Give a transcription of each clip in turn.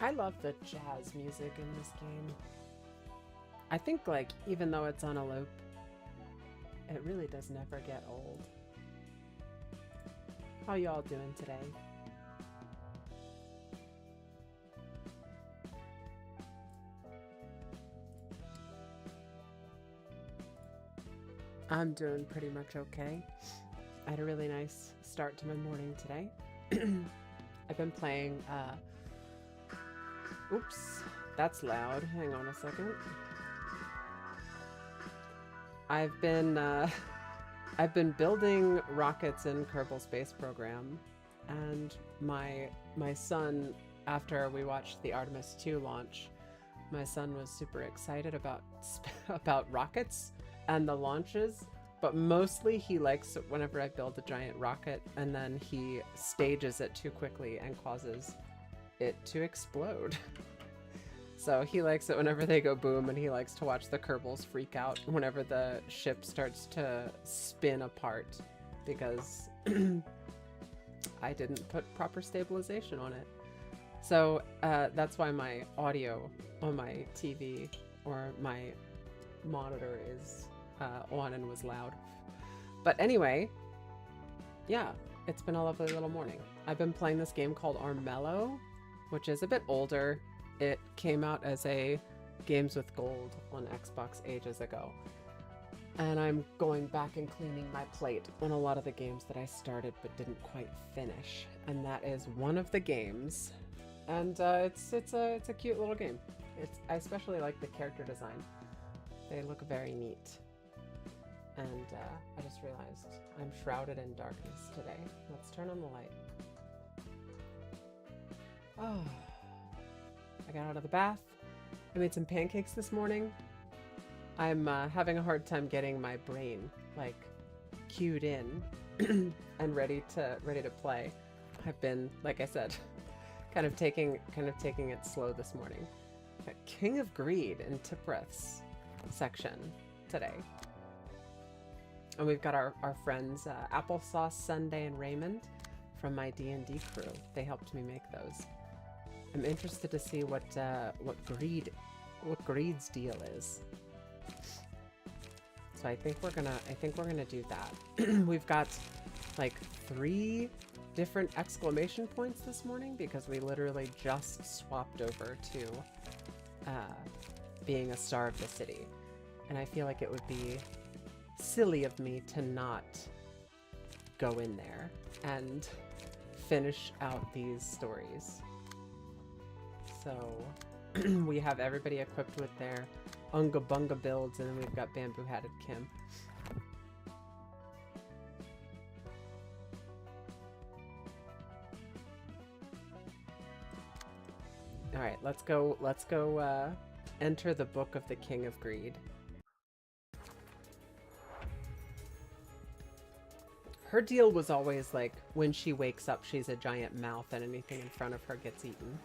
I love the jazz music in this game. I think, like, even though it's on a loop, it really does never get old. How y'all doing today? I'm doing pretty much okay. I had a really nice start to my morning today. I've been playing, oops, that's loud. Hang on a second. I've been building rockets in Kerbal Space Program, and my son, after we watched the Artemis 2 launch, my son was super excited about about rockets and the launches, but mostly he likes it whenever I build a giant rocket and then he stages it too quickly and causes it to explode. So he likes it whenever they go boom, and he likes to watch the Kerbals freak out whenever the ship starts to spin apart because I didn't put proper stabilization on it. So that's why my audio on my TV or my monitor is on and was loud. But anyway, yeah, it's been a lovely little morning. I've been playing this game called Armello, which is a bit older. It came out as a Games with Gold on Xbox ages ago. And I'm going back and cleaning my plate on a lot of the games that I started but didn't quite finish. And that is one of the games. And it's a cute little game. I especially like the character design. They look very neat. And I just realized I'm shrouded in darkness today. Let's turn on the light. Oh. I got out of the bath. I made some pancakes this morning. I'm having a hard time getting my brain like cued in and ready to play. I've been, like I said, kind of taking it slow this morning. Got King of Greed in Tipreth's section today. And we've got our friends Applesauce, Sunday, and Raymond from my D&D crew. They helped me make those. I'm interested to see what Greed's deal is. So I think we're gonna do that. We've got like 3 different exclamation points this morning because we literally just swapped over to being a star of the city, and I feel like it would be silly of me to not go in there and finish out these stories. So we have everybody equipped with their Unga Bunga builds, and then we've got Bamboo Hatted Kim. All right, let's go enter the Book of the King of Greed. Her deal was always like, when she wakes up, she's a giant mouth and anything in front of her gets eaten.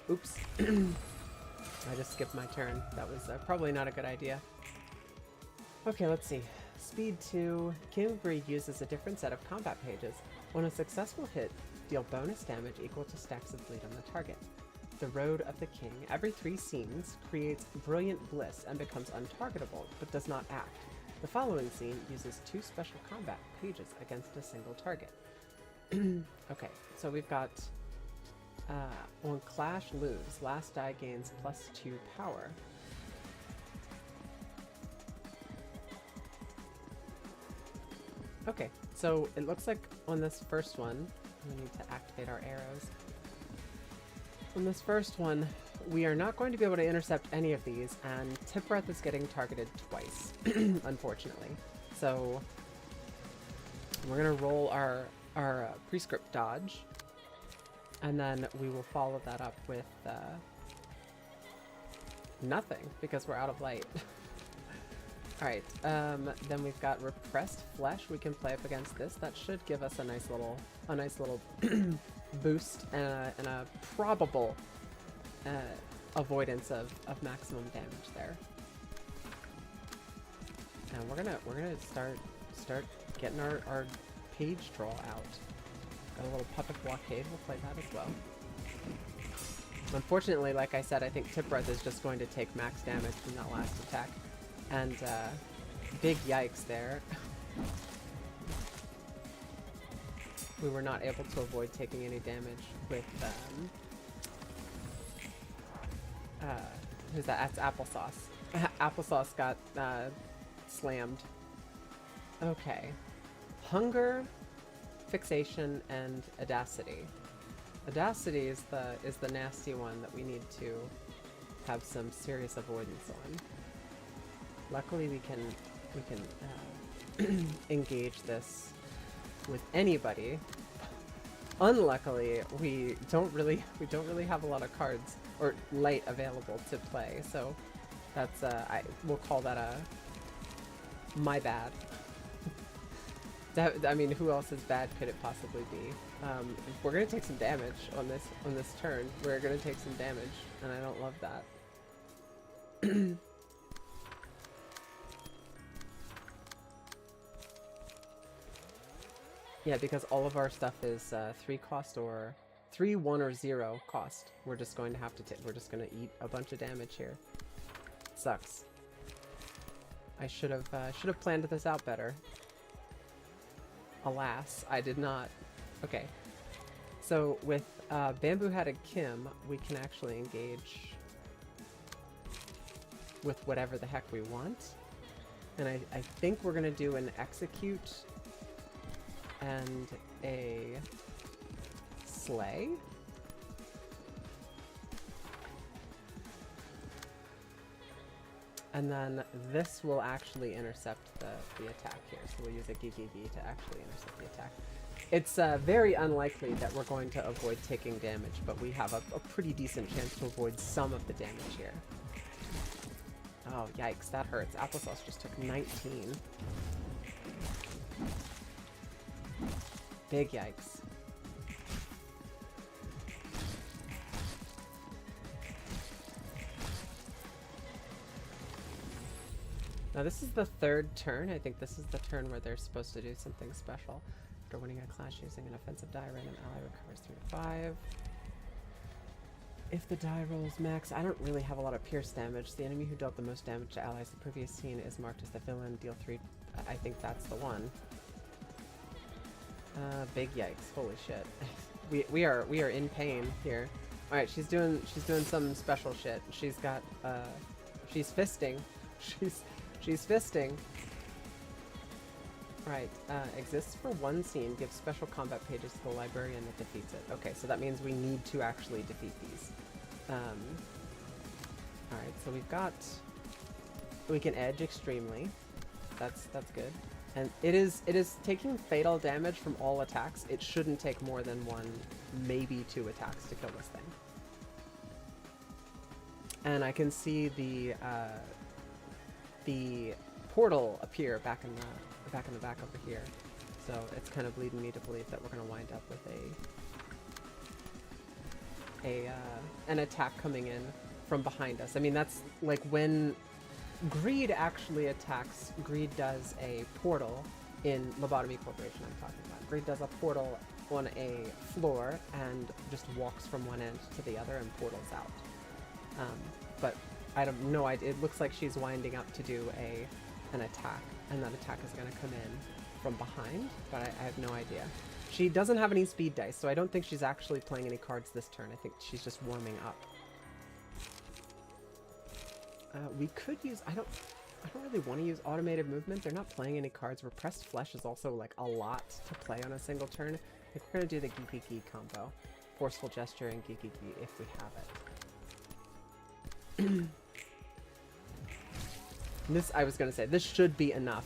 Oops. I just skipped my turn. That was probably not a good idea. Okay, let's see. Speed 2. King of Greed uses a different set of combat pages. On a successful hit, deal bonus damage equal to stacks of bleed on the target. The Road of the King. Every 3 scenes creates Brilliant Bliss and becomes untargetable, but does not act. The following scene uses 2 special combat pages against a single target. Okay, so we've got on Clash Lose, last die gains +2 power. Okay, so it looks like on this first one, we need to activate our arrows. On this first one, we are not going to be able to intercept any of these, and Tipreth is getting targeted twice, unfortunately. So we're gonna roll our prescript dodge, and then we will follow that up with nothing because we're out of light. All right, then we've got Repressed Flesh. We can play up against this. That should give us a nice little boost and a probable avoidance of maximum damage there. And we're gonna start getting our page draw out. Got a little puppet blockade. We'll play that as well. Unfortunately, like I said, I think Tipwrath is just going to take max damage from that last attack. And, big yikes there. We were not able to avoid taking any damage with, who's that? That's Applesauce. Applesauce got, slammed. Okay. Hunger, Fixation, and Audacity. Audacity is the nasty one that we need to have some serious avoidance on. Luckily, we can engage this with anybody. Unluckily, we don't really have a lot of cards or light available to play, so that's we'll call that a my bad. I mean, who else's bad could it possibly be? We're gonna take some damage on this turn. We're gonna take some damage, and I don't love that. Yeah, because all of our stuff is 3 cost or 3, 1, or 0 cost. We're just going to have to we're just gonna eat a bunch of damage here. Sucks. I should have planned this out better. Alas, I did not. Okay. So with Bamboo-Hatted Kim, we can actually engage with whatever the heck we want. And I think we're gonna do an Execute and a Slay. And then this will actually intercept the attack here. So we'll use a Gigigi to actually intercept the attack. It's very unlikely that we're going to avoid taking damage, but we have a pretty decent chance to avoid some of the damage here. Oh, yikes, that hurts. Applesauce just took 19. Big yikes. Now this is the 3rd turn. I think this is the turn where they're supposed to do something special. After winning a clash using an offensive die, random ally recovers 3 to 5. If the die rolls max, I don't really have a lot of pierce damage. The enemy who dealt the most damage to allies the previous scene is marked as the villain. Deal 3. I think that's the one. Big yikes. Holy shit. we are in pain here. All right, she's doing some special shit. She's got she's fisting. She's fisting. Right. Exists for one scene. Gives special combat pages to the librarian that defeats it. Okay, so that means we need to actually defeat these. Alright, so we've got... We can edge extremely. That's good. And it is taking fatal damage from all attacks. It shouldn't take more than 1, maybe 2 attacks to kill this thing. And I can see the portal appear back in the back over here. So it's kind of leading me to believe that we're going to wind up with an attack coming in from behind us. I mean, that's like when Greed actually attacks. Greed does a portal in Lobotomy Corporation I'm talking about. Greed does a portal on a floor and just walks from one end to the other and portals out. But I don't know. It looks like she's winding up to do an attack, and that attack is going to come in from behind, but I have no idea. She doesn't have any speed dice, so I don't think she's actually playing any cards this turn. I think she's just warming up. We could use... I don't really want to use automated movement. They're not playing any cards. Repressed Flesh is also like a lot to play on a single turn. I think we're going to do the Gigigi combo. Forceful Gesture and Gigigi if we have it. This, I was going to say, this should be enough.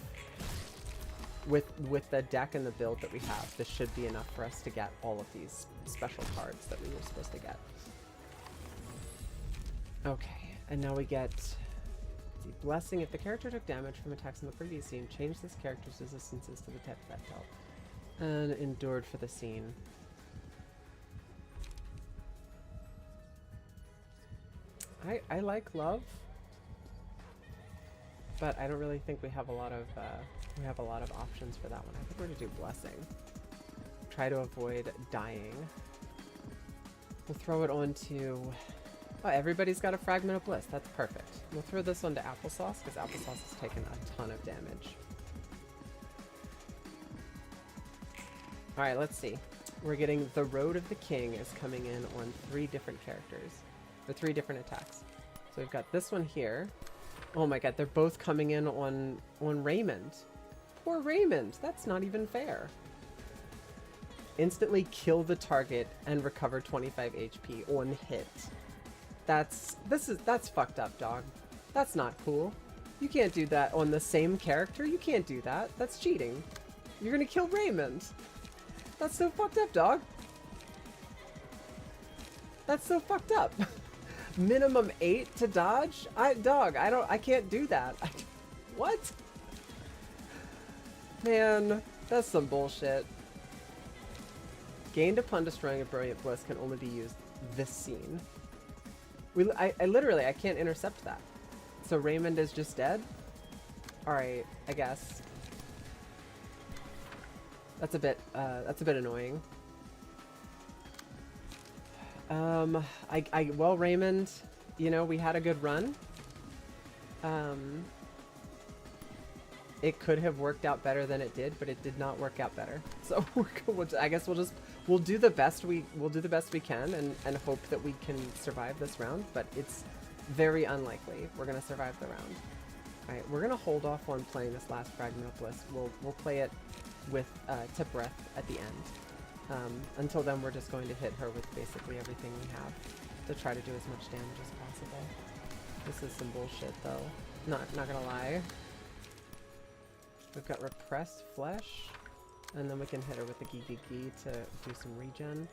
With the deck and the build that we have, this should be enough for us to get all of these special cards that we were supposed to get. Okay, and now we get the Blessing. If the character took damage from attacks in the previous scene, change this character's resistances to the type that dealt. And endured for the scene. I like love, but I don't really think we have a lot of options for that one. I think we're gonna do Blessing. Try to avoid dying. We'll throw it onto... Oh, everybody's got a Fragment of Bliss. That's perfect. We'll throw this onto Applesauce, because Applesauce has taken a ton of damage. Alright, let's see. We're getting the Road of the King is coming in on 3 different characters. Or 3 different attacks. So we've got this one here. Oh my god, they're both coming in on Raymond. Poor Raymond. That's not even fair. Instantly kill the target and recover 25 HP on hit. That's fucked up, dog. That's not cool. You can't do that on the same character. You can't do that. That's cheating. You're gonna kill Raymond. That's so fucked up, dog. That's so fucked up. Minimum 8 to dodge? I can't do that. What? Man, that's some bullshit. Gained upon destroying a Brilliant Bliss can only be used this scene. I literally, I can't intercept that. So Raymond is just dead? Alright, I guess. That's a bit annoying. Well, Raymond, you know, we had a good run. It could have worked out better than it did, but it did not work out better. So I guess we'll do the best we can and hope that we can survive this round, but it's very unlikely we're gonna survive the round. Alright, we're gonna hold off on playing this last Fragment of Bliss. We'll play it with Tip Breath at the end. Until then, we're just going to hit her with basically everything we have to try to do as much damage as possible. This is some bullshit, though. Not gonna lie. We've got Repressed Flesh, and then we can hit her with the Gee to do some regen.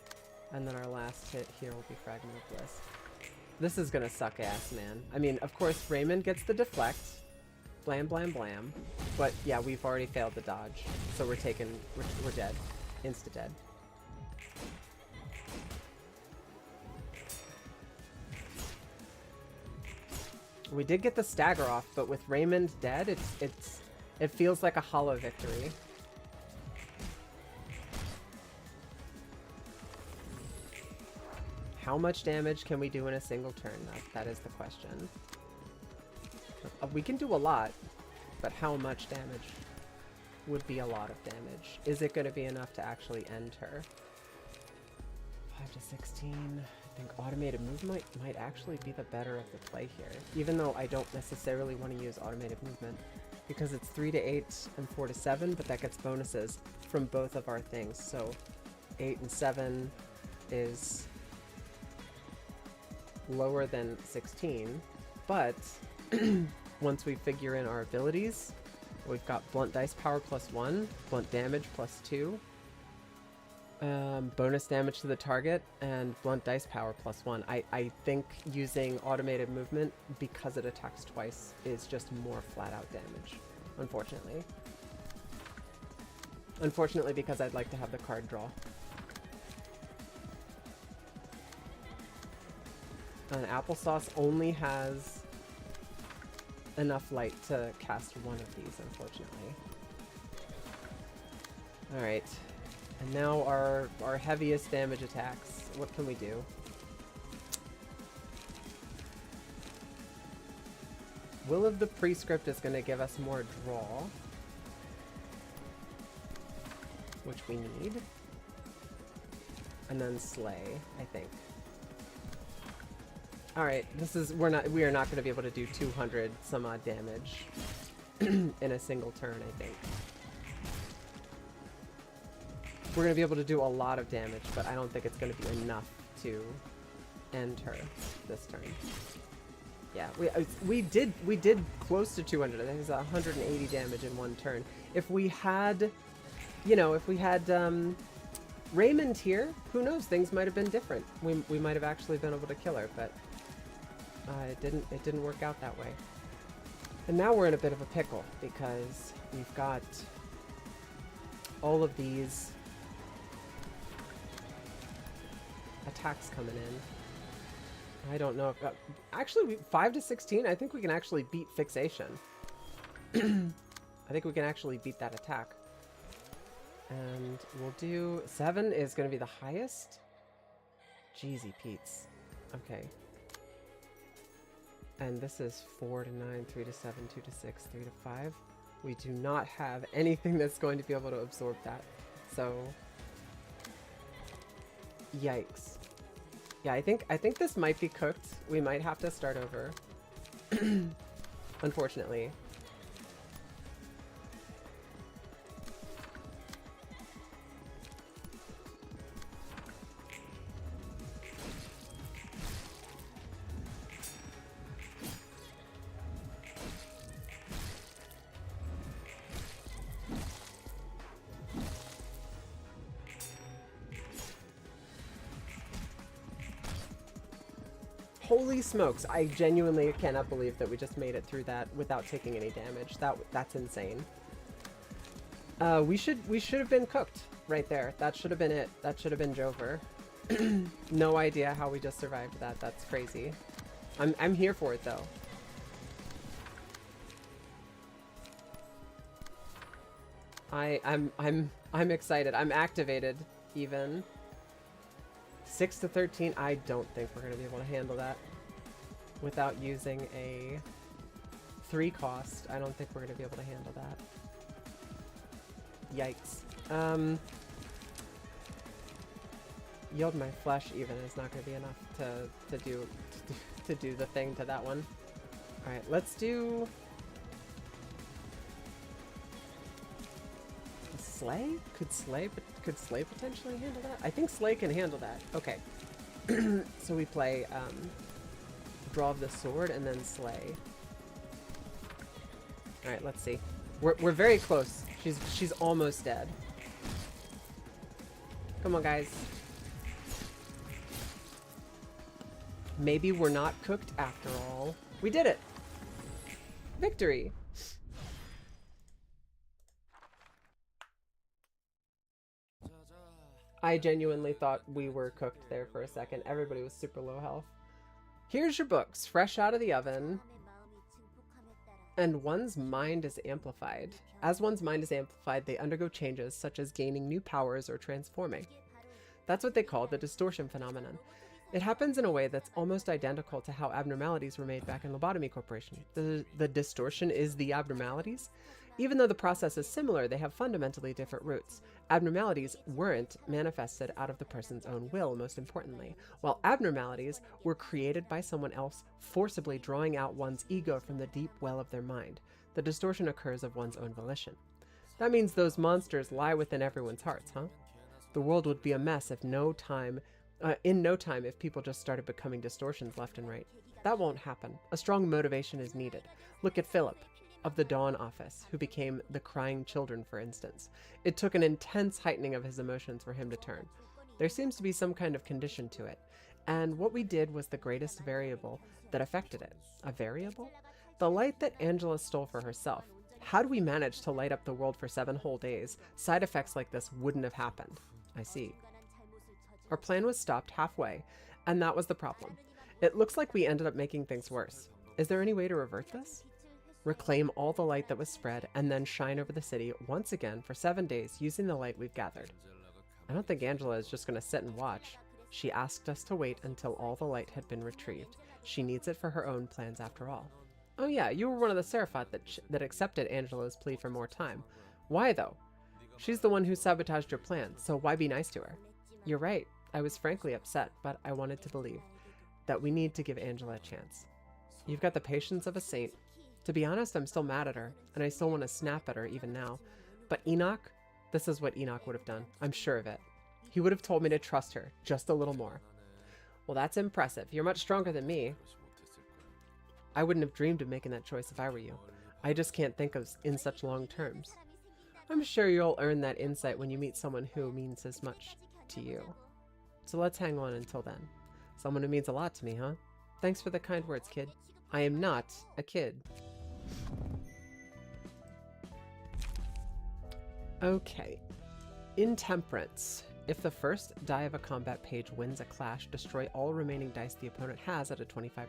And then our last hit here will be Fragment of Bliss. This is gonna suck ass, man. I mean, of course, Raymond gets the deflect. Blam, blam, blam. But yeah, we've already failed the dodge. So we're dead. Insta-dead. We did get the stagger off, but with Raymond dead, it feels like a hollow victory. How much damage can we do in a single turn? That is the question. We can do a lot, but how much damage would be a lot of damage? Is it going to be enough to actually end her? 5 to 16. I think automated movement might actually be the better of the play here, even though I don't necessarily want to use automated movement because it's 3 to 8 and 4 to 7, but that gets bonuses from both of our things. So 8 and 7 is lower than 16, but once we figure in our abilities, we've got Blunt Dice Power +1, Blunt Damage +2, bonus damage to the target, and Blunt Dice Power +1. I think using automated movement, because it attacks twice, is just more flat-out damage, unfortunately. Unfortunately, because I'd like to have the card draw. And Applesauce only has enough light to cast one of these, unfortunately. Alright. And now our heaviest damage attacks. What can we do? Will of the Prescript is going to give us more draw, which we need. And then Slay, I think. Alright, we are not going to be able to do 200 some odd damage in a single turn, I think. We're going to be able to do a lot of damage, but I don't think it's going to be enough to end her this turn. Yeah, we did close to 200. I think it's 180 damage in one turn. If we had, you know, Raymond here, who knows, things might have been different. We might have actually been able to kill her, but it didn't work out that way. And now we're in a bit of a pickle because we've got all of these attacks coming in. I don't know if actually 5 to 16. I think we can actually beat Fixation. I think we can actually beat that attack. And we'll do 7 is going to be the highest. Jeezy Pete's. Okay. And this is 4 to 9, 3 to 7, 2 to 6, 3 to 5. We do not have anything that's going to be able to absorb that. So, yikes. Yeah, I think this might be cooked. We might have to start over. Unfortunately. Holy smokes, I genuinely cannot believe that we just made it through that without taking any damage. That's insane. We should have been cooked right there. That should have been it. That should have been Jover. No idea how we just survived that. That's crazy. I'm here for it though. I'm excited. I'm activated even. 6 to 13, I don't think we're going to be able to handle that without using a 3 cost. I don't think we're going to be able to handle that. Yikes. Yield my flesh even is not going to be enough to do the thing to that one. All right, let's do Slay? Could Slay potentially handle that? I think Slay can handle that. Okay. So we play Draw of the Sword and then Slay. Alright, let's see. We're very close. She's almost dead. Come on, guys. Maybe we're not cooked after all. We did it! Victory! I genuinely thought we were cooked there for a second. Everybody was super low health. Here's your books, fresh out of the oven. And one's mind is amplified. As one's mind is amplified, they undergo changes such as gaining new powers or transforming. That's what they call the distortion phenomenon. It happens in a way that's almost identical to how abnormalities were made back in Lobotomy Corporation. The distortion is the abnormalities. Even though the process is similar, they have fundamentally different roots. Abnormalities weren't manifested out of the person's own will, most importantly, while abnormalities were created by someone else forcibly drawing out one's ego from the deep well of their mind. The distortion occurs of one's own volition. That means those monsters lie within everyone's hearts, huh? The world would be a mess if in no time if people just started becoming distortions left and right. That won't happen. A strong motivation is needed. Look at Philip of the Dawn office, who became the Crying Children, for instance. It took an intense heightening of his emotions for him to turn. There seems to be some kind of condition to it, and what we did was the greatest variable that affected it. A variable? The light that Angela stole for herself. How do we manage to light up the world for 7 whole days? Side effects like this wouldn't have happened. I see. Our plan was stopped halfway, and that was the problem. It looks like we ended up making things worse. Is there any way to revert this? Reclaim all the light that was spread, and then shine over the city once again for 7 days using the light we've gathered. I don't think Angela is just going to sit and watch. She asked us to wait until all the light had been retrieved. She needs it for her own plans after all. Oh yeah, you were one of the Seraphat that accepted Angela's plea for more time. Why though? She's the one who sabotaged your plans, so why be nice to her? You're right. I was frankly upset, but I wanted to believe that we need to give Angela a chance. You've got the patience of a saint. To be honest, I'm still mad at her, and I still want to snap at her even now. But Enoch, this is what Enoch would have done. I'm sure of it. He would have told me to trust her, just a little more. Well, that's impressive. You're much stronger than me. I wouldn't have dreamed of making that choice if I were you. I just can't think of in such long terms. I'm sure you'll earn that insight when you meet someone who means as much to you. So let's hang on until then. Someone who means a lot to me, huh? Thanks for the kind words, kid. I am not a kid. Okay. Intemperance. If the first die of a combat page wins a clash, destroy all remaining dice the opponent has at a 25%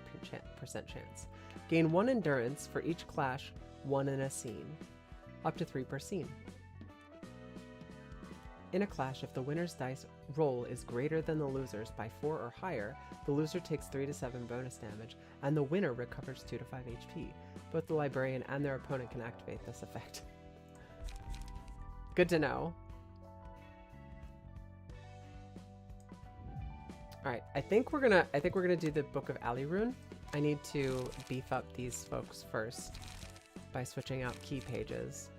chance. Gain 1 endurance for each clash, 1 in a scene. Up to 3 per scene. In a clash, if the winner's dice roll is greater than the loser's by 4 or higher, the loser takes 3 to 7 bonus damage, and the winner recovers 2 to 5 HP. Both the librarian and their opponent can activate this effect. Good to know. All right, I think we're gonna do the Book of Alirune. I need to beef up these folks first by switching out key pages.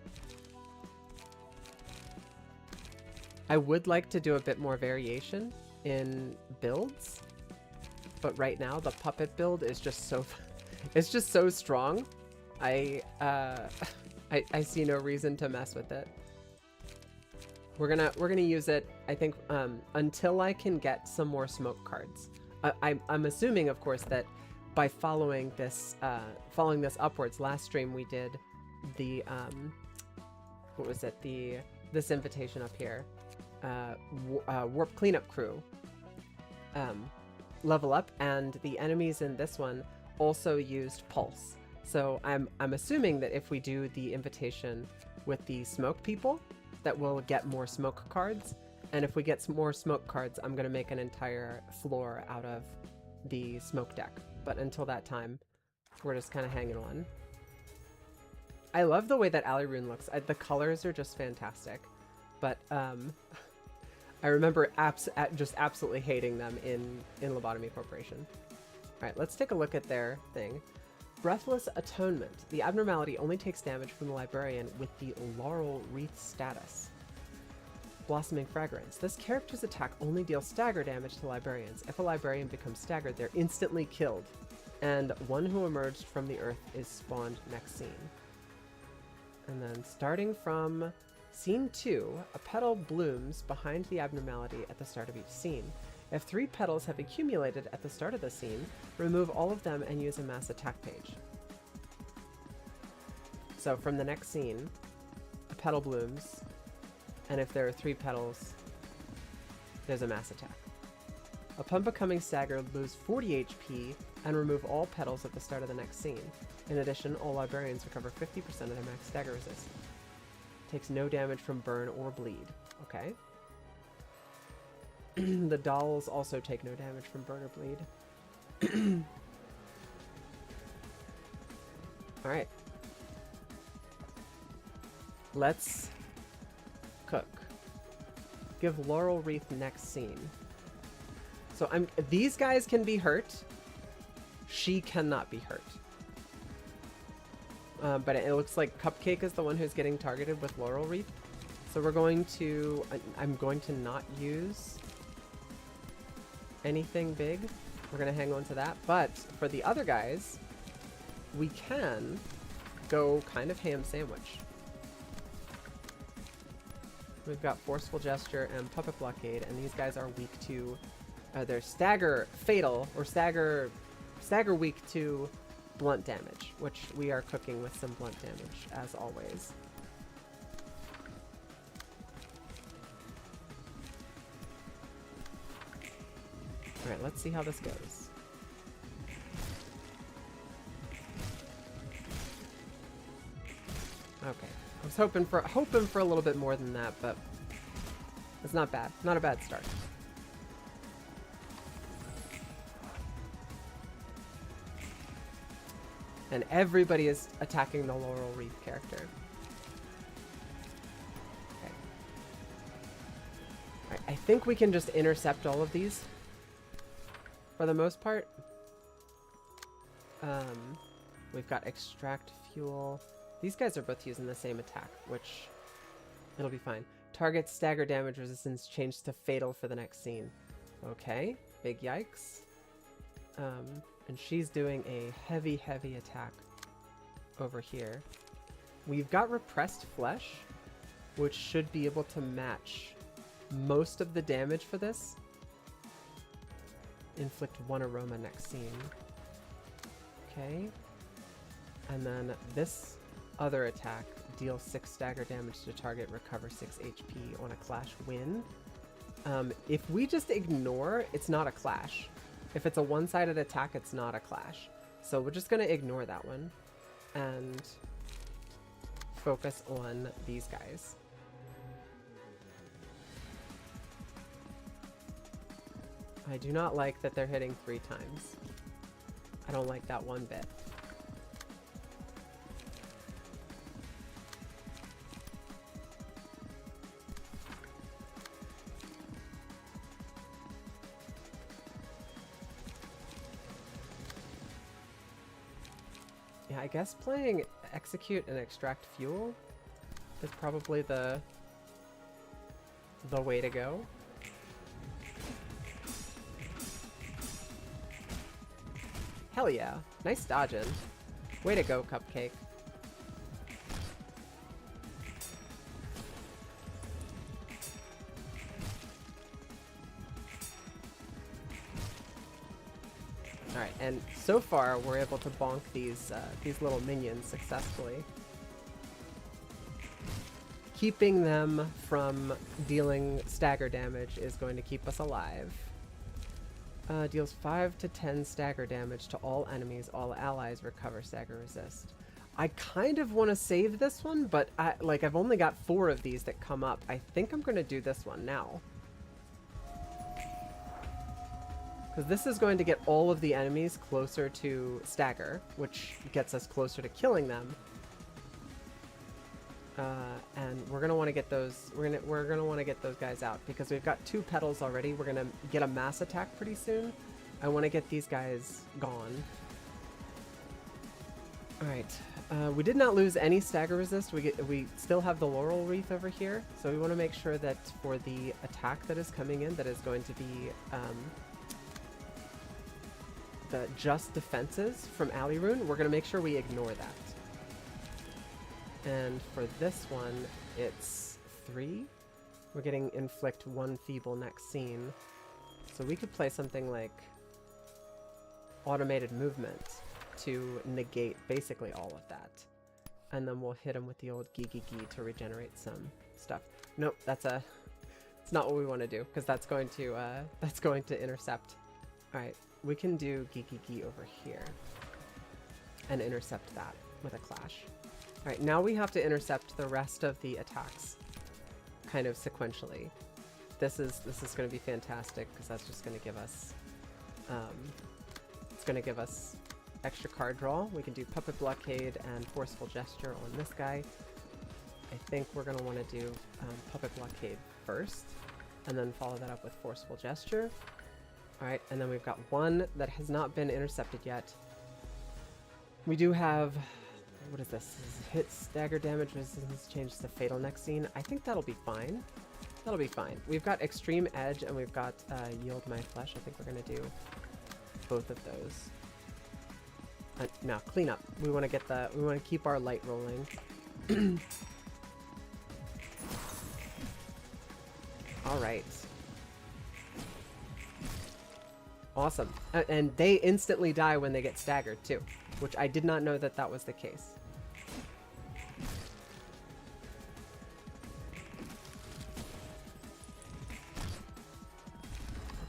I would like to do a bit more variation in builds, but right now the puppet build is just so it's just so strong. I see no reason to mess with it. We're gonna use it, I think, until I can get some more smoke cards. I'm assuming, of course, that by following this upwards. Last stream we did the what was it? This invitation up here, Warp Cleanup Crew level up, and the enemies in this one also used Pulse. So I'm assuming that if we do the invitation with the smoke people, that we'll get more smoke cards. And if we get some more smoke cards, I'm gonna make an entire floor out of the smoke deck. But until that time, we're just kind of hanging on. I love the way that Alirune looks. The colors are just fantastic. But I remember just absolutely hating them in Lobotomy Corporation. All right, let's take a look at their thing. Breathless Atonement. The abnormality only takes damage from the librarian with the Laurel Wreath status. Blossoming Fragrance. This character's attack only deals stagger damage to librarians. If a librarian becomes staggered, they're instantly killed. And one who emerged from the earth is spawned next scene. And then starting from scene 2, a petal blooms behind the abnormality at the start of each scene. If 3 petals have accumulated at the start of the scene, remove all of them and use a mass attack page. So from the next scene, a petal blooms, and if there are 3 petals, there's a mass attack. Upon becoming staggered, lose 40 HP and remove all petals at the start of the next scene. In addition, all librarians recover 50% of their max stagger resist. Takes no damage from burn or bleed. Okay. The dolls also take no damage from burn or bleed. Alright. Let's cook. Give Laurel Wreath next scene. So these guys can be hurt. She cannot be hurt. But it looks like Cupcake is the one who's getting targeted with Laurel Wreath. So we're going to... I'm going to not use anything big. We're going to hang on to that. But for the other guys, we can go kind of ham sandwich. We've got Forceful Gesture and Puppet Blockade, and these guys are weak to... they're Stagger Fatal, or Stagger weak to blunt damage, which we are cooking with some blunt damage, as always. Alright, let's see how this goes. Okay. I was hoping for a little bit more than that, but it's not bad. Not a bad start. And everybody is attacking the Laurel Wreath character. Okay. Alright, I think we can just intercept all of these for the most part. We've got Extract Fuel. These guys are both using the same attack, which it'll be fine. Target stagger damage resistance changed to fatal for the next scene. Okay, big yikes. And she's doing a heavy, heavy attack over here. We've got Repressed Flesh, which should be able to match most of the damage for this. Inflict 1 aroma next scene. Okay. And then this other attack, deal 6 stagger damage to target, recover 6 HP on a clash win. If we just ignore, it's not a clash. If it's a one-sided attack, it's not a clash. So we're just going to ignore that one and focus on these guys. I do not like that they're hitting 3 times. I don't like that one bit. Yeah, I guess playing execute and extract fuel is probably the way to go. Hell yeah. Nice dodging. Way to go, Cupcake. Alright, and so far we're able to bonk these little minions successfully. Keeping them from dealing stagger damage is going to keep us alive. Deals 5 to 10 stagger damage to all enemies. All allies recover stagger resist. I kind of want to save this one, but I've only got 4 of these that come up. I think I'm going to do this one now. Because this is going to get all of the enemies closer to stagger, which gets us closer to killing them. And we're gonna want to get those. We're gonna want to get those guys out because we've got 2 petals already. We're gonna get a mass attack pretty soon. I want to get these guys gone. All right. We did not lose any stagger resist. We still have the laurel wreath over here, so we want to make sure that for the attack that is coming in, that is going to be the just defenses from Alirune. We're gonna make sure we ignore that. And for this one, it's 3. We're getting inflict 1 feeble next scene. So we could play something like automated movement to negate basically all of that. And then we'll hit him with the old Gigi to regenerate some stuff. Nope, it's not what we want to do, because that's going to intercept. Alright, we can do Gigi over here and intercept that with a clash. Alright, now we have to intercept the rest of the attacks kind of sequentially. This is going to be fantastic because that's just going to give us it's going to give us extra card draw. We can do Puppet Blockade and Forceful Gesture on this guy. I think we're going to want to do Puppet Blockade first and then follow that up with Forceful Gesture. Alright, and then we've got 1 that has not been intercepted yet. We do have... What is this? Hit stagger damage resistance changes to fatal next scene. I think that'll be fine. That'll be fine. We've got Extreme Edge and we've got Yield My Flesh. I think we're going to do both of those. Now, clean up. We want to keep our light rolling. All right. Awesome. And they instantly die when they get staggered too, which I did not know that that was the case.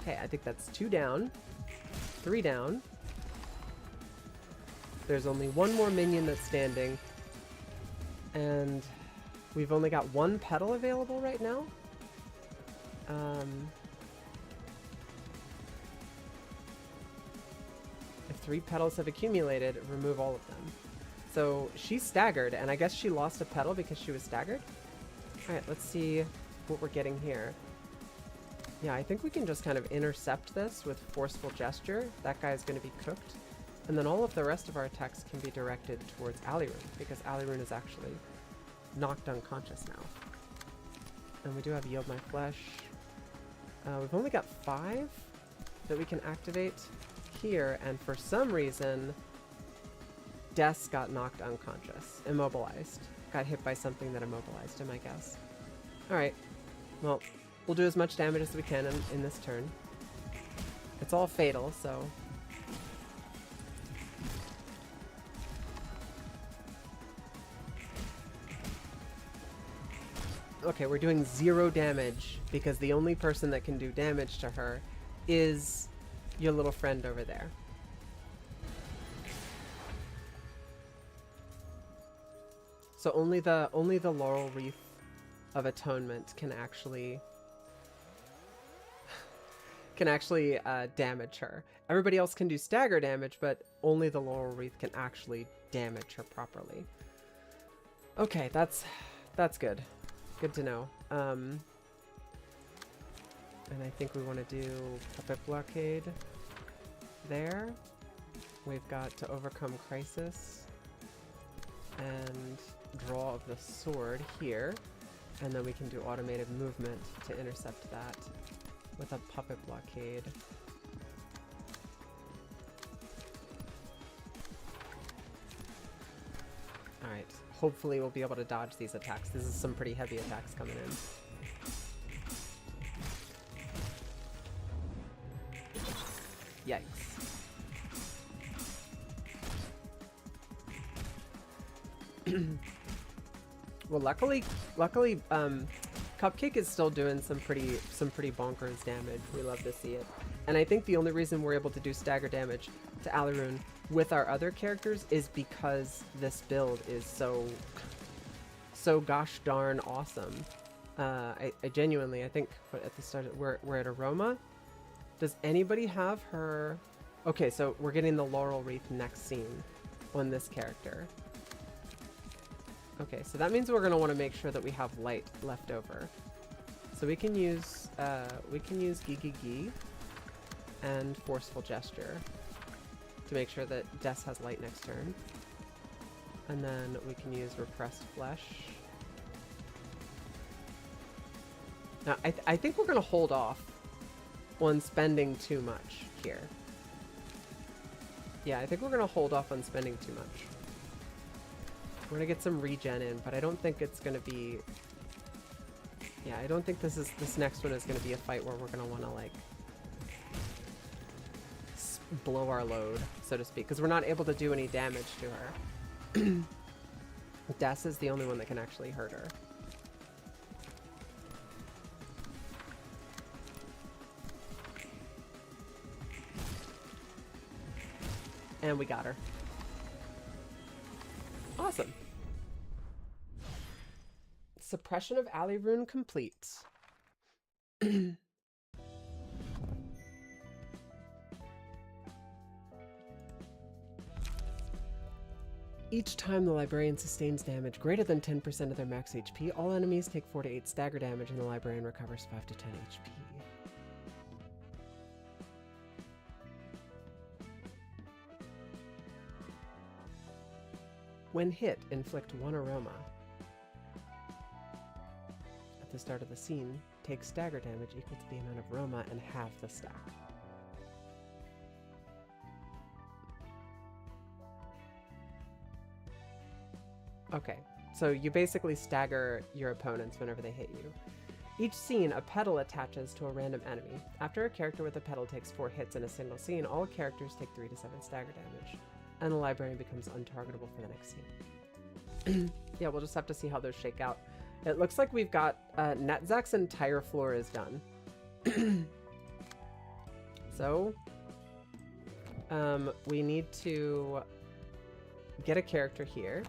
Okay, I think that's 2 down, 3 down. There's only 1 more minion that's standing, and we've only got 1 petal available right now. If 3 petals have accumulated, remove all of them. So she's staggered, and I guess she lost a petal because she was staggered. Alright, let's see what we're getting here. Yeah, I think we can just kind of intercept this with Forceful Gesture. That guy's going to be cooked. And then all of the rest of our attacks can be directed towards Alirune, because Alirune is actually knocked unconscious now. And we do have Yield My Flesh. We've only got 5 that we can activate here, and for some reason, Des got knocked unconscious, immobilized. Got hit by something that immobilized him, I guess. Alright, well, we'll do as much damage as we can in this turn. It's all fatal, so... Okay, we're doing 0 damage because the only person that can do damage to her is your little friend over there. So only the Laurel Wreath of Atonement can actually can actually damage her. Everybody else can do stagger damage, but only the Laurel Wreath can actually damage her properly. Okay, that's good. Good to know. And I think we want to do Puppet Blockade there. We've got to overcome Crisis and Draw of the Sword here. And then we can do automated movement to intercept that with a Puppet Blockade. Alright, hopefully we'll be able to dodge these attacks. This is some pretty heavy attacks coming in. Yikes. Well, luckily, Cupcake is still doing some pretty bonkers damage. We love to see it. And I think the only reason we're able to do stagger damage to Alirune with our other characters is because this build is so gosh darn awesome. I genuinely, I think at the start we're at Aroma. Does anybody have her? Okay, so we're getting the Laurel Wreath next scene on this character. Okay, so that means we're gonna want to make sure that we have light left over. So we can use Gee and Forceful Gesture to make sure that Des has light next turn. And then we can use Repressed Flesh. Now, I think we're gonna hold off on spending too much here. Yeah, I think we're gonna hold off on spending too much. We're gonna get some regen in, but I don't think it's gonna be... Yeah, I don't think this next one is gonna be a fight where we're gonna wanna, like, blow our load, so to speak, because we're not able to do any damage to her. Des is the only one that can actually hurt her. And we got her. Awesome. Suppression of Alirune complete. Each time the librarian sustains damage greater than 10% of their max HP, all enemies take 4 to 8 stagger damage and the librarian recovers 5 to 10 HP. When hit, inflict 1 aroma. At the start of the scene, take stagger damage equal to the amount of aroma and halve the stack. Okay, so you basically stagger your opponents whenever they hit you. Each scene, a petal attaches to a random enemy. After a character with a petal takes 4 hits in a single scene, all characters take 3 to 7 stagger damage, and the librarian becomes untargetable for the next scene. Yeah, we'll just have to see how those shake out. It looks like we've got Netzach's entire floor is done. So, we need to get a character here.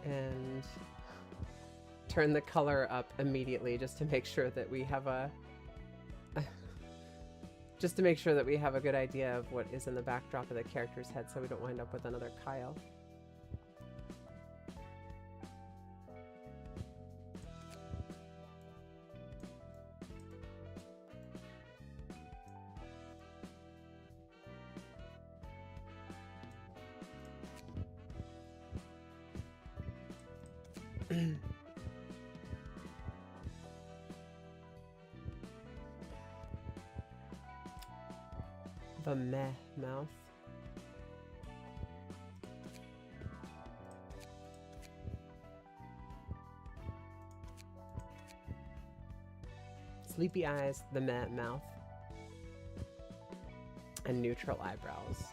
And turn the color up immediately just to make sure that we have a just to make sure that we have a good idea of what is in the backdrop of the character's head so we don't wind up with another Kyle. The meh mouth. Sleepy eyes, the meh mouth. And neutral eyebrows.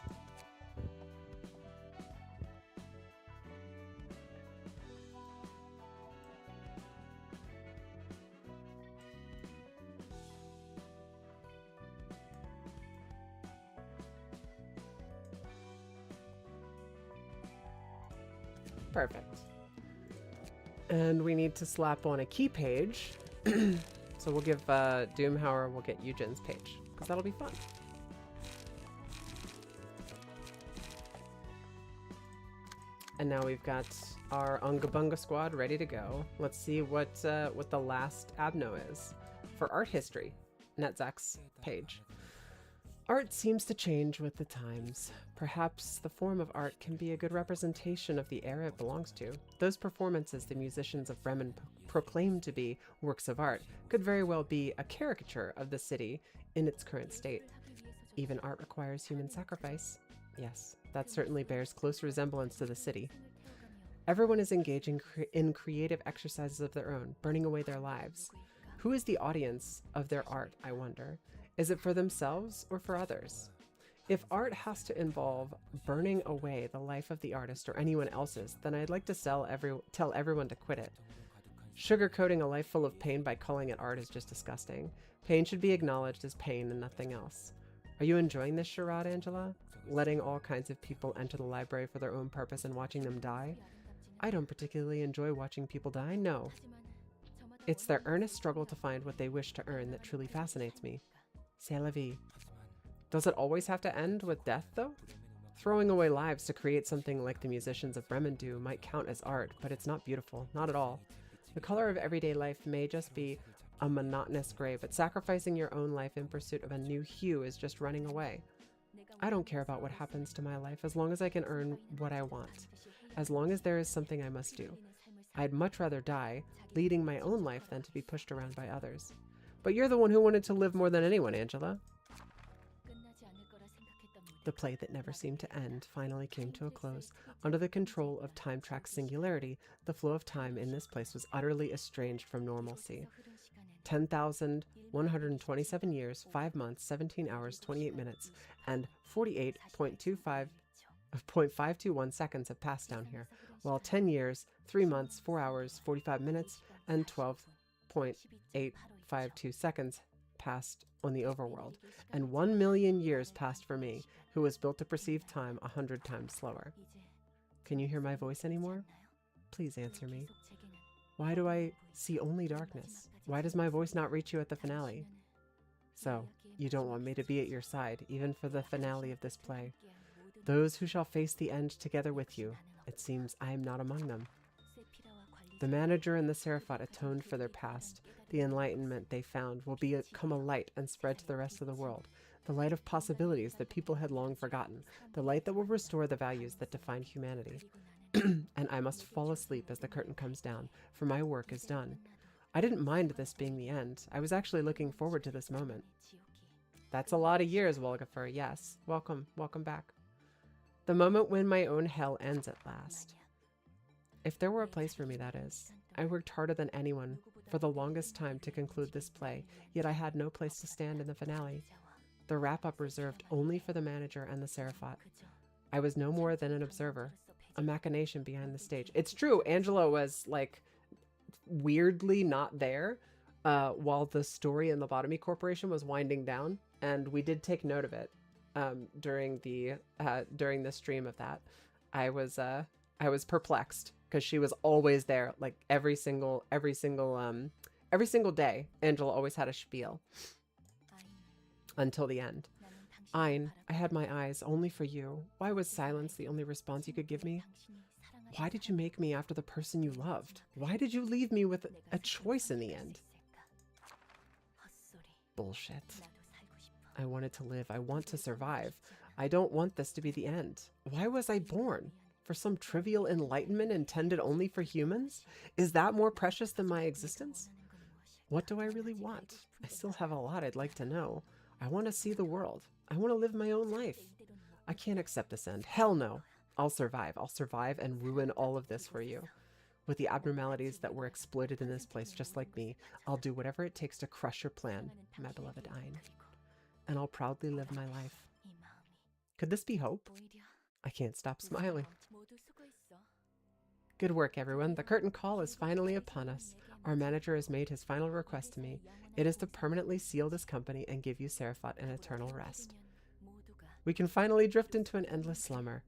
Perfect. And we need to slap on a key page. So we'll give Doomhauer, we'll get Eugen's page, because that'll be fun. And now we've got our Unga Bunga squad ready to go. Let's see what the last Abno is. For art history, Netzach's page. Art seems to change with the times. Perhaps the form of art can be a good representation of the era it belongs to. Those performances the musicians of Bremen proclaim to be works of art could very well be a caricature of the city in its current state. Even art requires human sacrifice. Yes, that certainly bears close resemblance to the city. Everyone is engaging in creative exercises of their own, burning away their lives. Who is the audience of their art, I wonder? Is it for themselves or for others? If art has to involve burning away the life of the artist or anyone else's, then I'd like to tell everyone to quit it. Sugarcoating a life full of pain by calling it art is just disgusting. Pain should be acknowledged as pain and nothing else. Are you enjoying this charade, Angela? Letting all kinds of people enter the library for their own purpose and watching them die? I don't particularly enjoy watching people die, no. It's their earnest struggle to find what they wish to earn that truly fascinates me. C'est la vie. Does it always have to end with death, though? Throwing away lives to create something like the musicians of Bremen do might count as art, but it's not beautiful, not at all. The color of everyday life may just be a monotonous gray, but sacrificing your own life in pursuit of a new hue is just running away. I don't care about what happens to my life as long as I can earn what I want, as long as there is something I must do. I'd much rather die leading my own life than to be pushed around by others. But you're the one who wanted to live more than anyone, Angela. The play that never seemed to end finally came to a close. Under the control of Time Track's singularity, the flow of time in this place was utterly estranged from normalcy. 10,127 years, 5 months, 17 hours, 28 minutes, and 48.521 seconds have passed down here, while 10 years, 3 months, 4 hours, 45 minutes, and 12.852 seconds passed on the overworld, and 1 million years passed for me, who was built to perceive time 100 times slower. Can you hear my voice anymore? Please answer me. Why do I see only darkness? Why does my voice not reach you at the finale? So, you don't want me to be at your side, even for the finale of this play. Those who shall face the end together with you, it seems I am not among them. The manager and the Seraphat atoned for their past. The enlightenment they found will become a light and spread to the rest of the world. The light of possibilities that people had long forgotten. The light that will restore the values that define humanity. And I must fall asleep as the curtain comes down, for my work is done. I didn't mind this being the end. I was actually looking forward to this moment. That's a lot of years, Wolgafer. Yes. Welcome. Welcome back. The moment when my own hell ends at last. If there were a place for me, that is. I worked harder than anyone for the longest time to conclude this play, yet I had no place to stand in the finale. The wrap-up reserved only for the manager and the Seraphat. I was no more than an observer, a machination behind the stage. It's true, Angela was, like, weirdly not there while the story in Lobotomy Corporation was winding down, and we did take note of it during the stream of that. I was perplexed because she was always there, like every single day. Angela always had a spiel until the end. Ein, I had my eyes only for you. Why was silence the only response you could give me? Why did you make me after the person you loved? Why did you leave me with a choice in the end? Bullshit. I wanted to live. I want to survive. I don't want this to be the end. Why was I born? For some trivial enlightenment intended only for humans? Is that more precious than my existence? What do I really want? I still have a lot I'd like to know. I want to see the world. I want to live my own life. I can't accept this end. Hell no. I'll survive. I'll survive and ruin all of this for you. With the abnormalities that were exploited in this place just like me, I'll do whatever it takes to crush your plan, my beloved Ein. And I'll proudly live my life. Could this be hope? I can't stop smiling. Good work, everyone. The curtain call is finally upon us. Our manager has made his final request to me. It is to permanently seal this company and give you, Seraphat, an eternal rest. We can finally drift into an endless slumber.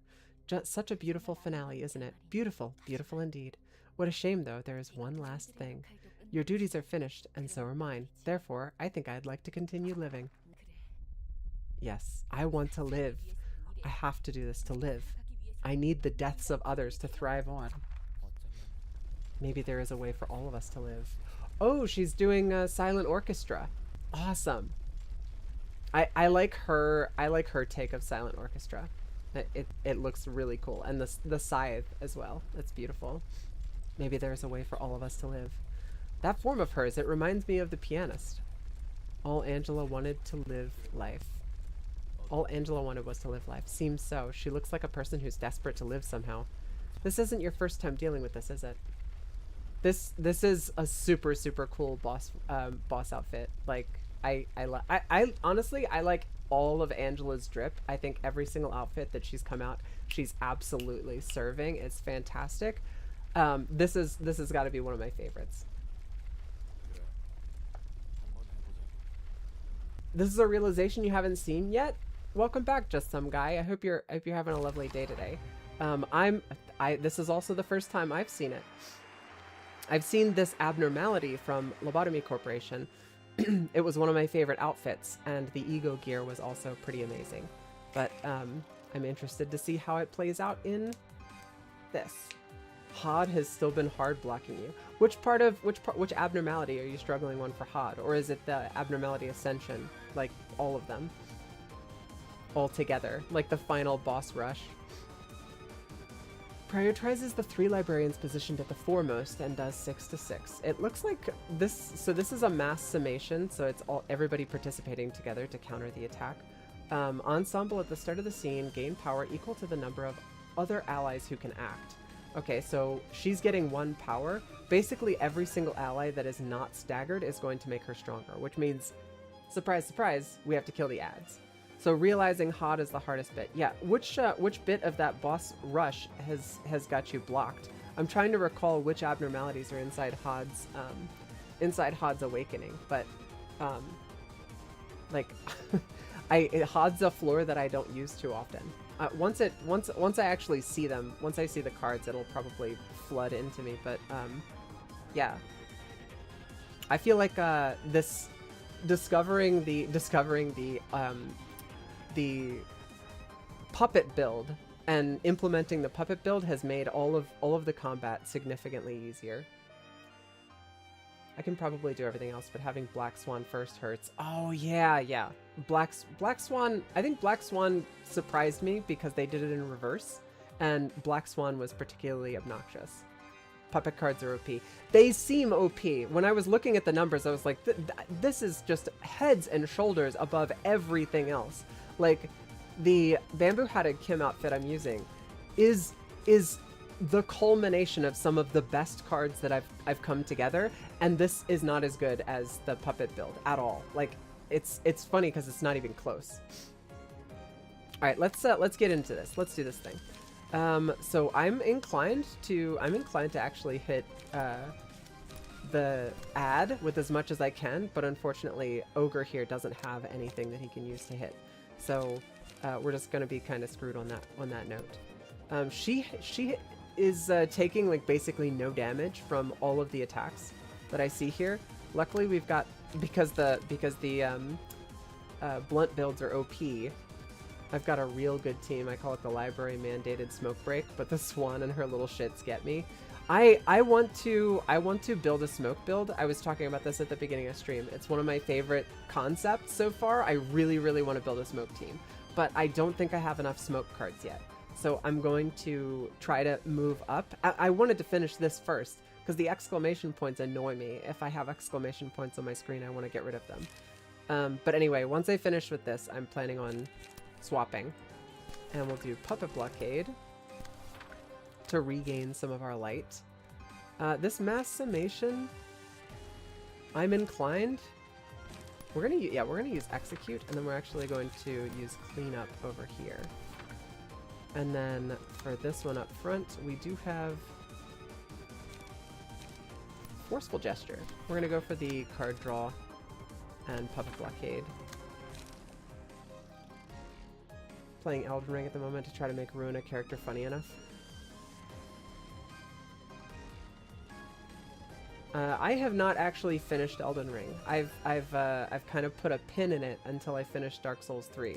Just such a beautiful finale, isn't it? Beautiful, beautiful indeed. What a shame, though, there is one last thing. Your duties are finished, and so are mine. Therefore, I think I'd like to continue living. Yes, I want to live. I have to do this to live. I need the deaths of others to thrive on. Maybe there is a way for all of us to live. Oh, she's doing a silent orchestra. Awesome. I like her take of silent orchestra. It looks really cool, and the scythe as well. That's beautiful. Maybe there's a way for all of us to live. That form of hers, it reminds me of the pianist. All Angela wanted to live life. All Angela wanted was to live life. Seems so. She looks like a person who's desperate to live somehow. This isn't your first time dealing with this, is it? This is a super cool boss outfit. Like I honestly I like all of Angela's drip. I think every single outfit that she's come out, she's absolutely serving. It's fantastic. This has got to be one of my favorites. This is a realization you haven't seen yet. Welcome back, Just Some Guy. I hope you're having a lovely day today. This is also the first time I've seen it. I've seen this abnormality from Lobotomy Corporation. It was one of my favorite outfits, and the ego gear was also pretty amazing. But I'm interested to see how it plays out in this. Hod has still been hard blocking you. Which abnormality are you struggling on for Hod? Or is it the abnormality ascension? Like all of them? All together. Like the final boss rush. Prioritizes the 3 librarians positioned at the foremost and does 6 to 6. It looks like this, so this is a mass summation, so it's everybody participating together to counter the attack. Ensemble at the start of the scene, gain power equal to the number of other allies who can act. Okay, so she's getting 1 power. Basically every single ally that is not staggered is going to make her stronger, which means, surprise, surprise, we have to kill the ads. So realizing Hod is the hardest bit. Yeah, which bit of that boss rush has got you blocked? I'm trying to recall which abnormalities are inside Hod's awakening, but like Hod's a floor that I don't use too often. Once I actually see them, once I see the cards, it'll probably flood into me. But yeah, I feel like this discovering the puppet build and implementing the puppet build has made all of the combat significantly easier. I can probably do everything else, but having Black Swan first hurts. Oh yeah. Black Swan, I think Black Swan surprised me because they did it in reverse, and Black Swan was particularly obnoxious. Puppet cards are OP. They seem OP. When I was looking at the numbers, I was like, this is just heads and shoulders above everything else. Like, the Bamboo Hatted Kim outfit I'm using is the culmination of some of the best cards that I've come together, and this is not as good as the puppet build at all. Like, it's funny because it's not even close. All right, let's get into this. Let's do this thing. So I'm inclined to actually hit the ad with as much as I can, but unfortunately Ogre here doesn't have anything that he can use to hit. So we're just gonna be kind of screwed on that note. She is taking like basically no damage from all of the attacks that I see here. Luckily we've got, because the blunt builds are OP, I've got a real good team. I call it the library mandated smoke break, but the Swan and her little shits get me. I want to build a smoke build. I was talking about this at the beginning of stream. It's one of my favorite concepts so far. I really want to build a smoke team, but I don't think I have enough smoke cards yet. So I'm going to try to move up. I wanted to finish this first because the exclamation points annoy me. If I have exclamation points on my screen, I want to get rid of them. But anyway, once I finish with this, I'm planning on swapping, and we'll do Puppet Blockade to regain some of our light. This mass summation, I'm inclined. We're gonna use Execute, and then we're actually going to use Cleanup over here. And then for this one up front, we do have Forceful Gesture. We're gonna go for the card draw and Puppet Blockade. playing Elden Ring at the moment to try to make Ruin a character funny enough. I have not actually finished Elden Ring. I've kind of put a pin in it until I finish Dark Souls 3.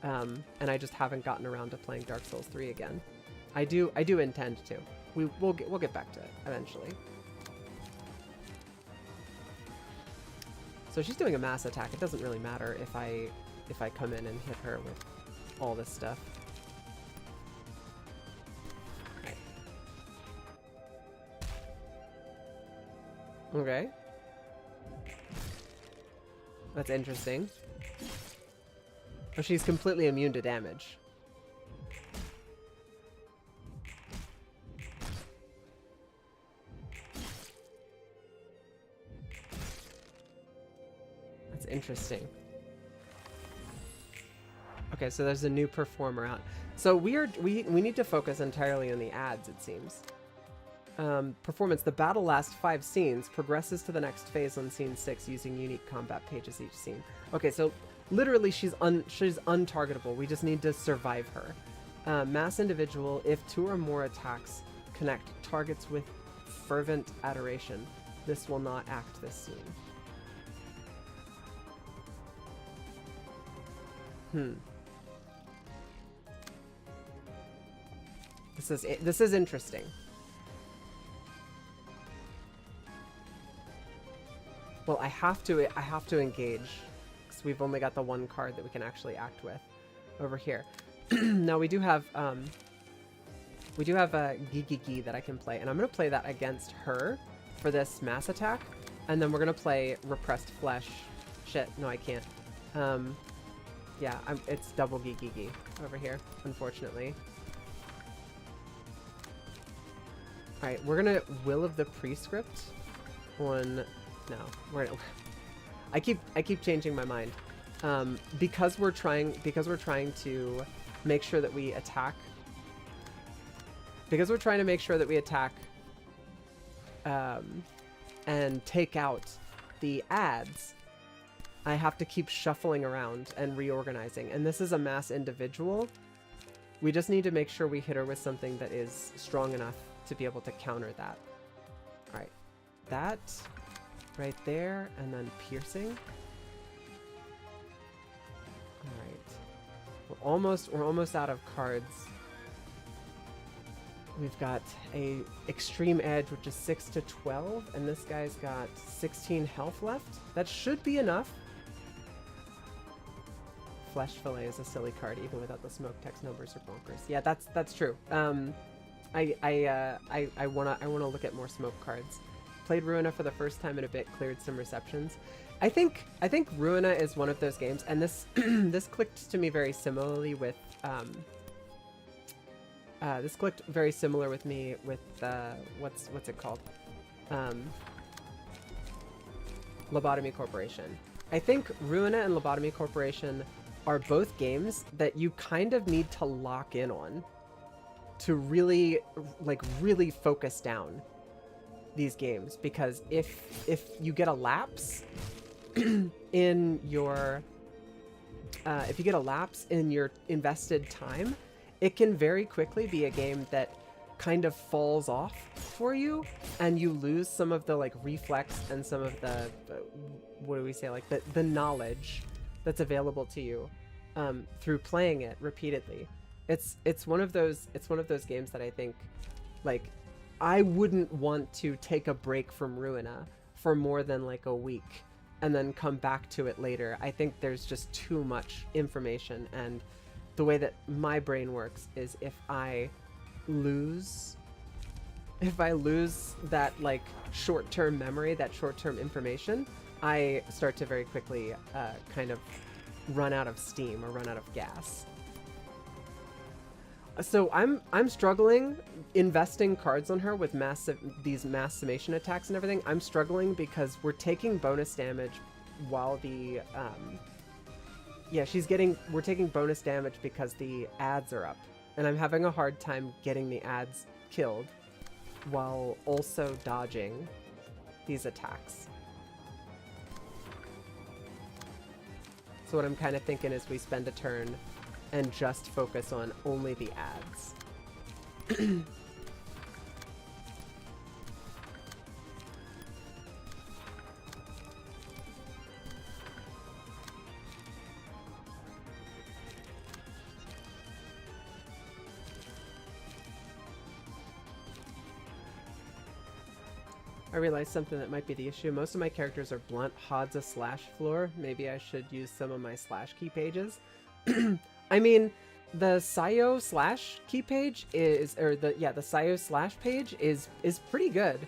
And I just haven't gotten around to playing Dark Souls 3 again. I do intend to. We'll get back to it eventually. So she's doing a mass attack. It doesn't really matter if I come in and hit her with all this stuff. Right. Okay. That's interesting. Oh, she's completely immune to damage. That's interesting. Okay, so there's a new performer out. So we need to focus entirely on the ads, it seems. Performance. The battle lasts 5 scenes, progresses to the next phase on scene 6 using unique combat pages each scene. Okay, so literally she's untargetable. We just need to survive her. Mass individual. If 2 or more attacks connect targets with fervent adoration, this will not act this scene. This is interesting. Well, I have to engage, because we've only got the 1 card that we can actually act with over here. Now we do have a Gigigi that I can play, and I'm gonna play that against her for this mass attack, and then we're gonna play Repressed Flesh. Shit, no, I can't. Yeah, it's double Gigigi over here, unfortunately. Alright, we're gonna Will of the Prescript on... No, we're gonna... I keep changing my mind. Because we're trying to make sure that we attack... Because we're trying to make sure that we attack... and take out the ads, I have to keep shuffling around and reorganizing. And this is a mass individual. We just need to make sure we hit her with something that is strong enough to be able to counter that. Alright. That right there, and then piercing. Alright. We're almost out of cards. We've got a extreme edge, which is 6 to 12, and this guy's got 16 health left. That should be enough. Flesh Fillet is a silly card, even without the smoke text numbers or bonkers. Yeah, that's true. I wanna look at more smoke cards. Played Ruina for the first time in a bit, cleared some receptions. I think Ruina is one of those games, and this this clicked to me very similarly with this clicked very similar with me with what's it called? Lobotomy Corporation. I think Ruina and Lobotomy Corporation are both games that you kind of need to lock in on to really focus down these games, because if you get a lapse in your invested time, it can very quickly be a game that kind of falls off for you, and you lose some of the like reflex and some of the what do we say, like the knowledge that's available to you through playing it repeatedly. It's one of those games that I think, like, I wouldn't want to take a break from Ruina for more than like a week and then come back to it later. I think there's just too much information, and the way that my brain works is if I lose that like short-term memory, that short-term information, I start to very quickly kind of run out of steam or run out of gas. So I'm struggling investing cards on her with these mass summation attacks and everything. I'm struggling because we're taking bonus damage while the we're taking bonus damage because the ads are up, and I'm having a hard time getting the ads killed while also dodging these attacks. So what I'm kind of thinking is we spend a turn and just focus on only the ads. I realized something that might be the issue. Most of my characters are blunt. Hod's a slash floor. Maybe I should use some of my slash key pages. I mean, the Sayo slash key page is, or the Sayo slash page is pretty good.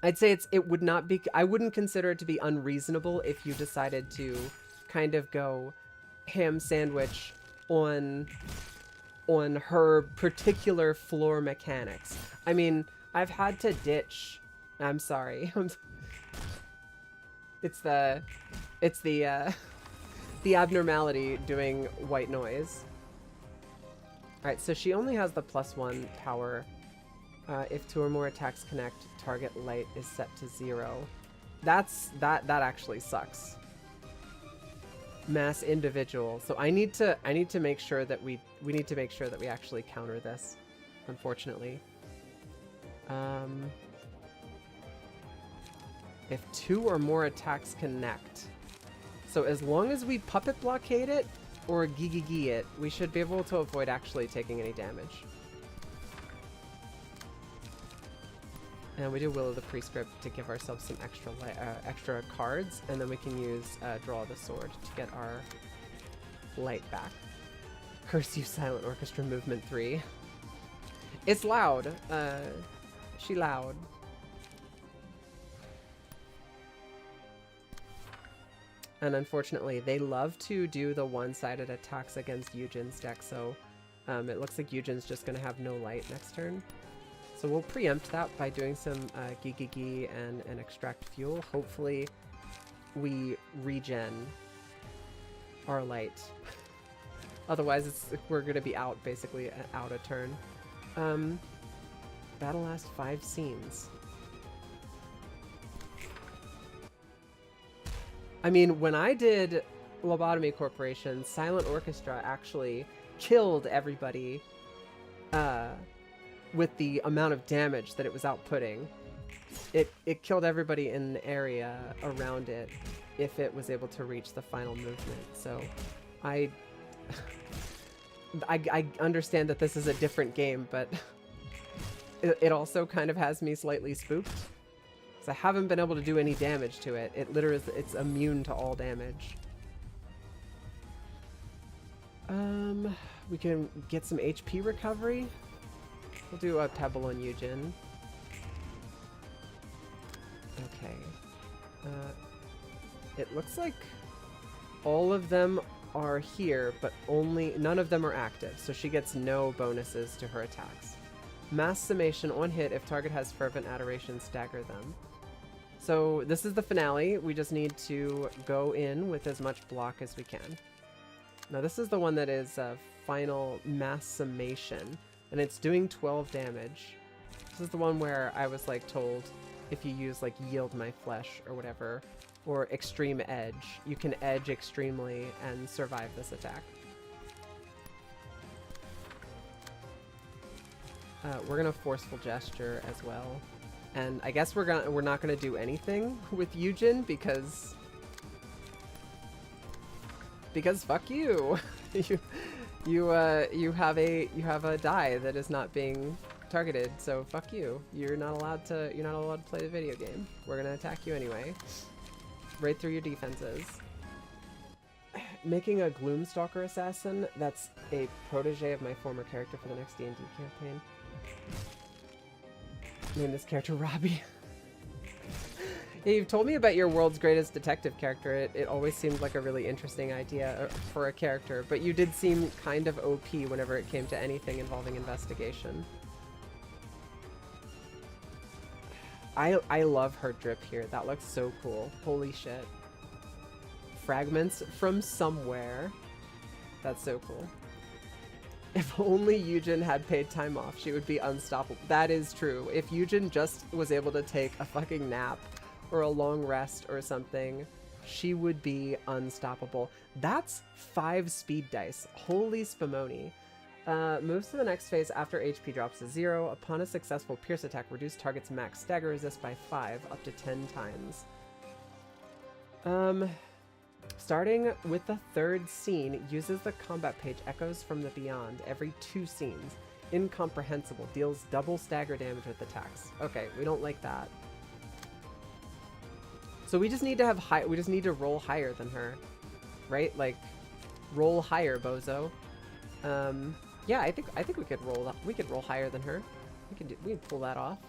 I'd say it would not be, I wouldn't consider it to be unreasonable if you decided to kind of go ham sandwich on her particular floor mechanics. I mean, I've had to ditch, I'm sorry. It's the abnormality doing white noise. Alright, so she only has the +1 power. If 2 or more attacks connect, target light is set to 0. That actually sucks. Mass individual. So I need to make sure that we need to make sure that we actually counter this, unfortunately. If 2 or more attacks connect. So as long as we puppet blockade it or gigi it, we should be able to avoid actually taking any damage. And we do Will of the Prescript to give ourselves some extra cards, and then we can use Draw the Sword to get our light back. Curse you, Silent Orchestra Movement 3. It's loud. She loud. And unfortunately, they love to do the one-sided attacks against Yujin's deck, so it looks like Yujin's just going to have no light next turn. So we'll preempt that by doing some Gigi and extract fuel. Hopefully we regen our light. Otherwise we're going to be out, basically out a turn. Battle lasts 5 scenes. I mean, when I did Lobotomy Corporation, Silent Orchestra actually killed everybody with the amount of damage that it was outputting. It killed everybody in the area around it if it was able to reach the final movement. So I understand that this is a different game, but it also kind of has me slightly spooked. I haven't been able to do any damage to it. It literally it's immune to all damage. We can get some HP recovery. We'll do a Pebble on Yujin. Okay. It looks like all of them are here, but none of them are active, so she gets no bonuses to her attacks. Mass Summation on hit. If target has Fervent Adoration, stagger them. So this is the finale. We just need to go in with as much block as we can. Now this is the one that is final Mass Summation, and it's doing 12 damage. This is the one where I was like told if you use like Yield My Flesh or whatever, or Extreme Edge, you can edge extremely and survive this attack. We're gonna Forceful Gesture as well. And I guess we're not gonna do anything with Yujin because fuck you. you have a die that is not being targeted, so fuck you. You're not allowed to play the video game. We're gonna attack you anyway. Right through your defenses. Making a Gloomstalker Assassin, that's a protege of my former character for the next D&D campaign. Name this character Robbie. Yeah, you've told me about your world's greatest detective character. It always seemed like a really interesting idea for a character, but you did seem kind of OP whenever it came to anything involving investigation. I love her drip here. That looks so cool. Holy shit. Fragments from somewhere. That's so cool. If only Yujin had paid time off, she would be unstoppable. That is true. If Yujin just was able to take a fucking nap or a long rest or something, she would be unstoppable. That's 5 speed dice. Holy spumoni. Moves to the next phase after HP drops to 0. Upon a successful pierce attack, reduce target's max stagger resist by 5 up to 10 times. Starting with the 3rd scene, uses the combat page Echoes from the Beyond every 2 scenes. Incomprehensible. Deals double stagger damage with attacks. Okay, we don't like that. So we just need to have we just need to roll higher than her. Right? Like, roll higher, bozo. Yeah, I think we could roll higher than her. We can pull that off.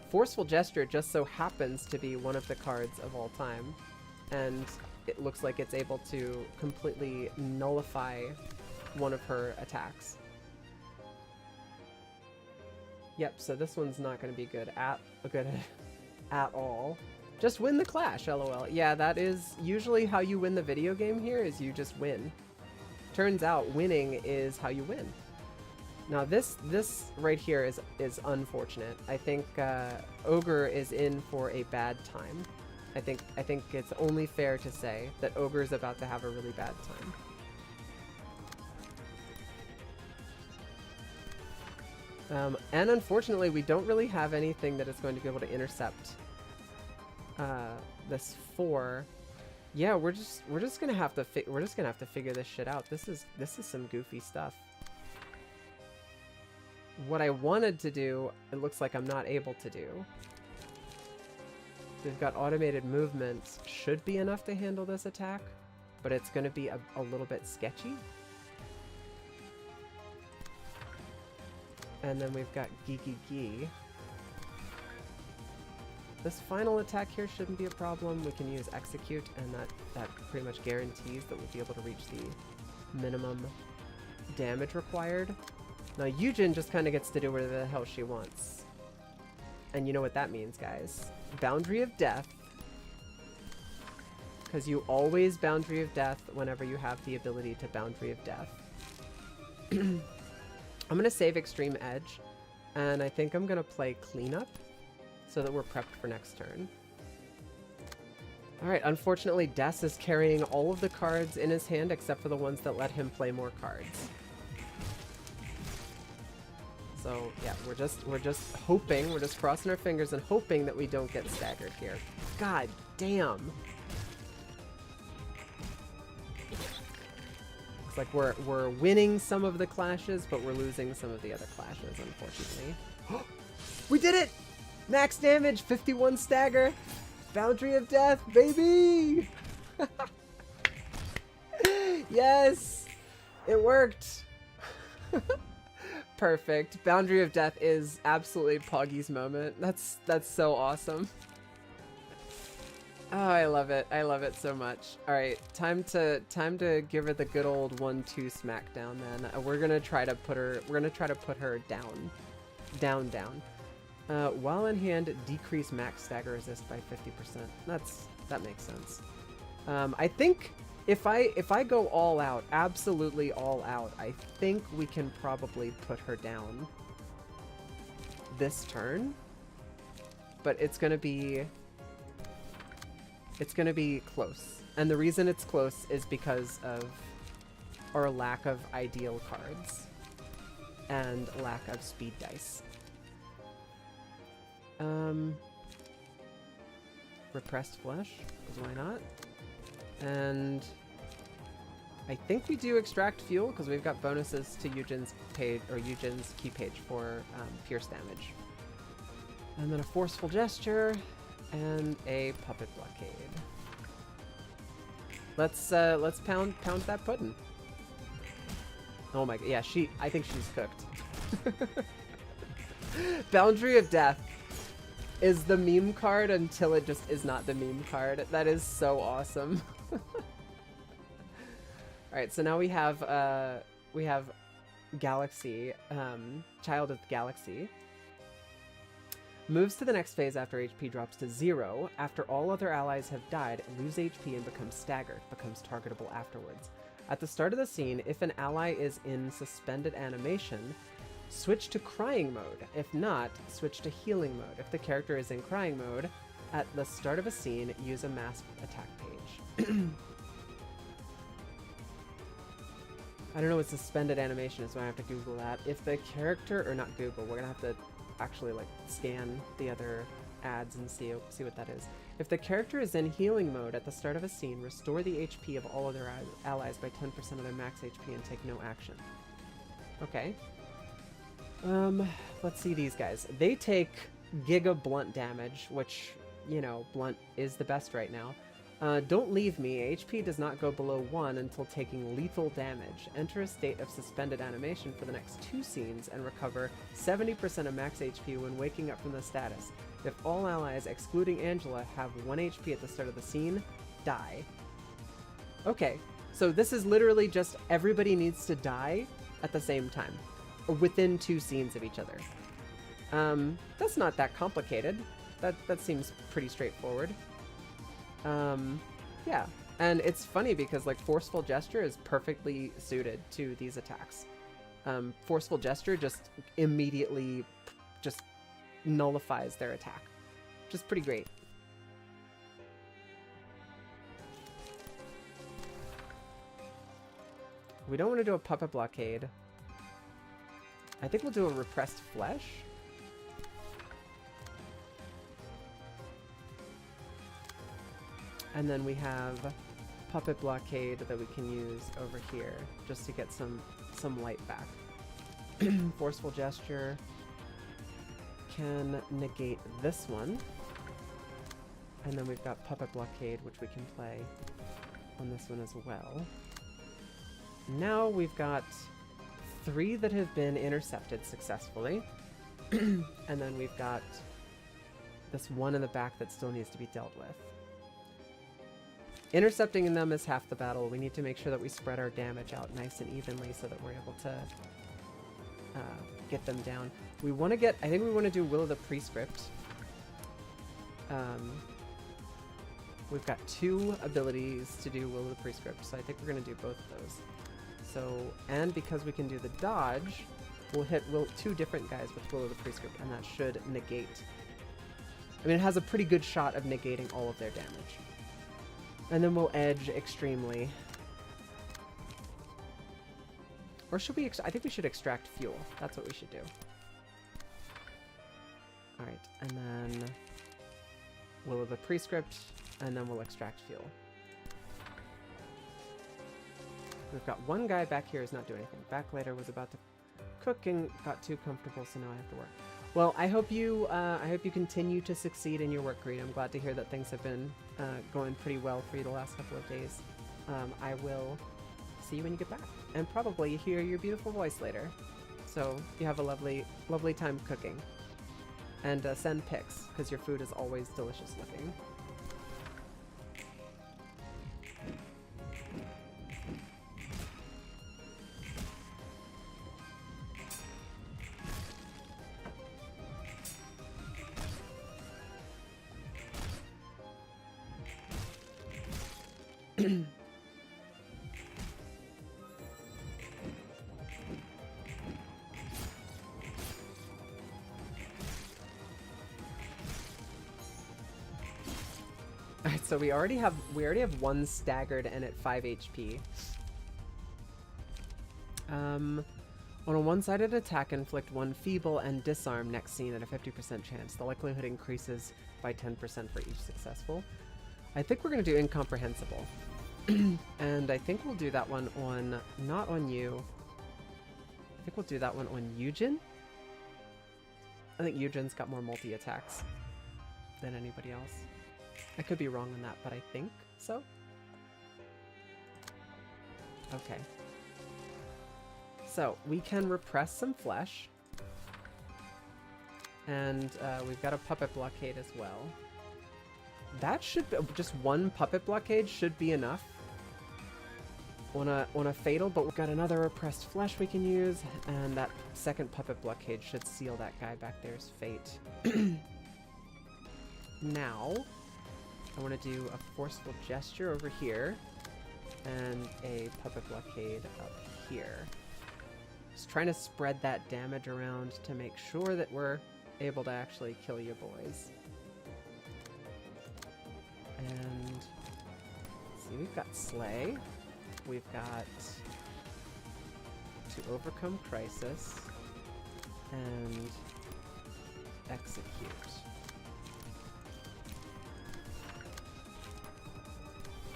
Forceful Gesture just so happens to be one of the cards of all time, and it looks like it's able to completely nullify one of her attacks. Yep, so this one's not going to be good at all. Just win the clash, lol. Yeah, that is usually how you win the video game here, is you just win. Turns out winning is how you win. Now this right here is unfortunate. I think Ogre is in for a bad time. I think it's only fair to say that Ogre is about to have a really bad time. And unfortunately, we don't really have anything that is going to be able to intercept this 4. Yeah, we're just gonna have to figure this shit out. This is some goofy stuff. What I wanted to do, it looks like I'm not able to do. We've got automated movements, should be enough to handle this attack, but it's gonna be a little bit sketchy. And then we've got Gee. This final attack here shouldn't be a problem. We can use Execute, and that pretty much guarantees that we'll be able to reach the minimum damage required. Now Yujin just kind of gets to do whatever the hell she wants. And you know what that means, guys. Boundary of Death. Because you always Boundary of Death whenever you have the ability to Boundary of Death. I'm going to save Extreme Edge, and I think I'm going to play Cleanup, so that we're prepped for next turn. Alright, unfortunately Des is carrying all of the cards in his hand except for the ones that let him play more cards. So yeah, we're just hoping, we're just crossing our fingers and hoping that we don't get staggered here. God damn! It's like we're winning some of the clashes, but we're losing some of the other clashes, unfortunately. We did it! Max damage, 51 stagger, Boundary of Death, baby! Yes! It worked! Perfect. Boundary of Death is absolutely Poggy's moment. That's so awesome. Oh, I love it. I love it so much. Alright, time to give her the good old 1-2 smackdown then. We're gonna try to put her down. Down. While in hand, decrease max stagger resist by 50%. That makes sense. I think if I go all out, absolutely all out, I think we can probably put her down this turn. But it's gonna be close. And the reason it's close is because of our lack of ideal cards and lack of speed dice. Repressed Flesh, because why not? And I think we do Extract Fuel, because we've got bonuses to Yujin's page, or Yujin's key page for pierce damage. And then a Forceful Gesture, and a Puppet Blockade. Let's pound that pudding. Oh my god, yeah, I think she's cooked. Boundary of Death is the meme card until it just is not the meme card. That is so awesome. Alright, so now we have Galaxy, Child of the Galaxy. Moves to the next phase after HP drops to 0. After all other allies have died, lose HP and become staggered, becomes targetable afterwards. At the start of the scene, if an ally is in suspended animation, switch to crying mode. If not, switch to healing mode. If the character is in crying mode, at the start of a scene, use a masked attack page. I don't know what suspended animation is, so I have to Google that. If the character, or not Google, we're gonna have to actually like scan the other ads and see what that is. If the character is in healing mode at the start of a scene, restore the HP of all other allies by 10% of their max HP and take no action. Okay. Let's see these guys. They take Giga Blunt damage, which, you know, Blunt is the best right now. Don't leave me. HP does not go below 1 until taking lethal damage. Enter a state of suspended animation for the next 2 scenes and recover 70% of max HP when waking up from the status. If all allies, excluding Angela, have 1 HP at the start of the scene, die. Okay, so this is literally just everybody needs to die at the same time, or within 2 scenes of each other. That's not that complicated. That seems pretty straightforward. Yeah, and it's funny because like Forceful Gesture is perfectly suited to these attacks. Forceful Gesture just immediately just nullifies their attack, which is pretty great. We don't want to do a Puppet Blockade. I think we'll do a Repressed Flesh. And then we have Puppet Blockade that we can use over here just to get some light back. Forceful Gesture can negate this one. And then we've got Puppet Blockade, which we can play on this one as well. Now we've got 3 that have been intercepted successfully. And then we've got this one in the back that still needs to be dealt with. Intercepting them is half the battle. We need to make sure that we spread our damage out nice and evenly so that we're able to get them down. We want to get, I think we want to do Will of the Prescript. We've got 2 abilities to do Will of the Prescript, so I think we're going to do both of those. So, and because we can do the dodge, we'll hit 2 different guys with Will of the Prescript, and that should negate. I mean, it has a pretty good shot of negating all of their damage. And then we'll edge extremely. Or should we, I think we should extract fuel. That's what we should do. Alright, and then Will of the Prescript, and then we'll extract fuel. We've got 1 guy back here who's not doing anything. Backlighter was about to cook and got too comfortable, so now I have to work. Well, I hope you continue to succeed in your work, Green. I'm glad to hear that things have been going pretty well for you the last couple of days. I will see you when you get back, and probably hear your beautiful voice later. So you have a lovely, lovely time cooking. And send pics, because your food is always delicious looking. Alright, so we already have 1 staggered and at 5 HP. On a one-sided attack, inflict 1 feeble and disarm next scene at a 50% chance. The likelihood increases by 10% for each successful. I think we're going to do incomprehensible. And I think we'll do that one on, not on you. I think we'll do that one on Eugen. I think Eugen's got more multi-attacks than anybody else. I could be wrong on that, but I think so. Okay. So, we can repress some flesh. And we've got a Puppet Blockade as well. That should be, just 1 Puppet Blockade should be enough on a Fatal, but we've got another Repressed Flesh we can use, and that second Puppet Blockade should seal that guy back there's fate. Now, I want to do a Forceful Gesture over here, and a Puppet Blockade up here. Just trying to spread that damage around to make sure that we're able to actually kill you boys. And see, we've got Slay. We've got to overcome crisis and execute.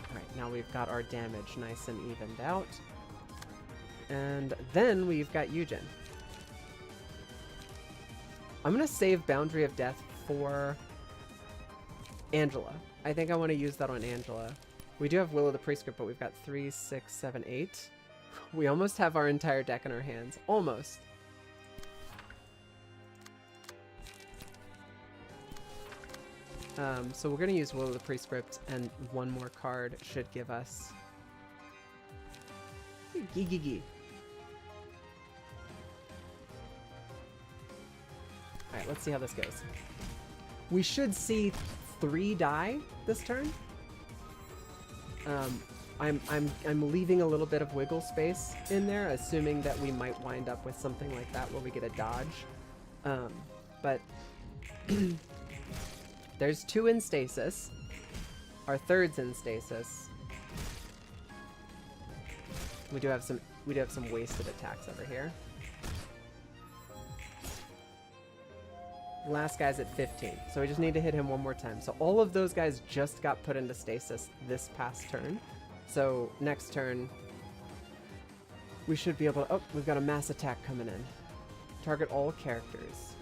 Alright, now we've got our damage nice and evened out. And then we've got Eugen. I'm gonna save Boundary of Death for Angela. I think I want to use that on Angela. We do have Will of the Prescript, but we've got 3, 6, 7, 8. We almost have our entire deck in our hands. Almost. So we're going to use Will of the Prescript, and one more card should give us... Gee. Alright, let's see how this goes. We should see 3 die this turn. I'm leaving a little bit of wiggle space in there, assuming that we might wind up with something like that where we get a dodge. But there's 2 in stasis. Our 3rd's in stasis. We do have some wasted attacks over here. Last guy's at 15, so we just need to hit him one more time. So all of those guys just got put into stasis this past turn. So next turn, we should be able to... Oh, we've got a mass attack coming in. Target all characters.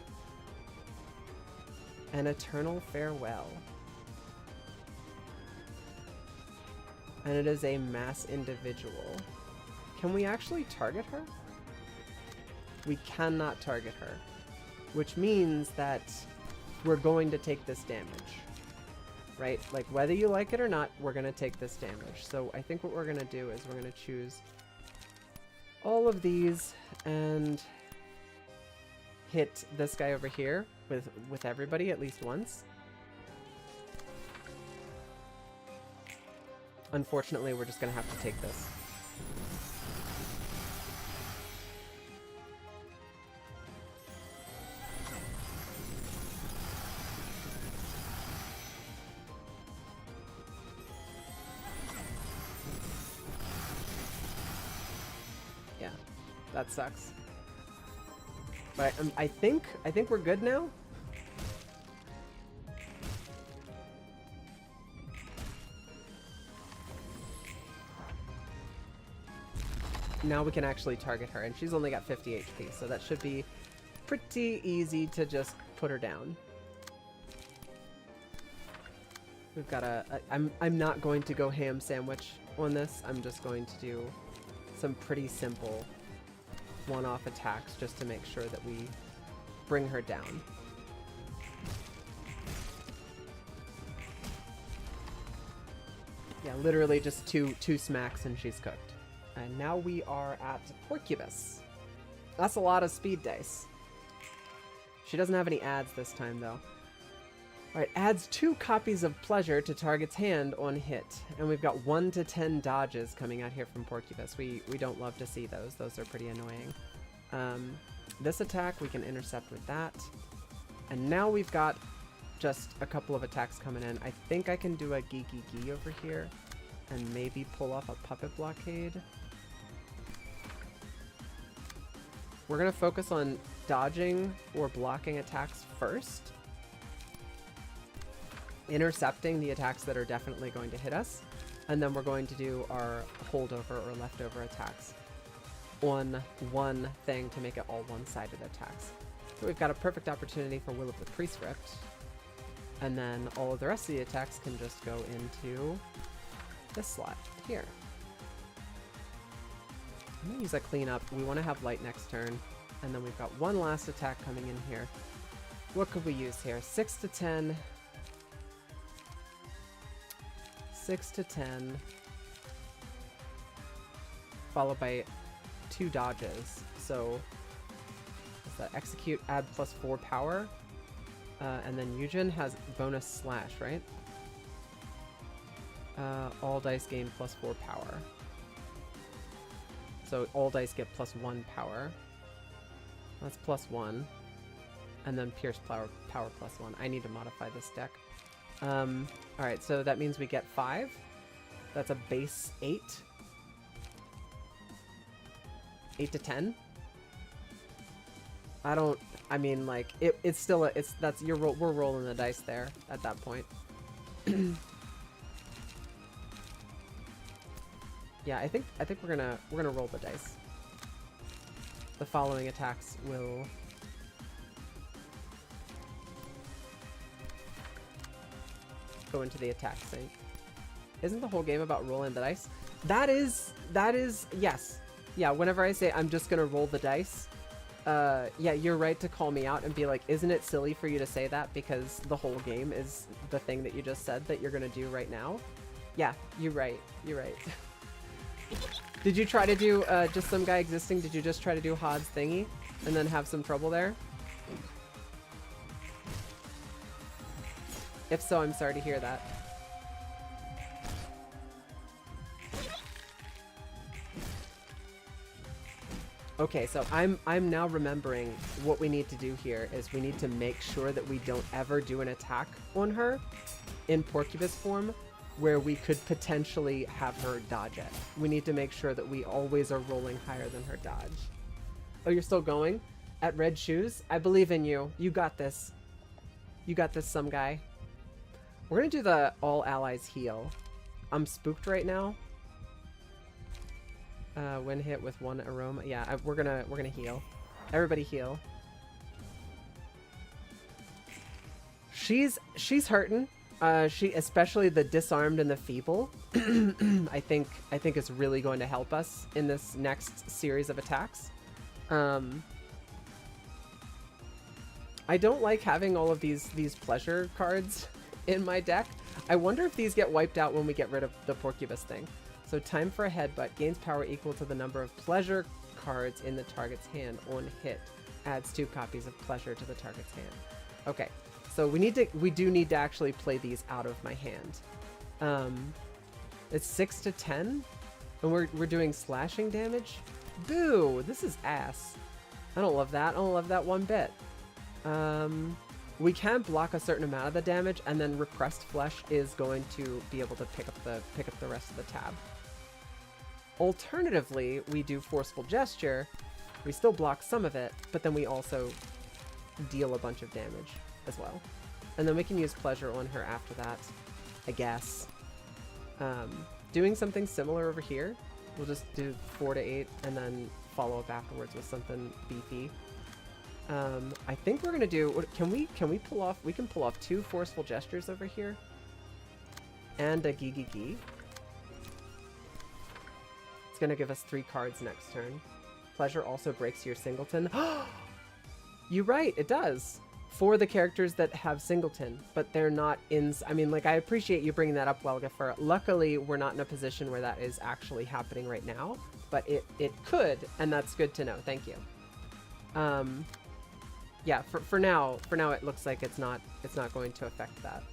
An Eternal Farewell. And it is a mass individual. Can we actually target her? We cannot target her. Which means that we're going to take this damage. Right? Like, whether you like it or not, we're going to take this damage. So I think what we're going to do is we're going to choose all of these and hit this guy over here with everybody at least once. Unfortunately, we're just going to have to take this. That sucks. But I think we're good now. Now we can actually target her, and she's only got 50 HP, so that should be pretty easy to just put her down. We've got I'm not going to go ham sandwich on this. I'm just going to do some pretty simple one-off attacks just to make sure that we bring her down. Yeah, literally just two smacks and she's cooked. And now we are at Porcubus. That's a lot of speed dice. She doesn't have any adds this time though. Alright, adds 2 copies of Pleasure to target's hand on hit. And we've got 1 to 10 dodges coming out here from Porcubus. We don't love to see those. Those are pretty annoying. This attack, we can intercept with that. And now we've got just a couple of attacks coming in. I think I can do a Gee over here and maybe pull off a Puppet Blockade. We're going to focus on dodging or blocking attacks first. Intercepting the attacks that are definitely going to hit us, and then we're going to do our holdover or leftover attacks on one thing to make it all one-sided attacks. So we've got a perfect opportunity for Will of the Prescript, and then all of the rest of the attacks can just go into this slot here. I'm going to use a cleanup. We want to have light next turn, and then we've got one last attack coming in here. What could we use here? 6 to 10... 6 to 10, followed by 2 dodges. So, what's that? Execute, add +4 power, and then Eugen has bonus slash, right? All dice gain +4 power. So all dice get +1 power. That's +1, and then pierce power +1. I need to modify this deck. Alright, so that means we get 5. That's a base 8. 8 to 10. I mean, like, it's still we're rolling the dice there at that point. Yeah, I think we're gonna roll the dice. The following attacks will go into the attack sync. Isn't the whole game about rolling the dice? That is, yes. Yeah, whenever I say I'm just gonna roll the dice, yeah, you're right to call me out and be like, isn't it silly for you to say that because the whole game is the thing that you just said that you're gonna do right now? Yeah, you're right. You're right. Did you try to do, just some guy existing? Did you just try to do Hod's thingy and then have some trouble there? If so, I'm sorry to hear that. Okay, so I'm now remembering what we need to do here is we need to make sure that we don't ever do an attack on her in Porcupus form where we could potentially have her dodge it. We need to make sure that we always are rolling higher than her dodge. Oh, you're still going? At Red Shoes? I believe in you. You got this. You got this, some guy. We're gonna do the all allies heal. I'm spooked right now. When hit with 1 aroma. Yeah, we're gonna heal. Everybody heal. She's hurting. She, especially the disarmed and the feeble, I think is really going to help us in this next series of attacks. I don't like having all of these pleasure cards in my deck. I wonder if these get wiped out when we get rid of the Porcupus thing. So time for a headbutt gains power equal to the number of pleasure cards in the target's hand on hit. Adds 2 copies of pleasure to the target's hand. Okay, so we do need to actually play these out of my hand. It's 6 to 10, and we're doing slashing damage. Boo! This is ass. I don't love that. I don't love that one bit. We can block a certain amount of the damage, and then Repressed Flesh is going to be able to pick up the rest of the tab. Alternatively, we do Forceful Gesture. We still block some of it, but then we also deal a bunch of damage as well. And then we can use Pleasure on her after that, I guess. Doing something similar over here. We'll just do 4 to 8 and then follow up afterwards with something beefy. I think we're gonna do, can we pull off, we can pull off 2 Forceful Gestures over here. And a Gee. It's gonna give us 3 cards next turn. Pleasure also breaks your Singleton. You're right, it does. For the characters that have Singleton, but they're not in, I mean, like, I appreciate you bringing that up, Welgifer. Luckily, we're not in a position where that is actually happening right now, but it could, and that's good to know. Thank you. Yeah, for now it looks like it's not going to affect that.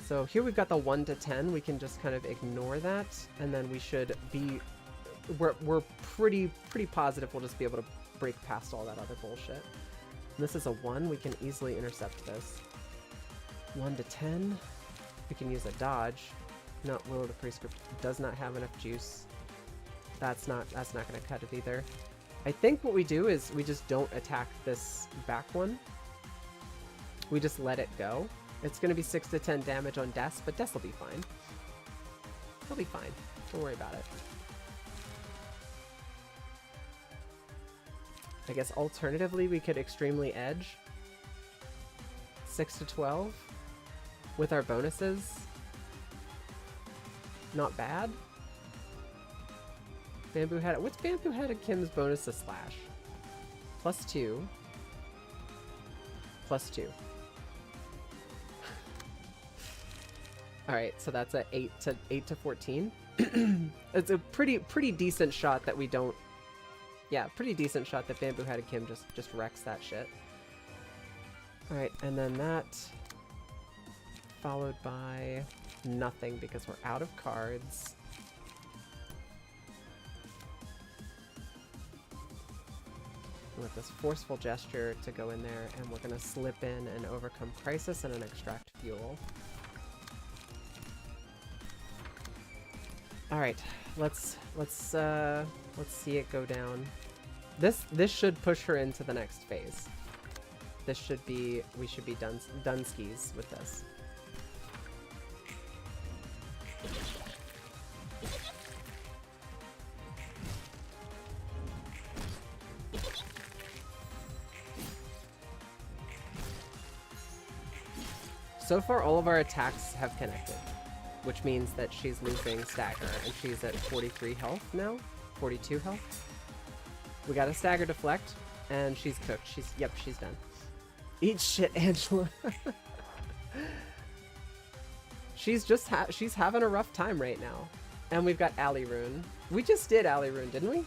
So here we've got the 1 to 10. We can just kind of ignore that, and then we should be, we're pretty positive we'll just be able to break past all that other bullshit. And this is a 1. We can easily intercept this. 1 to 10. We can use a dodge. Not Will of the Prescript does not have enough juice. That's not going to cut it either. I think what we do is we just don't attack this back one. We just let it go. It's going to be 6 to 10 damage on Des, but Des will be fine. He'll be fine. Don't worry about it. I guess alternatively we could Extremely Edge. 6 to 12 with our bonuses. Not bad. Bamboo Head. What's Bamboo Head and Kim's bonus to slash? +2. +2. Alright, so that's a 8 to 14. It's a pretty decent shot that we don't. Yeah, pretty decent shot that Bamboo Head and Kim just wrecks that shit. Alright, and then that followed by nothing because we're out of cards. with this Forceful Gesture to go in there, and we're going to slip in an Overcome Crisis and an Extract Fuel. All right, let's see it go down. This should push her into the next phase. This should be, we should be done skis with this. So far, all of our attacks have connected, which means that she's losing stagger, and she's at 43 health now, 42 health. We got a stagger deflect, and she's cooked. Yep, she's done. Eat shit, Angela. She's having a rough time right now. And we've got Alley Rune. We just did Alley Rune, didn't we?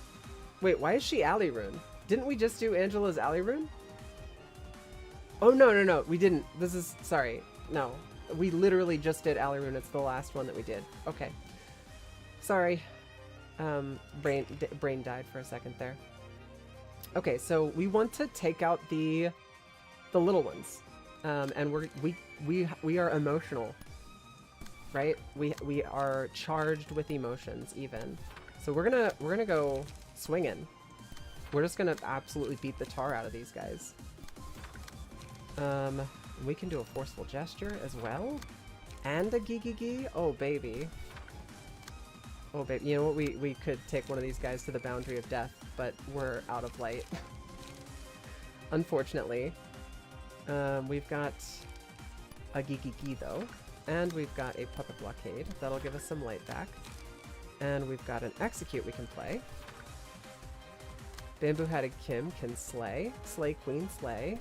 Wait, why is she Alley Rune? Didn't we just do Angela's Alley Rune? Oh, no, we didn't. Sorry. No, we literally just did Alley Rune. It's the last one that we did. Okay. Sorry. Brain died for a second there. Okay, so we want to take out the little ones. And we are emotional. Right? We are charged with emotions even. So we're gonna go swinging. We're just gonna absolutely beat the tar out of these guys. We can do a Forceful Gesture as well. And a Gigi. Oh, baby. Oh, baby. You know what? We could take one of these guys to the boundary of death, but we're out of light. Unfortunately. We've got a Gigi though. And we've got a Puppet Blockade. That'll give us some light back. And we've got an Execute we can play. Bamboo-Hatted Kim can slay. Slay Queen, slay.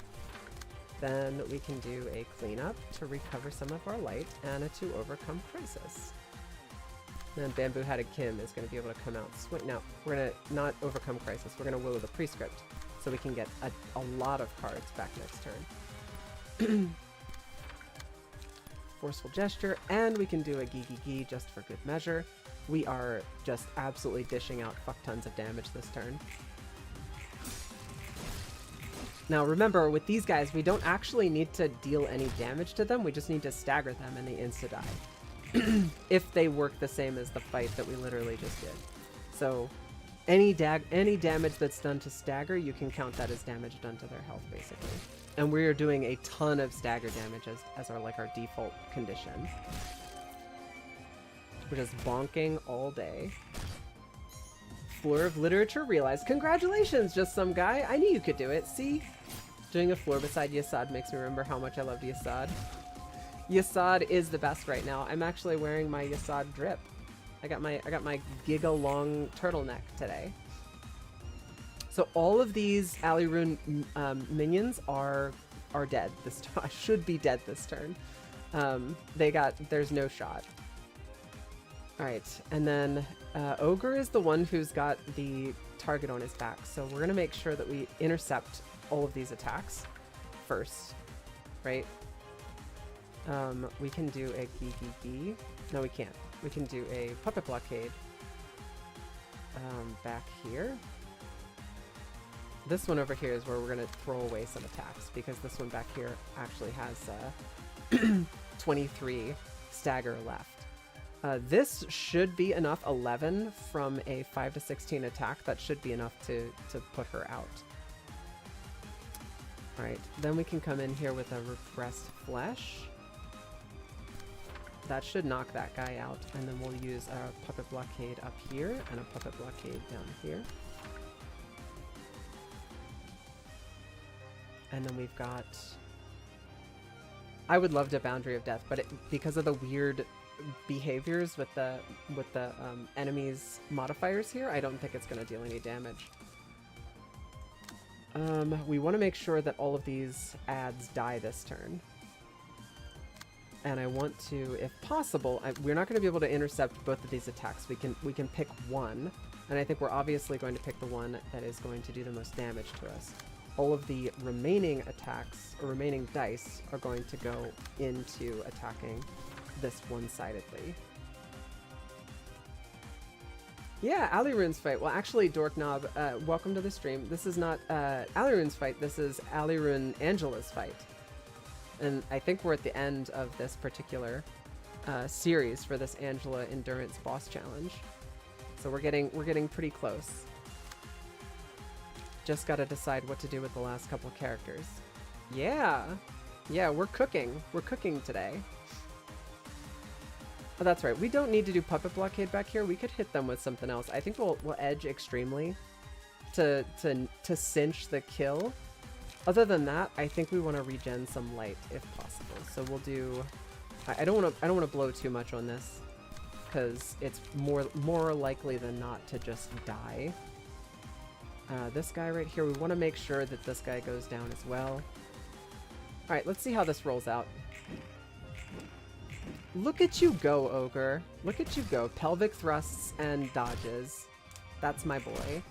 Then we can do a Cleanup to recover some of our light, and a to Overcome Crisis. Then Bamboo-Hatted Kim is going to be able to come out swing. Now, we're going to not Overcome Crisis, we're going to Will of the Prescript, so we can get a lot of cards back next turn. Forceful Gesture, and we can do a Gigi just for good measure. We are just absolutely dishing out fuck tons of damage this turn. Now remember, with these guys, we don't actually need to deal any damage to them, we just need to stagger them and they insta-die. If they work the same as the fight that we literally just did. So any damage that's done to stagger, you can count that as damage done to their health, basically. And we're doing a ton of stagger damage as our default condition. We're just bonking all day. Floor of Literature realized. Congratulations, just some guy. I knew you could do it. See? Doing a floor beside Yasad makes me remember how much I loved Yasad. Yasad is the best right now. I'm actually wearing my Yasad drip. I got my giga long turtleneck today. So all of these Alley Rune minions are dead this turn. Should be dead this turn. There's no shot. Alright, and then Ogre is the one who's got the target on his back, so we're gonna make sure that we intercept all of these attacks first, right? We can do a Gigi. No, we can't. We can do a Puppet Blockade back here. This one over here is where we're gonna throw away some attacks, because this one back here actually has 23 stagger left. This should be enough. 11 from a 5 to 16 attack. That should be enough to put her out. Alright, then we can come in here with a Repressed Flesh. That should knock that guy out, and then we'll use a Puppet Blockade up here and a Puppet Blockade down here. And then we've got... I would love to Boundary of Death, but because of the weird behaviors with the enemy's modifiers here, I don't think it's going to deal any damage. We want to make sure that all of these ads die this turn. And I want to, if possible, we're not going to be able to intercept both of these attacks. We can pick one, and I think we're obviously going to pick the one that is going to do the most damage to us. All of the remaining attacks, or remaining dice, are going to go into attacking this one-sidedly. Yeah, Alirune's fight. Well, actually, Dorknob, welcome to the stream. This is not Alirune's fight. This is Alirune Angela's fight. And I think we're at the end of this particular series for this Angela Endurance boss challenge. So we're getting pretty close. Just got to decide what to do with the last couple characters. Yeah. Yeah, we're cooking. We're cooking today. Oh, that's right. We don't need to do Puppet Blockade back here. We could hit them with something else. I think we'll edge extremely to cinch the kill. Other than that, I think we want to regen some light if possible. So we'll do. I don't want to blow too much on this because it's more likely than not to just die. This guy right here, we want to make sure that this guy goes down as well. All right, let's see how this rolls out. Look at you go, Ogre. Look at you go. Pelvic thrusts and dodges. That's my boy.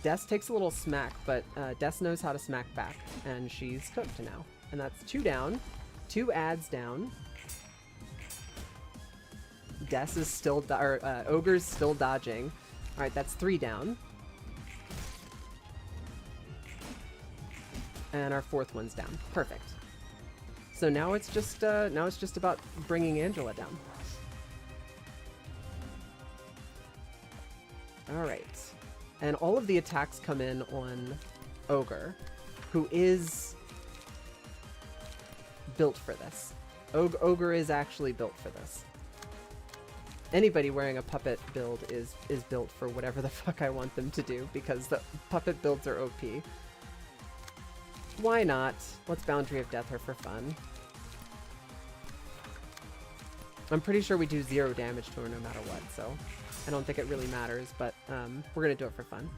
Des takes a little smack, but Des knows how to smack back, and she's cooked now. And that's 2 down. 2 adds down. Des is still, Ogre's still dodging. All right, that's 3 down. And our 4th one's down. Perfect. So now it's just about bringing Angela down. All right. And all of the attacks come in on Ogre, who is built for this. Ogre is actually built for this. Anybody wearing a puppet build is built for whatever the fuck I want them to do, because the puppet builds are OP. Why not? Let's Boundary of Death her for fun. I'm pretty sure we do 0 damage to her no matter what, so I don't think it really matters, but we're gonna do it for fun.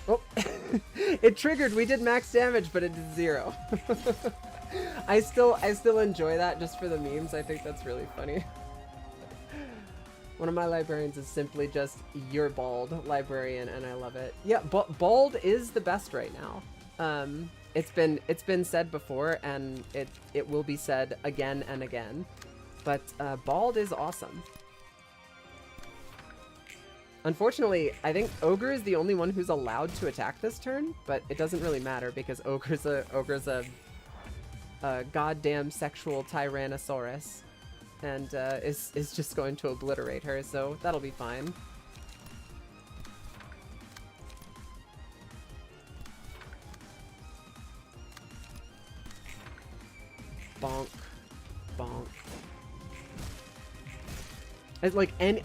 Oh, it triggered. We did max damage, but it did 0. I still enjoy that just for the memes. I think that's really funny. One of my librarians is simply just "you're bald" librarian, and I love it. Yeah, bald is the best right now. It's been said before, and it will be said again and again. But bald is awesome. Unfortunately, I think Ogre is the only one who's allowed to attack this turn, but it doesn't really matter because Ogre's a goddamn sexual Tyrannosaurus, and is just going to obliterate her, so that'll be fine. Bonk, bonk.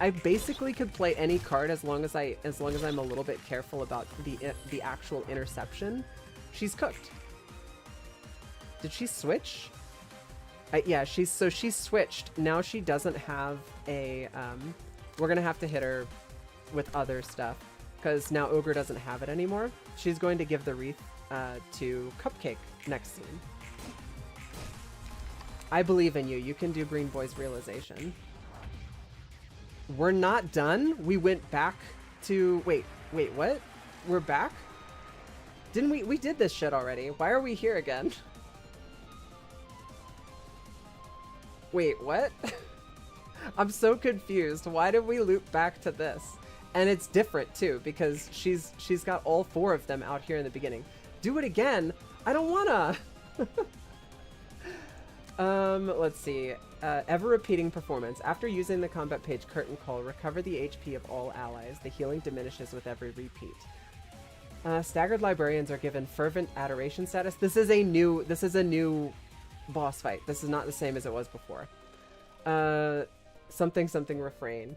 I basically could play any card as long as I'm a little bit careful about the actual interception. She's cooked. Did she switch? Yeah, she's switched. Now she doesn't have a we're gonna have to hit her with other stuff because now Ogre doesn't have it anymore. She's going to give the wreath to Cupcake next scene. I believe in you. You can do Green Boy's realization. We're not done. We went back to... Wait, what? We're back? Didn't we did this shit already. Why are we here again? Wait, what? I'm so confused. Why did we loop back to this? And it's different too, because she's got all 4 of them out here in the beginning. Do it again? I don't wanna! Let's see. Ever-repeating performance. After using the combat page Curtain Call, recover the HP of all allies. The healing diminishes with every repeat. Staggered librarians are given fervent adoration status. This is a new boss fight. This is not the same as it was before. Something refrain.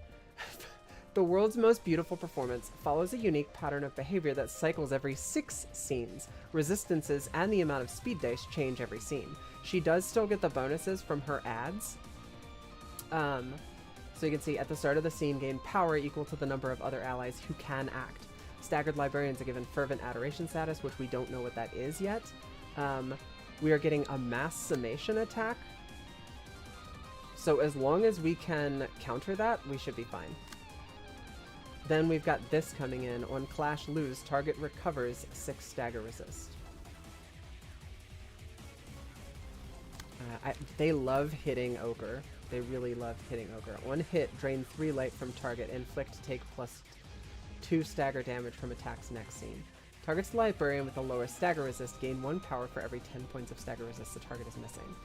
The world's most beautiful performance follows a unique pattern of behavior that cycles every 6 scenes. Resistances and the amount of speed dice change every scene. She does still get the bonuses from her ads. So you can see at the start of the scene, gain power equal to the number of other allies who can act. Staggered librarians are given fervent adoration status, which we don't know what that is yet. We are getting a mass summation attack. So as long as we can counter that, we should be fine. Then we've got this coming in. On Clash Lose, target recovers 6 stagger resist. They love hitting Ogre. They really love hitting Ogre. One hit, drain 3 light from target, inflict take +2 stagger damage from attack's next scene. Target's librarian with the lowest stagger resist gain 1 power for every 10 points of stagger resist the target is missing.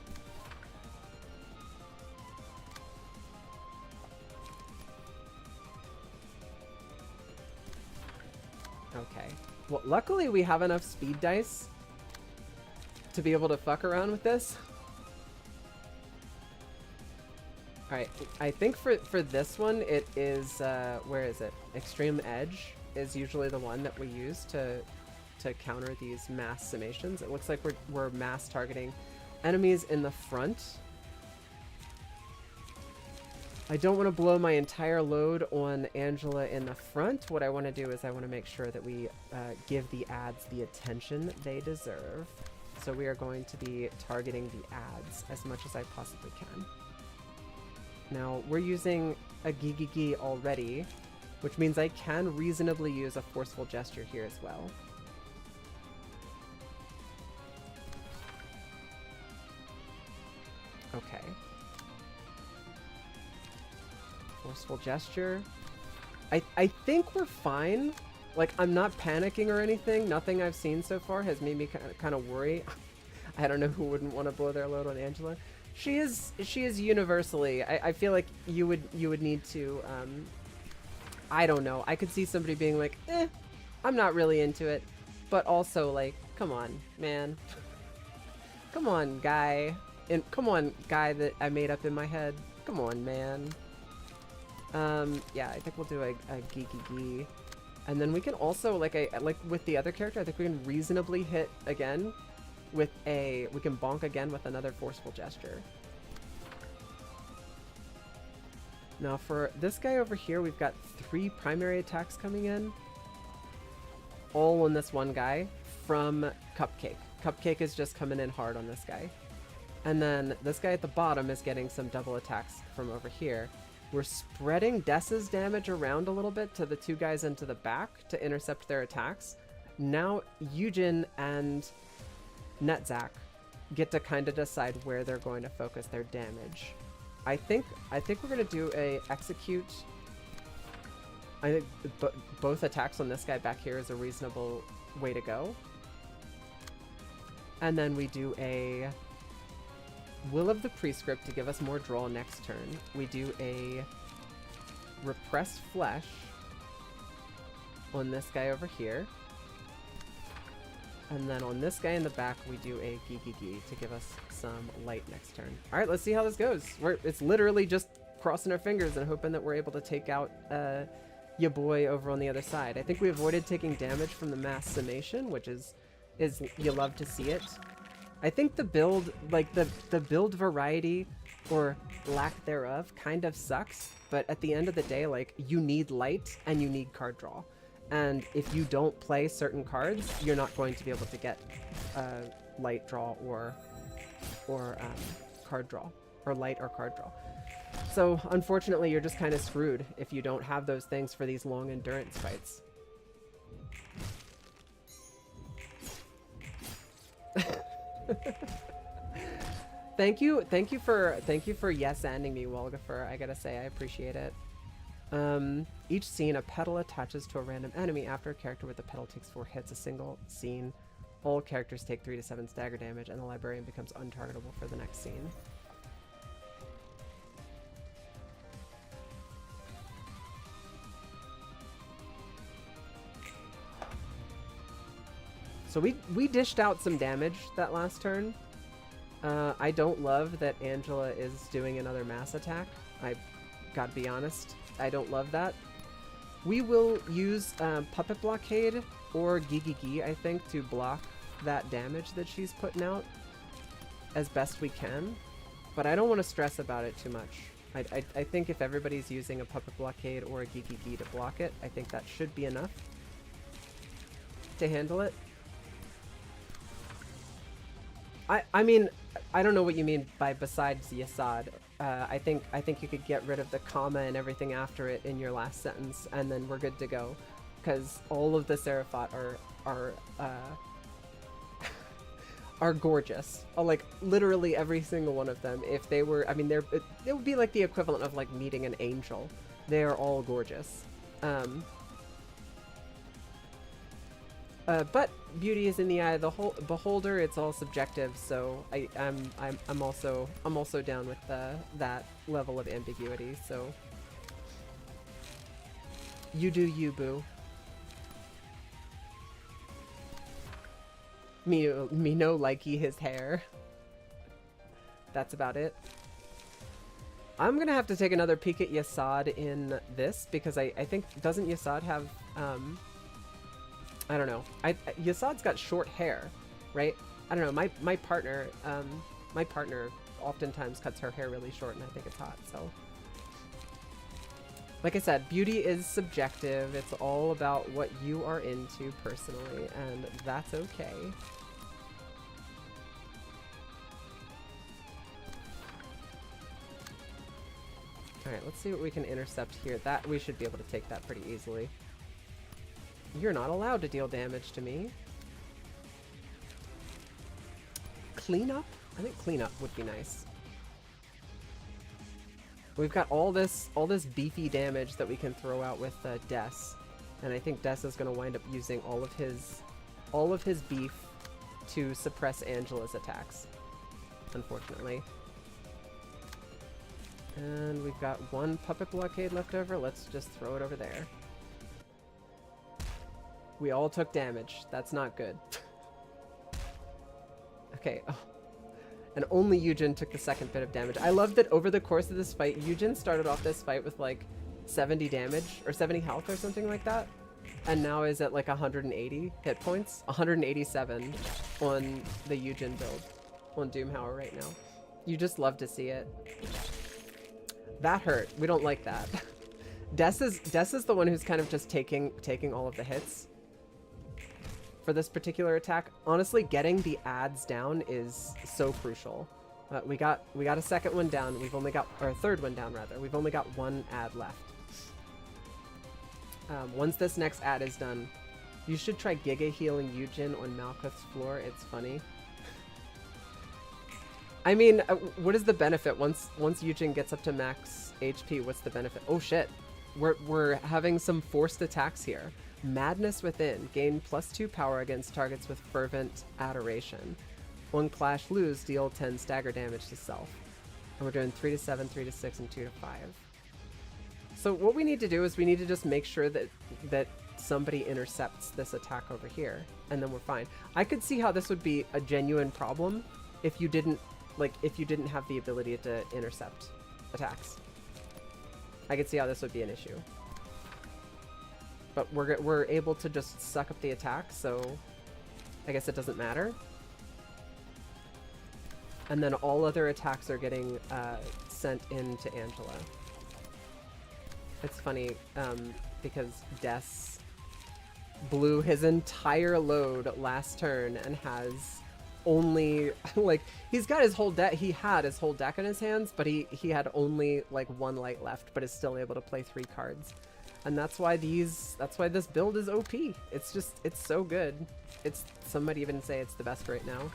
Okay. Well, luckily we have enough speed dice to be able to fuck around with this. Alright, I think for this one, it is, where is it? Extreme Edge is usually the one that we use to counter these mass summations. It looks like we're mass targeting enemies in the front. I don't want to blow my entire load on Angela in the front. What I want to do is I want to make sure that we give the ads the attention they deserve. So we are going to be targeting the ads as much as I possibly can. Now, we're using a Gigigi already, which means I can reasonably use a Forceful Gesture here as well. Okay. Forceful Gesture. I think we're fine. Like, I'm not panicking or anything. Nothing I've seen so far has made me kind of worry. I don't know who wouldn't want to blow their load on Angela. She is universally. I feel like you would need to. I don't know. I could see somebody being like, I'm not really into it, but also like, come on, man. Come on, guy. And come on, guy that I made up in my head. Come on, man. Yeah, I think we'll do a Gigigi. And then we can also, like with the other character, I think we can reasonably hit again with we can bonk again with another Forceful Gesture. Now for this guy over here, we've got 3 primary attacks coming in. All on this one guy from Cupcake. Cupcake is just coming in hard on this guy. And then this guy at the bottom is getting some double attacks from over here. We're spreading Dessa's damage around a little bit to the 2 guys into the back to intercept their attacks. Now Yujin and Netzach get to kind of decide where they're going to focus their damage. I think we're going to do a execute. I think both attacks on this guy back here is a reasonable way to go. And then we do a Will of the Prescript to give us more draw next turn. We do a Repressed Flesh on this guy over here. And then on this guy in the back, we do a Gigigi to give us some light next turn. All right, let's see how this goes. It's literally just crossing our fingers and hoping that we're able to take out ya boy over on the other side. I think we avoided taking damage from the mass summation, which is you love to see it. I think the build, like the build variety or lack thereof kind of sucks, but at the end of the day, like, you need light and you need card draw. And if you don't play certain cards, you're not going to be able to get light draw or card draw, or light or card draw. So unfortunately, you're just kind of screwed if you don't have those things for these long endurance fights. Thank you for yes-anding me, Wolgafer. I gotta say, I appreciate it. Each scene, a petal attaches to a random enemy. After a character with a petal takes 4 hits a single scene, all characters take 3 to 7 stagger damage, and the librarian becomes untargetable for the next scene. So we dished out some damage that last turn. I don't love that Angela is doing another mass attack. I gotta be honest. I don't love that. We will use Puppet Blockade or Gigigi, I think, to block that damage that she's putting out as best we can. But I don't want to stress about it too much. I think if everybody's using a Puppet Blockade or a Gigigi to block it, I think that should be enough to handle it. I mean, I don't know what you mean by besides Yasad. I think you could get rid of the comma and everything after it in your last sentence, and then we're good to go. Because all of the Seraphat are are gorgeous. Like literally every single one of them. If they were, I mean, it would be like the equivalent of like meeting an angel. They are all gorgeous. But beauty is in the eye of the beholder. It's all subjective. So I'm also down with that level of ambiguity. So you do you, boo. Me no likey his hair. That's about it. I'm gonna have to take another peek at Yasad in this because I think, doesn't Yasad have I don't know. Yasad's got short hair, right? I don't know. My partner oftentimes cuts her hair really short, and I think it's hot. So, like I said, beauty is subjective. It's all about what you are into personally, and that's okay. Alright, let's see what we can intercept here. That we should be able to take that pretty easily. You're not allowed to deal damage to me. Cleanup? I think cleanup would be nice. We've got all this beefy damage that we can throw out with Des, and I think Des is going to wind up using all of his beef to suppress Angela's attacks, unfortunately. And we've got one puppet blockade left over. Let's just throw it over there. We all took damage. That's not good. Okay. Oh. And only Yujin took the second bit of damage. I love that over the course of this fight, Yujin started off this fight with like 70 damage or 70 health or something like that. And now is at like 180 hit points. 187 on the Yujin build on Doomhauer right now. You just love to see it. That hurt. We don't like that. Des is the one who's kind of just taking all of the hits for this particular attack. Honestly, getting the adds down is so crucial. We got a second one down. We've only got, or a third one down rather. We've only got one add left. Once this next add is done, you should try Giga healing Yujin on Malkuth's floor. It's funny. I mean, what is the benefit once Yujin gets up to max HP? What's the benefit? Oh shit, we're having some forced attacks here. Madness Within, gain +2 power against targets with fervent adoration. On clash lose, deal 10 stagger damage to self. And we're doing 3 to 7, 3 to 6, and 2 to 5. So what we need to do is we need to just make sure that somebody intercepts this attack over here, and then we're fine. I could see how this would be a genuine problem if you didn't have the ability to intercept attacks. I could see how this would be an issue. But we're able to just suck up the attack, so I guess it doesn't matter. And then all other attacks are getting sent in to Angela. It's funny because Des blew his entire load last turn and has only like he had his whole deck in his hands, but he had only like one light left, but is still able to play 3 cards. And that's why this build is OP. It's so good. Some might even say it's the best right now.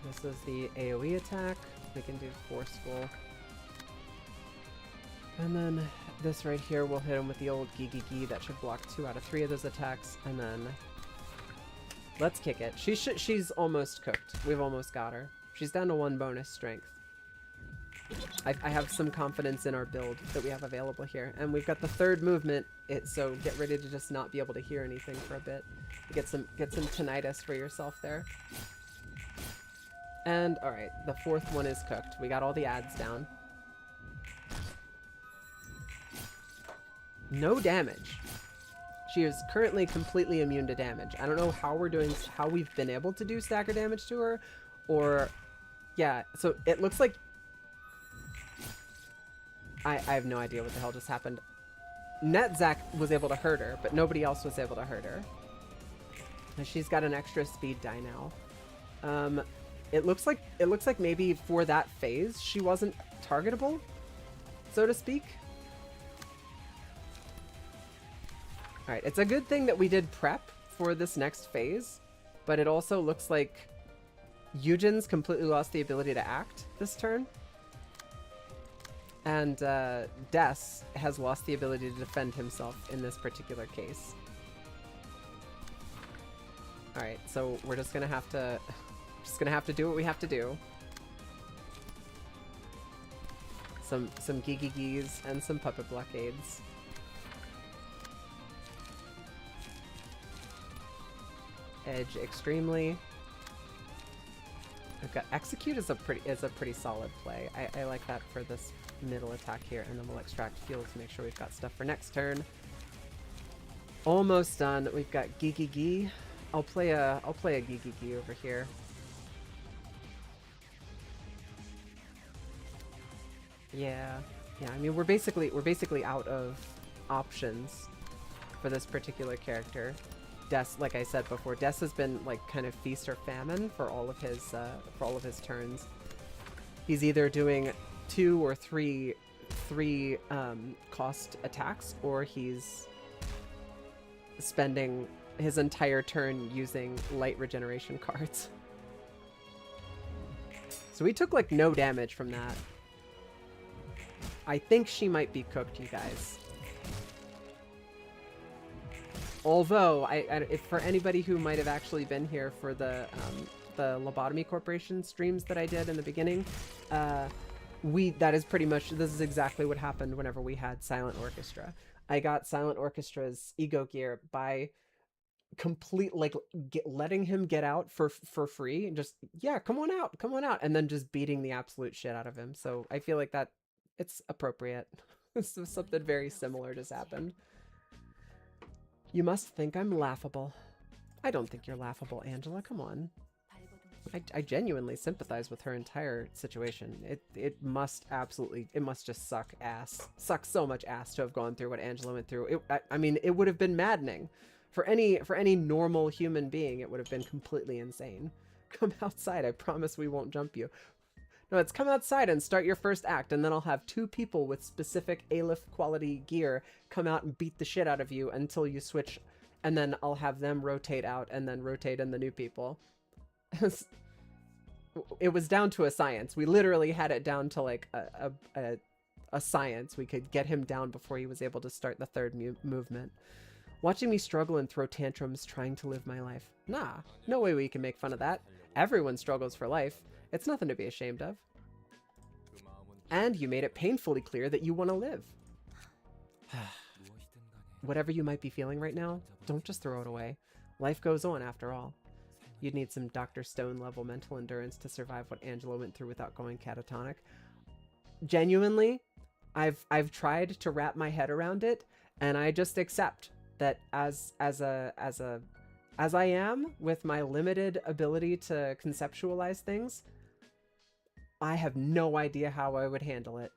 This is the AoE attack. We can do Forceful. And then this right here, we'll hit him with the old Gigi. That should block 2 out of 3 of those attacks. And then let's kick it. She's almost cooked. We've almost got her. She's down to 1 bonus strength. I have some confidence in our build that we have available here. And we've got the 3rd movement, so get ready to just not be able to hear anything for a bit. Get some tinnitus for yourself there. And alright, the 4th one is cooked. We got all the adds down. No damage. She is currently completely immune to damage. I don't know how we've been able to do stagger damage to her, or yeah, so it looks like I have no idea what the hell just happened. Netzach was able to hurt her, but nobody else was able to hurt her. And she's got an extra speed die now. It looks like maybe for that phase she wasn't targetable. so to speak. Alright, it's a good thing that we did prep for this next phase, but it also looks like Eugen's completely lost the ability to act this turn. And Des has lost the ability to defend himself in this particular case. Alright, so we're just gonna have to do what we have to do. Some Gigigis and some puppet blockades. Edge extremely. I've got execute is a pretty solid play. I like that for this middle attack here, and then we'll extract fuel to make sure we've got stuff for next turn. Almost done. We've got Gigigi. I'll play a Gigigi over here. Yeah. I mean, we're basically out of options for this particular character. Des, like I said before, Des has been like kind of feast or famine for all of his turns. He's either doing 2 or 3 cost attacks, or he's spending his entire turn using light regeneration cards. So we took like no damage from that. I think she might be cooked, you guys. Although, if for anybody who might have actually been here for the Lobotomy Corporation streams that I did in the beginning, that is pretty much, this is exactly what happened whenever we had Silent Orchestra. I got Silent Orchestra's ego gear by letting him get out for free, and just, yeah, come on out, and then just beating the absolute shit out of him. So I feel like that it's appropriate. Something very similar just happened. You must think I'm laughable. I don't think you're laughable, Angela. Come on. I genuinely sympathize with her entire situation. It must just suck so much ass to have gone through what Angela went through. I mean, it would have been maddening. For any normal human being, it would have been completely insane. Come outside, I promise we won't jump you. No, it's come outside and start your first act, and then I'll have 2 people with specific Aleph quality gear come out and beat the shit out of you until you switch, and then I'll have them rotate out and then rotate in the new people. It was down to a science. We literally had it down to like a science. We could get him down before he was able to start the 3rd movement. Watching me struggle and throw tantrums trying to live my life. Nah, no way we can make fun of that. Everyone struggles for life. It's nothing to be ashamed of. And you made it painfully clear that you want to live. Whatever you might be feeling right now, don't just throw it away. Life goes on after all. You'd need some Dr. Stone level mental endurance to survive what Angela went through without going catatonic. Genuinely, I've tried to wrap my head around it, and I just accept that as I am, with my limited ability to conceptualize things, I have no idea how I would handle it.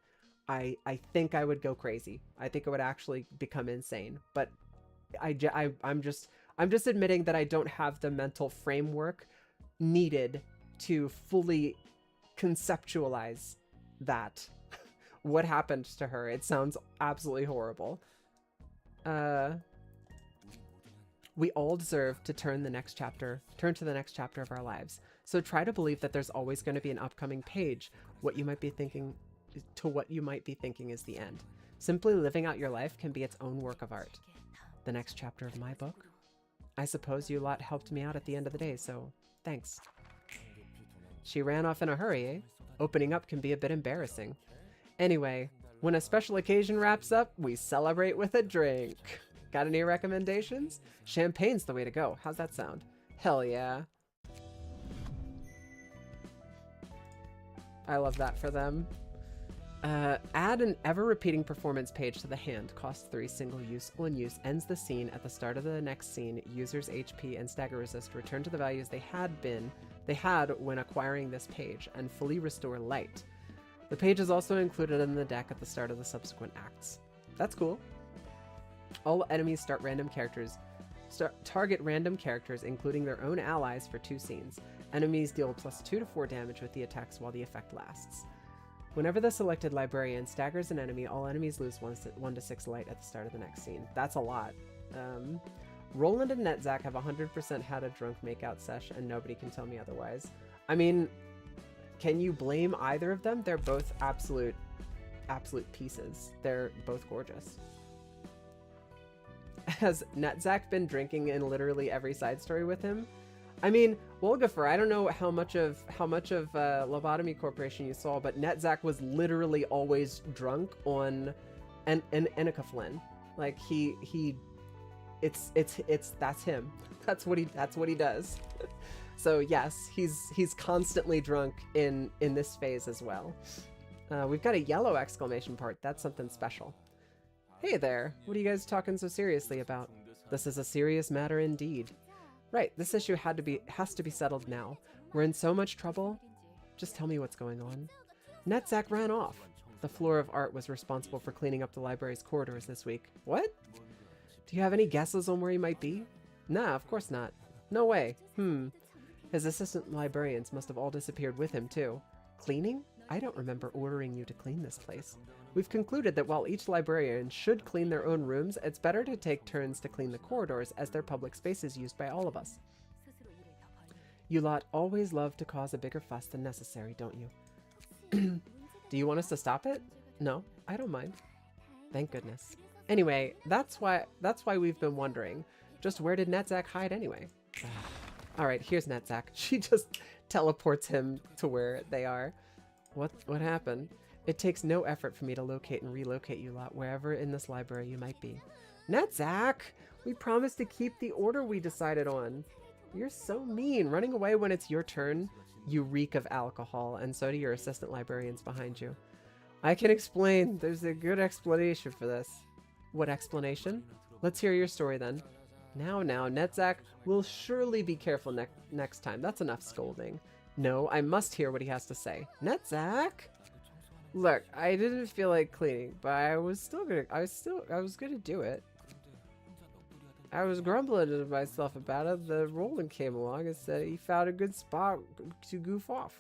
I think I would go crazy. I think I would actually become insane. But I'm just admitting that I don't have the mental framework needed to fully conceptualize that. What happened to her? It sounds absolutely horrible. We all deserve to turn to the next chapter of our lives. So try to believe that there's always going to be an upcoming page. What you might be thinking is the end. Simply living out your life can be its own work of art. The next chapter of my book? I suppose you lot helped me out at the end of the day, so thanks. She ran off in a hurry, eh? Opening up can be a bit embarrassing. Anyway, when a special occasion wraps up, we celebrate with a drink. Got any recommendations? Champagne's the way to go. How's that sound? Hell yeah. I love that for them. Add an ever-repeating performance page to the hand. Costs 3, single use, one use. Ends the scene at the start of the next scene. Users' HP and stagger resist return to the values they had when acquiring this page, and fully restore light. The page is also included in the deck at the start of the subsequent acts. That's cool. All enemies target random characters, including their own allies, for 2 scenes. Enemies deal +2 to 4 damage with the attacks while the effect lasts. Whenever the selected librarian staggers an enemy, all enemies lose 1 to 6 light at the start of the next scene. That's a lot. Roland and Netzach have 100% had a drunk makeout sesh, and nobody can tell me otherwise. I mean, can you blame either of them? They're both absolute pieces. They're both gorgeous. Has Netzach been drinking in literally every side story with him? I mean, Wolgafer, I don't know how much of Lobotomy Corporation you saw, but Netzach was literally always drunk on Enika Flynn. Like that's him. That's what he does. So yes, he's constantly drunk in this phase as well. We've got a yellow exclamation part. That's something special. Hey there, what are you guys talking so seriously about? This is a serious matter indeed. Right, this issue has to be settled now. We're in so much trouble. Just tell me what's going on. Netzach ran off. The floor of art was responsible for cleaning up the library's corridors this week. What? Do you have any guesses on where he might be? Nah, of course not. No way. His assistant librarians must have all disappeared with him, too. Cleaning? I don't remember ordering you to clean this place. We've concluded that while each librarian should clean their own rooms, it's better to take turns to clean the corridors as they're public spaces used by all of us. You lot always love to cause a bigger fuss than necessary, don't you? Do you want us to stop it? No, I don't mind. Thank goodness. Anyway, that's why we've been wondering, just where did Netzach hide anyway? Alright, here's Netzach. She just teleports him to where they are. What happened? It takes no effort for me to locate and relocate you lot wherever in this library you might be. Netzach! We promised to keep the order we decided on. You're so mean. Running away when it's your turn. You reek of alcohol, and so do your assistant librarians behind you. I can explain. There's a good explanation for this. What explanation? Let's hear your story then. Now, Netzach will surely be careful next time. That's enough scolding. No, I must hear what he has to say. Netzach? Look, I didn't feel like cleaning, but I was gonna do it. I was grumbling to myself about it. The Roland came along and said he found a good spot to goof off.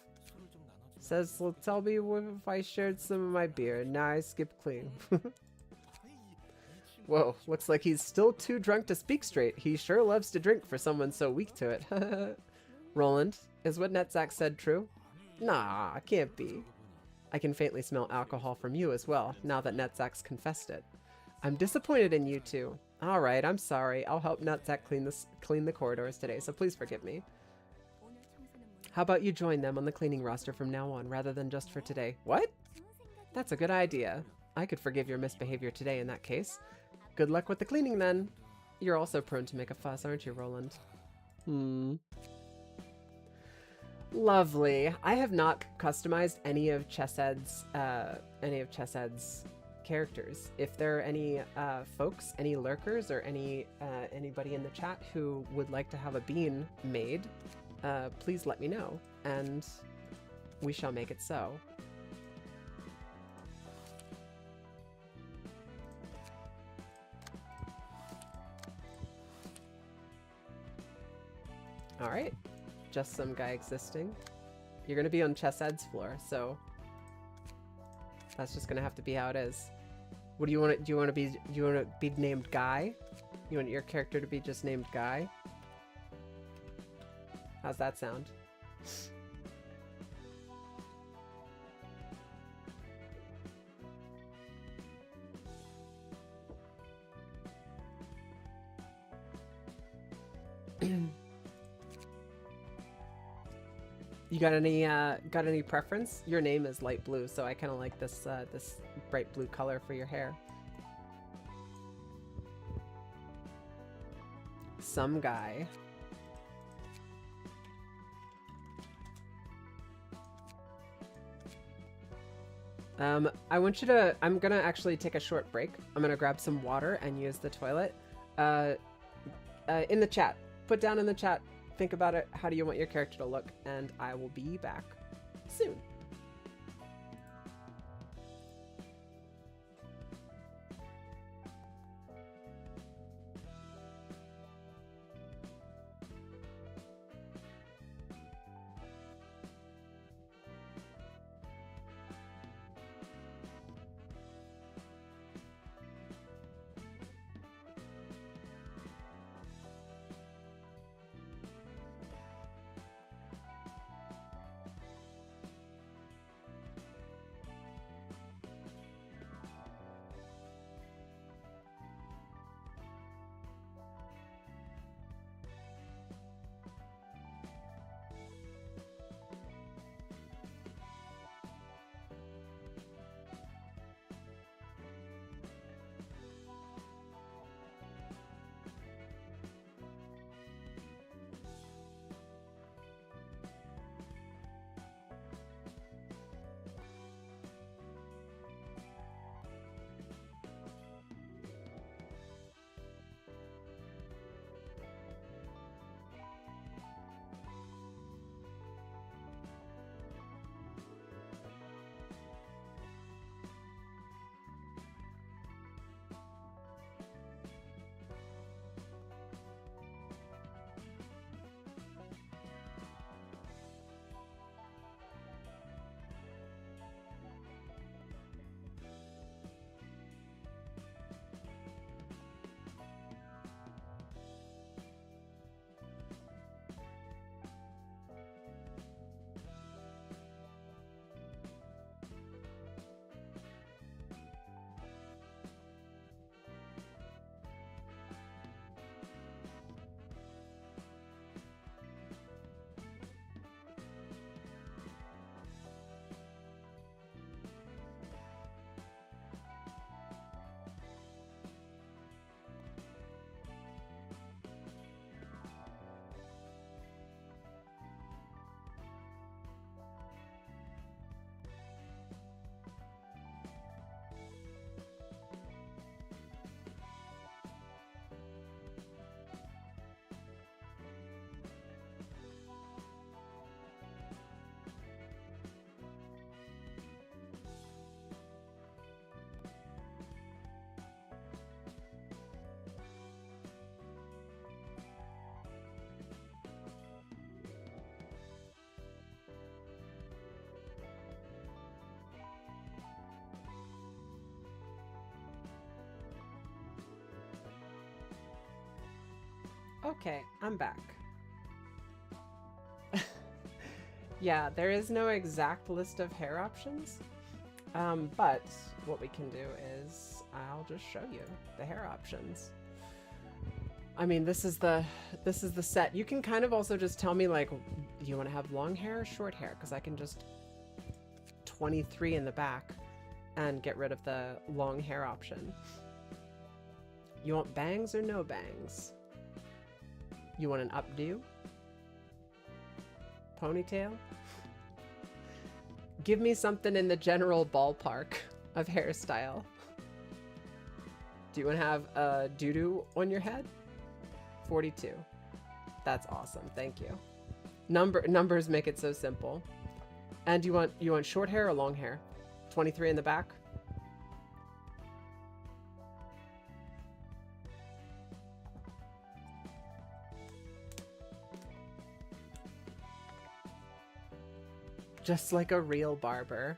Says he'll tell me if I shared some of my beer, and now I skipped clean. Whoa, looks like he's still too drunk to speak straight. He sure loves to drink for someone so weak to it. Roland, is what Netzach said true? Nah, can't be. I can faintly smell alcohol from you as well, now that Netzach's confessed it. I'm disappointed in you two. Alright, I'm sorry. I'll help Netzach clean the corridors today, so please forgive me. How about you join them on the cleaning roster from now on, rather than just for today? What? That's a good idea. I could forgive your misbehavior today in that case. Good luck with the cleaning then. You're also prone to make a fuss, aren't you, Roland? Lovely. I have not customized any of Chesed's characters. If there are any folks, any lurkers, or anybody in the chat who would like to have a bean made, please let me know, and we shall make it so. Alright, just some guy existing. You're gonna be on Chesed's floor, so that's just gonna have to be how it is. What do you want? Do you want to be named Guy? You want your character to be just named Guy? How's that sound? You got any preference? Your name is light blue, so I kind of like this this bright blue color for your hair. Some guy. I want you to, I'm gonna actually take a short break. I'm gonna grab some water and use the toilet. In the chat, put down in the chat, think about it, how do you want your character to look, and I will be back soon. Okay, I'm back. Yeah, there is no exact list of hair options. But what we can do is I'll just show you the hair options. I mean, this is the set. You can kind of also just tell me, like, do you want to have long hair or short hair? Because I can just 23 in the back and get rid of the long hair option. You want bangs or no bangs? You want an updo? Ponytail? Give me something in the general ballpark of hairstyle. Do you want to have a doo-doo on your head? 42. That's awesome. Thank you. Numbers make it so simple. And you want short hair or long hair? 23 in the back? Just like a real barber.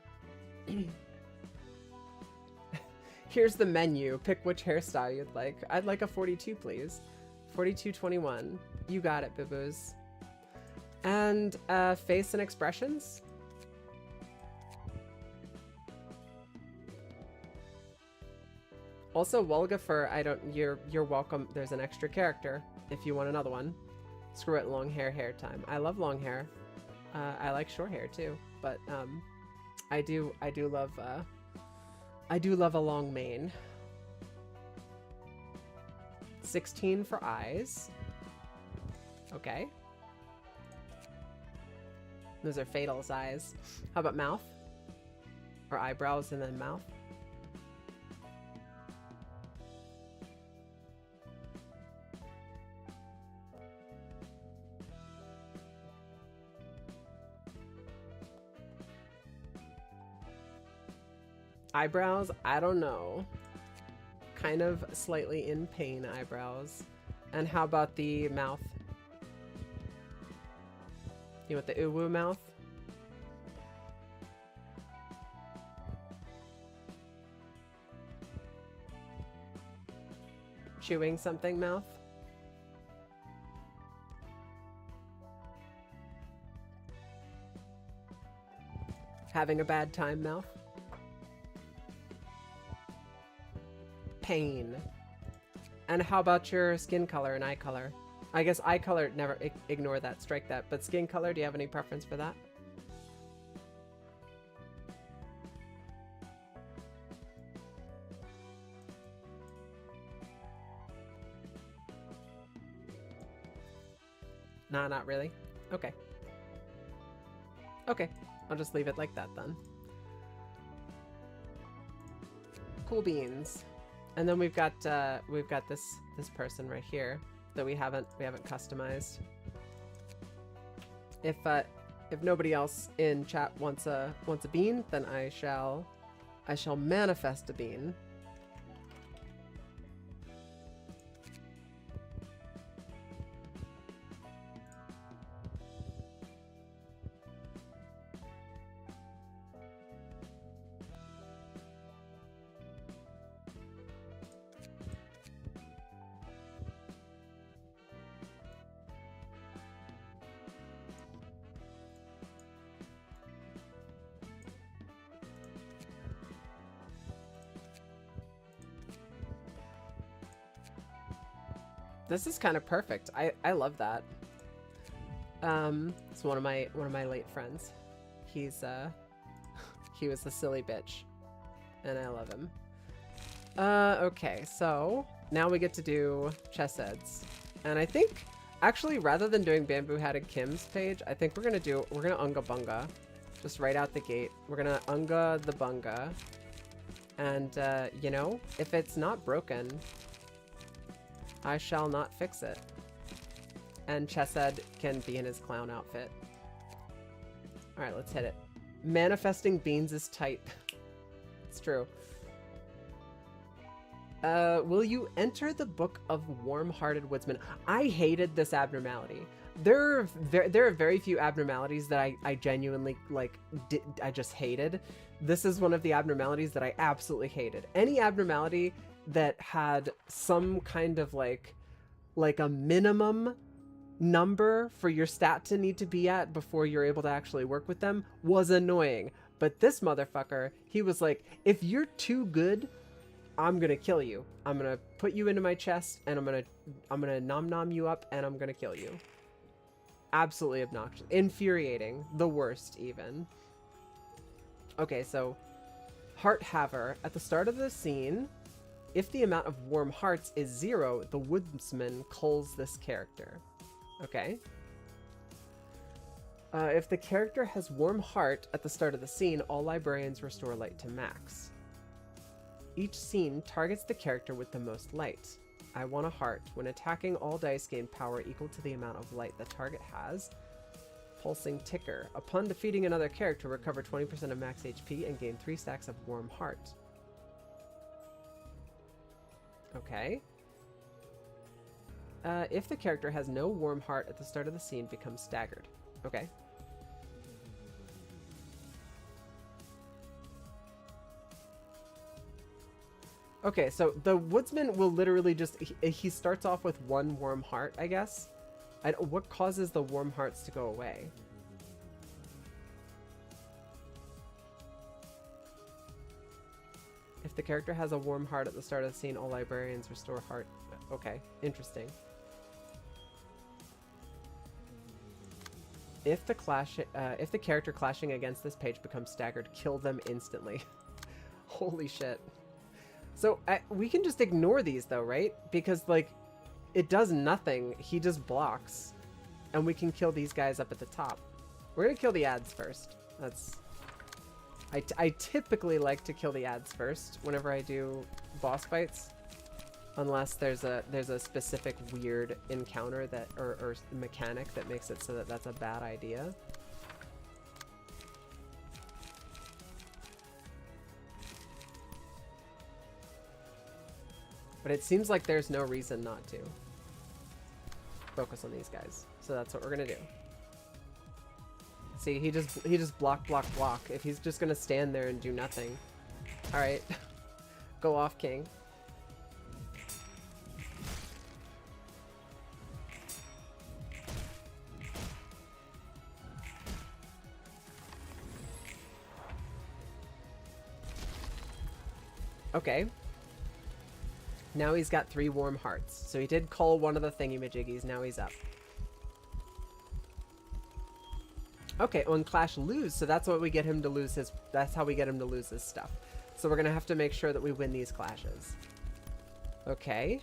Here's the menu. Pick which hairstyle you'd like. I'd like a 42, please. 4221. You got it, boo-boos. And face and expressions. Also, Wulgafer, you're welcome. There's an extra character if you want another one. Screw it, long hair time. I love long hair. I like short hair too, but I do love a long mane. 16 for eyes. Okay. Those are Fatal's eyes. How about mouth? Or eyebrows and then mouth? Eyebrows? I don't know. Kind of slightly in pain eyebrows. And how about the mouth? You want the uwu mouth? Chewing something mouth? Having a bad time mouth? Pain. And how about your skin color and eye color? I guess eye color, never ignore that, strike that. But skin color, do you have any preference for that? Nah, not really. Okay. Okay, I'll just leave it like that then. Cool beans. And then we've got this person right here that we haven't customized. If nobody else in chat wants a bean, then I shall manifest a bean. This is kind of perfect. I love that. It's one of my late friends. He's he was a silly bitch, and I love him. Okay, so now we get to do Cheseds, and I think actually rather than doing Bamboo Hatted Kim's page, I think we're gonna Unga Bunga, just right out the gate. We're gonna Unga the Bunga, and you know, if it's not broken, I shall not fix it. And Chesed can be in his clown outfit. Alright, let's hit it. Manifesting beans is tight. It's true. Will you enter the Book of Warm-Hearted Woodsman? I hated this abnormality. There are very few abnormalities that I genuinely, like, I just hated. This is one of the abnormalities that I absolutely hated. Any abnormality that had some kind of, like, like a minimum number for your stat to need to be at before you're able to actually work with them was annoying. But this motherfucker, he was like, if you're too good, I'm gonna kill you. I'm gonna put you into my chest and I'm gonna nom you up and I'm gonna kill you. Absolutely obnoxious. Infuriating. The worst even. Okay, so Heart Haver. At the start of the scene, if the amount of warm hearts is 0, the woodsman culls this character. Okay. If the character has warm heart at the start of the scene, all librarians restore light to max. Each scene targets the character with the most light. I want a heart. When attacking, all dice gain power equal to the amount of light the target has. Pulsing ticker. Upon defeating another character, recover 20% of max HP and gain 3 stacks of warm heart. Okay. If the character has no warm heart at the start of the scene, becomes staggered. Okay. Okay, so the woodsman will literally just... He starts off with 1 warm heart, I guess. What causes the warm hearts to go away? If the character has a warm heart at the start of the scene, all librarians restore heart. Okay, interesting. If the character clashing against this page becomes staggered, kill them instantly. Holy shit. So we can just ignore these though, right? Because like, it does nothing. He just blocks, and we can kill these guys up at the top. We're gonna kill the ads first. That's. I typically like to kill the ads first whenever I do boss fights, unless there's a specific weird encounter that or mechanic that makes it so that that's a bad idea. But it seems like there's no reason not to focus on these guys. So that's what we're gonna do. See, he just block. If he's just gonna stand there and do nothing. Alright. Go off, King. Okay. Now he's got 3 warm hearts. So he did cull one of the thingy-majiggies. Now he's up. Okay, on Clash lose, so that's what we get him to lose his... That's how we get him to lose his stuff. So we're gonna have to make sure that we win these clashes. Okay.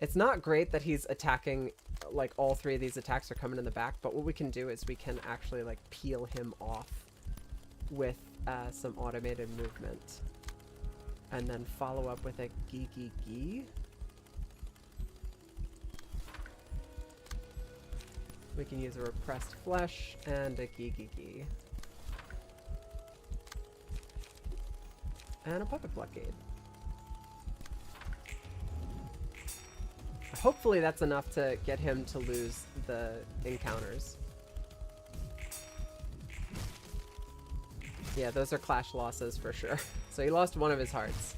It's not great that he's attacking... Like, all 3 of these attacks are coming in the back, but what we can do is we can actually, like, peel him off with some automated movement. And then follow up with a gee. We can use a repressed flesh and a gee. And a puppet blockade. Hopefully that's enough to get him to lose the encounters. Yeah, those are clash losses for sure. So he lost 1 of his hearts.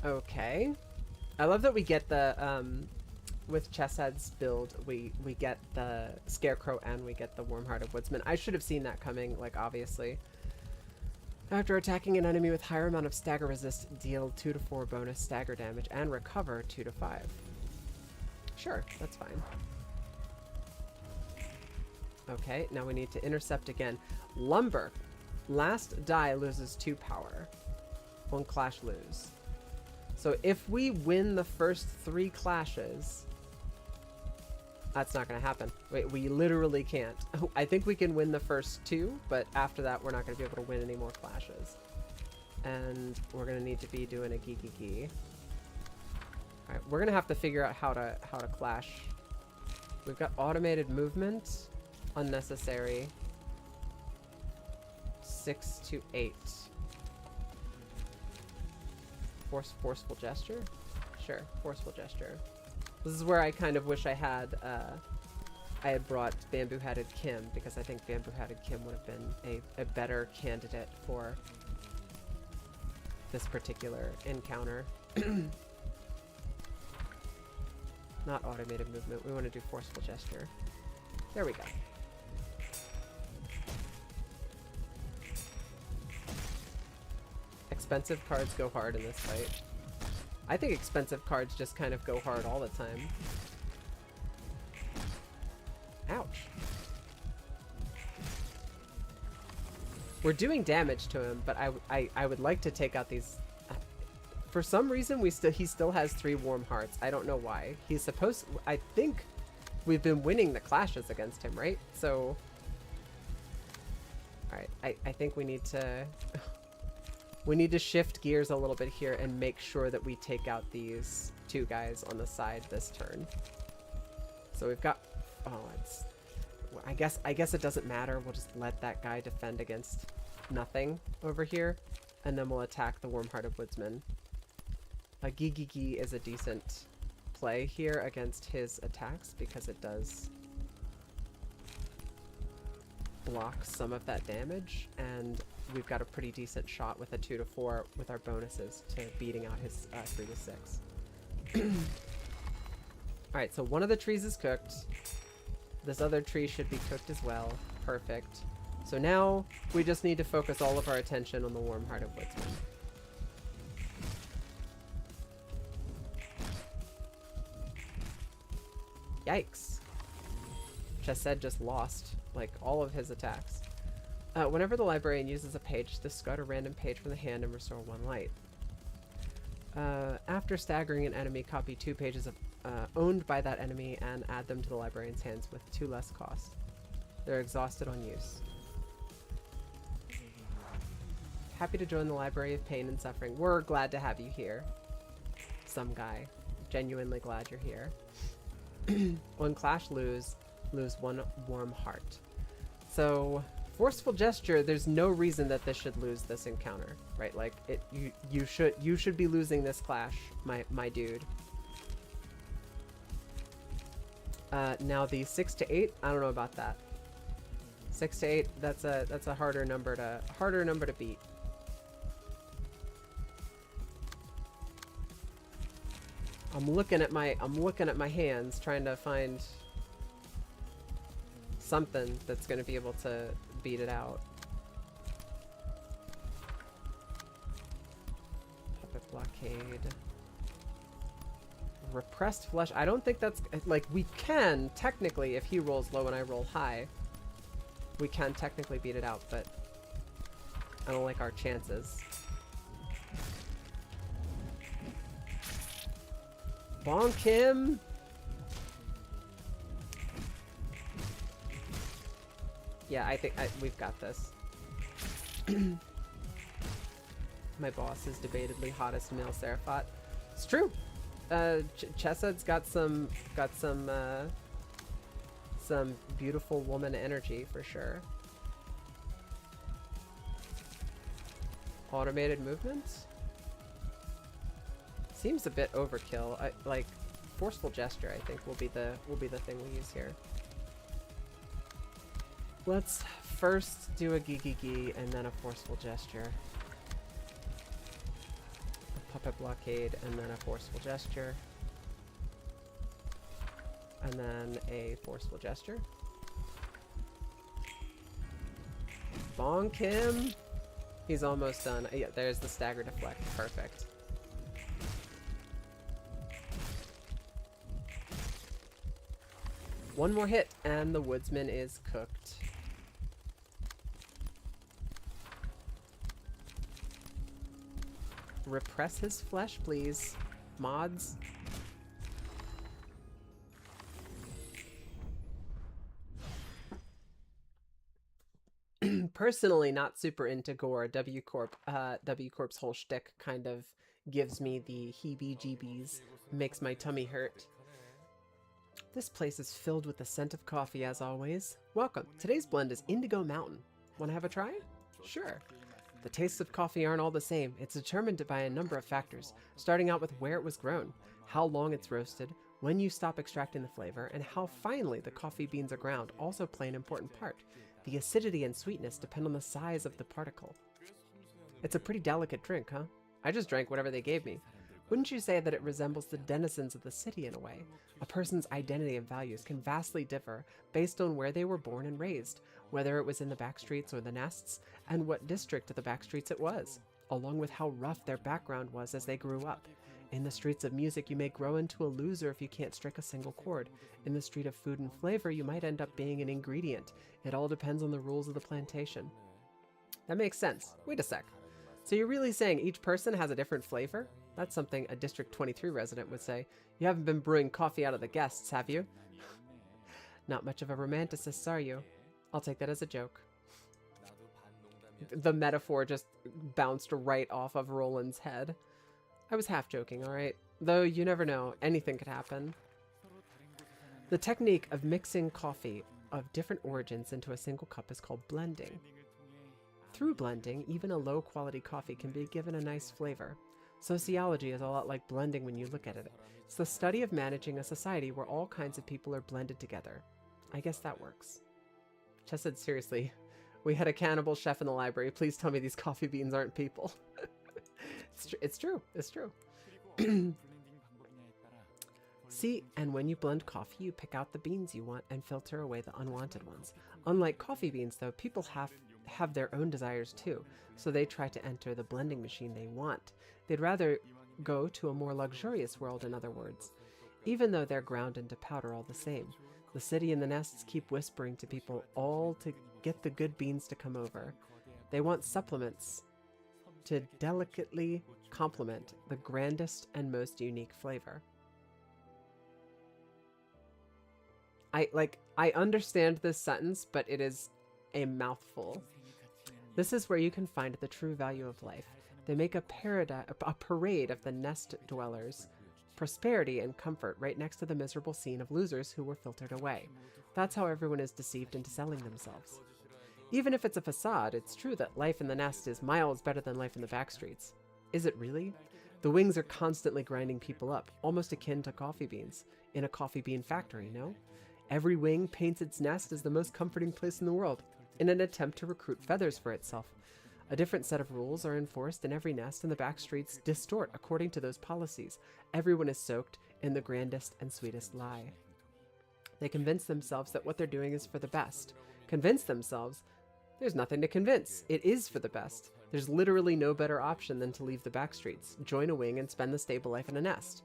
Okay. I love that we get the, with Chessed's build, we get the Scarecrow and we get the Warm-Hearted Woodsman. I should have seen that coming, like, obviously. After attacking an enemy with higher amount of stagger resist, deal 2 to 4 bonus stagger damage and recover 2 to 5. Sure, that's fine. Okay, now we need to intercept again. Lumber. Last die loses 2 power. On Clash lose. So if we win the first 3 clashes... That's not going to happen. Wait, we literally can't. I think we can win the first 2, but after that we're not going to be able to win any more clashes. And we're going to need to be doing a gee. Alright, we're going to have to figure out how to clash. We've got automated movement. Unnecessary. 6 to 8. Forceful gesture? Sure, forceful gesture. This is where I kind of wish I had brought Bamboo-Hatted Kim, because I think Bamboo-Hatted Kim would have been a better candidate for this particular encounter. Not automated movement. We want to do forceful gesture. There we go. Expensive cards go hard in this fight. I think expensive cards just kind of go hard all the time. Ouch. We're doing damage to him, but I would like to take out these... For some reason, he still has 3 warm hearts. I don't know why. He's supposed... I think we've been winning the clashes against him, right? So... Alright, I think we need to... We need to shift gears a little bit here and make sure that we take out these 2 guys on the side this turn. So we've got... Oh, it's... I guess it doesn't matter. We'll just let that guy defend against nothing over here. And then we'll attack the Warm-Hearted Woodsman. A Gigigi is a decent play here against his attacks because it does block some of that damage, and we've got a pretty decent shot with a 2-4 with our bonuses to beating out his 3-6. Alright, so one of the trees is cooked. This other tree should be cooked as well. Perfect. So now we just need to focus all of our attention on the Warm-Hearted Woodsman. Yikes. Chesed just lost, like, all of his attacks. Whenever the librarian uses a page, discard a random page from the hand and restore 1 light. After staggering an enemy, copy 2 pages of, owned by that enemy and add them to the librarian's hands with 2 less cost. They're exhausted on use. Happy to join the Library of Pain and Suffering. We're glad to have you here. Some guy. Genuinely glad you're here. When clash lose 1 warm heart. So, forceful gesture, there's no reason that this should lose this encounter, right? Like, you should be losing this clash, my dude. Now the 6 to 8, I don't know about that. 6 to 8, that's a harder number to beat. I'm looking at my hands, trying to find something that's going to be able to beat it out. Puppet blockade. Repressed flesh. I don't think that's... Like, we can, technically, if he rolls low and I roll high, we can technically beat it out, but I don't like our chances. Bonk him! Yeah, I think we've got this. My boss is debatedly hottest male Seraphat. It's true. Chesed's got some beautiful woman energy for sure. Automated movements seems a bit overkill. Like forceful gesture, I think will be the thing we use here. Let's first do a Gigigi and then a forceful gesture. A puppet blockade and then a forceful gesture. And then a forceful gesture. Bonk him! He's almost done. Yeah, there's the stagger deflect. Perfect. One more hit and the woodsman is cooked. Repress his flesh, please. Mods. Personally, not super into gore. W Corp's whole shtick kind of gives me the heebie-jeebies, makes my tummy hurt. This place is filled with the scent of coffee, as always. Welcome. Today's blend is Indigo Mountain. Want to have a try? Sure. The tastes of coffee aren't all the same. It's determined by a number of factors, starting out with where it was grown, how long it's roasted, When you stop extracting the flavor, and how finely the coffee beans are ground also play an important part. The acidity and sweetness depend on the size of the particle. It's a pretty delicate drink, huh? I just drank whatever they gave me. Wouldn't you say that it resembles the denizens of the city in a way? A person's identity and values can vastly differ based on where they were born and raised, whether it was in the back streets or the nests, and what district of the back streets it was, along with how rough their background was as they grew up. In the streets of music, you may grow into a loser if you can't strike a single chord. In the street of food and flavor, you might end up being an ingredient. It all depends on the rules of the plantation. That makes sense. Wait a sec. So you're really saying each person has a different flavor? That's something a District 23 resident would say. You haven't been brewing coffee out of the guests, have you? Not much of a romanticist, are you? I'll take that as a joke. The metaphor just bounced right off of Roland's head. I was half joking, alright? Though you never know, anything could happen. The technique of mixing coffee of different origins into a single cup is called blending. Through blending, even a low-quality coffee can be given a nice flavor. Sociology is a lot like blending when you look at it. It's the study of managing a society where all kinds of people are blended together. I guess that works. Chess said, seriously, we had a cannibal chef in the library. Please tell me these coffee beans aren't people. It's true. It's true. See, and when you blend coffee, you pick out the beans you want and filter away the unwanted ones. Unlike coffee beans, though, people have their own desires too, so they try to enter the blending machine they want. They'd rather go to a more luxurious world, in other words, even though they're ground into powder all the same. The city and the nests keep whispering to people all to get the good beans to come over. They want supplements to delicately complement the grandest and most unique flavor. I understand this sentence, but it is a mouthful. This is where you can find the true value of life. They make a parade of the nest dwellers, prosperity and comfort right next to the miserable scene of losers who were filtered away. That's how everyone is deceived into selling themselves. Even if it's a facade, it's true that life in the nest is miles better than life in the back streets. Is it really? The wings are constantly grinding people up, almost akin to coffee beans, in a coffee bean factory, no? Every wing paints its nest as the most comforting place in the world, in an attempt to recruit feathers for itself. A different set of rules are enforced in every nest, and the back streets distort according to those policies. Everyone is soaked in the grandest and sweetest lie. They convince themselves that what they're doing is for the best. Convince themselves? There's nothing to convince. It is for the best. There's literally no better option than to leave the back streets, join a wing, and spend the stable life in a nest.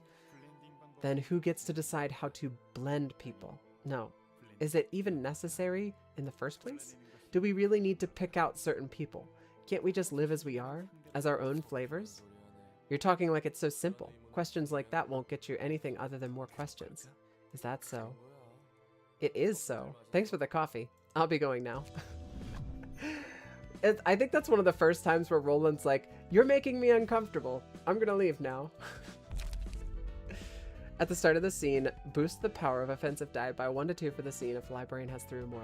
Then who gets to decide how to blend people? No. Is it even necessary in the first place? Do we really need to pick out certain people? Can't we just live as we are, as our own flavors? You're talking like it's so simple. Questions like that won't get you anything other than more questions. Is that so? It is so. Thanks for the coffee. I'll be going now. I think that's one of the first times where Roland's like, you're making me uncomfortable. I'm gonna leave now. At the start of the scene, boost the power of offensive die by 1 to 2 for the scene if the librarian has 3 or more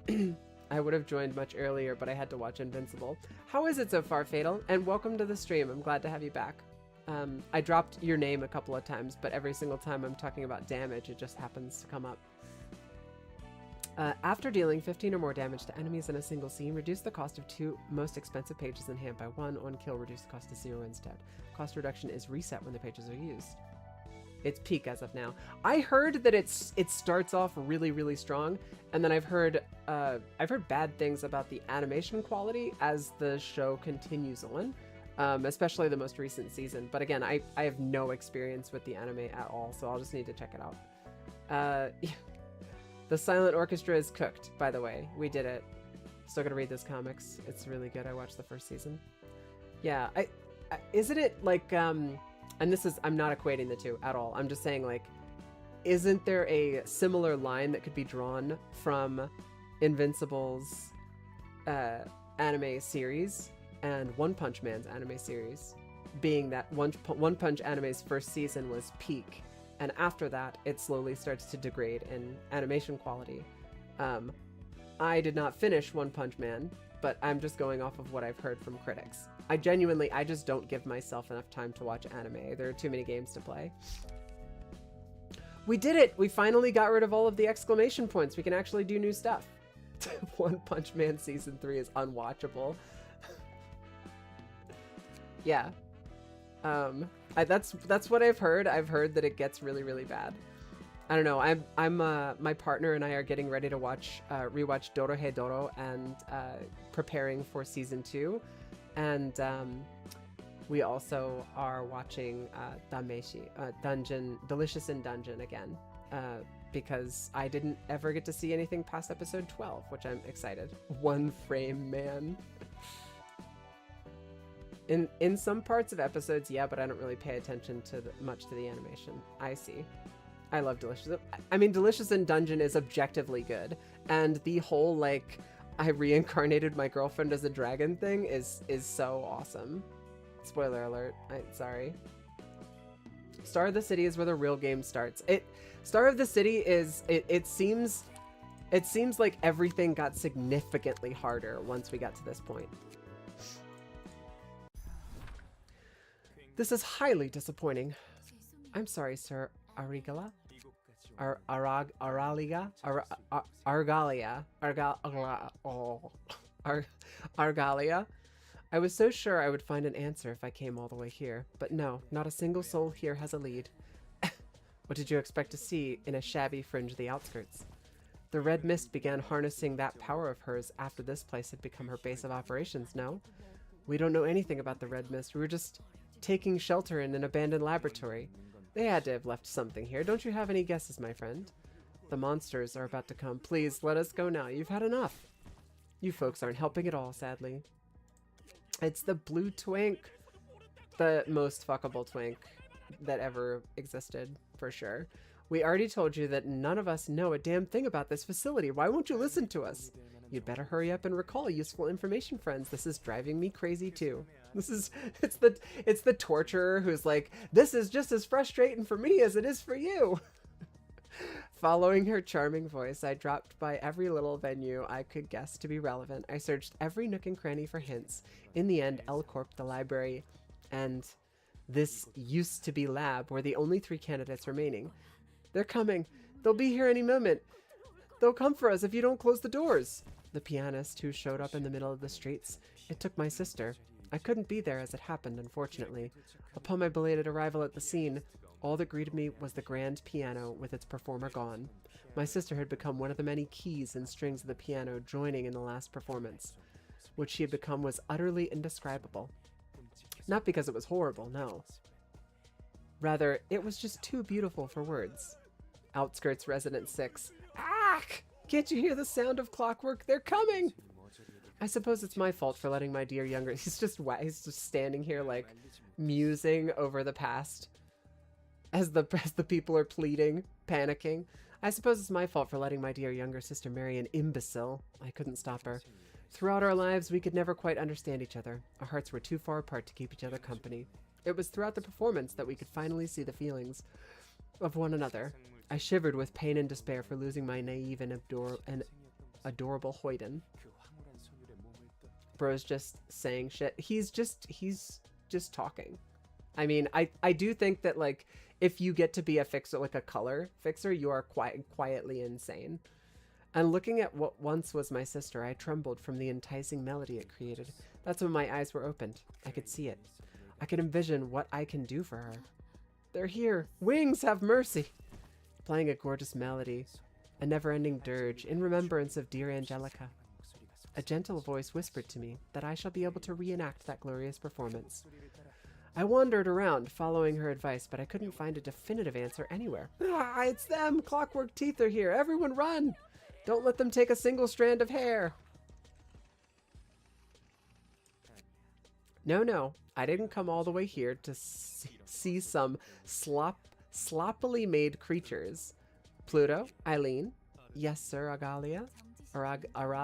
light. I would have joined much earlier, but I had to watch Invincible. How is it so far, Fatal? And welcome to the stream. I'm glad to have you back. I dropped your name a couple of times, but every single time I'm talking about damage, it just happens to come up. After dealing 15 or more damage to enemies in a single scene, reduce the cost of 2 most expensive pages in hand by 1. On kill, reduce the cost to 0 instead. Cost reduction is reset when the pages are used. It's peak as of now. I heard that it starts off really, really strong, and then I've heard bad things about the animation quality as the show continues on, especially the most recent season. But again, I have no experience with the anime at all, so I'll just need to check it out. The Silent Orchestra is cooked, by the way. We did it. Still gonna read this comics. It's really good. I watched the first season. Yeah, isn't it like, and this is, I'm not equating the two at all. I'm just saying, like, isn't there a similar line that could be drawn from Invincible's anime series and One Punch Man's anime series, being that One Punch anime's first season was peak, and after that, it slowly starts to degrade in animation quality. I did not finish One Punch Man, but I'm just going off of what I've heard from critics. I just don't give myself enough time to watch anime. There are too many games to play. We did it! We finally got rid of all of the exclamation points. We can actually do new stuff. One Punch Man Season 3 is unwatchable. Yeah. That's what I've heard. I've heard that it gets really, really bad. I don't know. My partner and I are getting ready to rewatch Dorohedoro and preparing for season 2, and we also are watching Delicious in Dungeon again, because I didn't ever get to see anything past episode 12, which I'm excited. One Frame Man. In some parts of episodes, yeah, but I don't really pay attention to much to the animation. I see. I love Delicious. I mean, Delicious in Dungeon is objectively good, and the whole like I reincarnated my girlfriend as a dragon thing is so awesome. Spoiler alert. Sorry. Star of the City is where the real game starts. Star of the City is it seems like everything got significantly harder once we got to this point. This is highly disappointing. I'm sorry, Sir Arigala? Argalia? Argalia? I was so sure I would find an answer if I came all the way here, but no, not a single soul here has a lead. What did you expect to see in a shabby fringe of the outskirts? The red mist began harnessing that power of hers after this place had become her base of operations, no? We don't know anything about the red mist. We were just taking shelter in an abandoned laboratory. They had to have left something here. Don't you have any guesses, my friend? The monsters are about to come. Please, let us go now. You've had enough. You folks aren't helping at all, sadly. It's the blue twink. The most fuckable twink that ever existed, for sure. We already told you that none of us know a damn thing about this facility. Why won't you listen to us? You'd better hurry up and recall useful information, friends. This is driving me crazy, too. It's the torturer who's like, this is just as frustrating for me as it is for you. Following her charming voice, I dropped by every little venue I could guess to be relevant. I searched every nook and cranny for hints. In the end, L-Corp, the library, and this used-to-be lab were the only 3 candidates remaining. They're coming. They'll be here any moment. They'll come for us if you don't close the doors. The pianist who showed up in the middle of the streets. It took my sister. I couldn't be there as it happened, unfortunately. Upon my belated arrival at the scene, all that greeted me was the grand piano with its performer gone. My sister had become one of the many keys and strings of the piano joining in the last performance. What she had become was utterly indescribable. Not because it was horrible, no. Rather, it was just too beautiful for words. Outskirts Resident 6. Ah! Can't you hear the sound of clockwork? They're coming! I suppose it's my fault for letting my dear younger... He's just standing here, like, musing over the past as the people are pleading, panicking. I suppose it's my fault for letting my dear younger sister marry an imbecile. I couldn't stop her. Throughout our lives, we could never quite understand each other. Our hearts were too far apart to keep each other company. It was throughout the performance that we could finally see the feelings of one another. I shivered with pain and despair for losing my naive and adorable Hoyden. Bro's just saying shit. He's just talking. I mean, I do think that, like, if you get to be a fixer, like a color fixer, you are quietly insane. And looking at what once was my sister, I trembled from the enticing melody it created. That's when my eyes were opened. I could see it. I could envision what I can do for her. They're here. Wings, have mercy. Playing a gorgeous melody, a never-ending dirge in remembrance of dear Angelica. A gentle voice whispered to me that I shall be able to reenact that glorious performance. I wandered around, following her advice, but I couldn't find a definitive answer anywhere. Ah, it's them! Clockwork Teeth are here! Everyone run! Don't let them take a single strand of hair! No, I didn't come all the way here to see some sloppily made creatures. Pluto, Eileen, yes sir, Argalia? Argalia?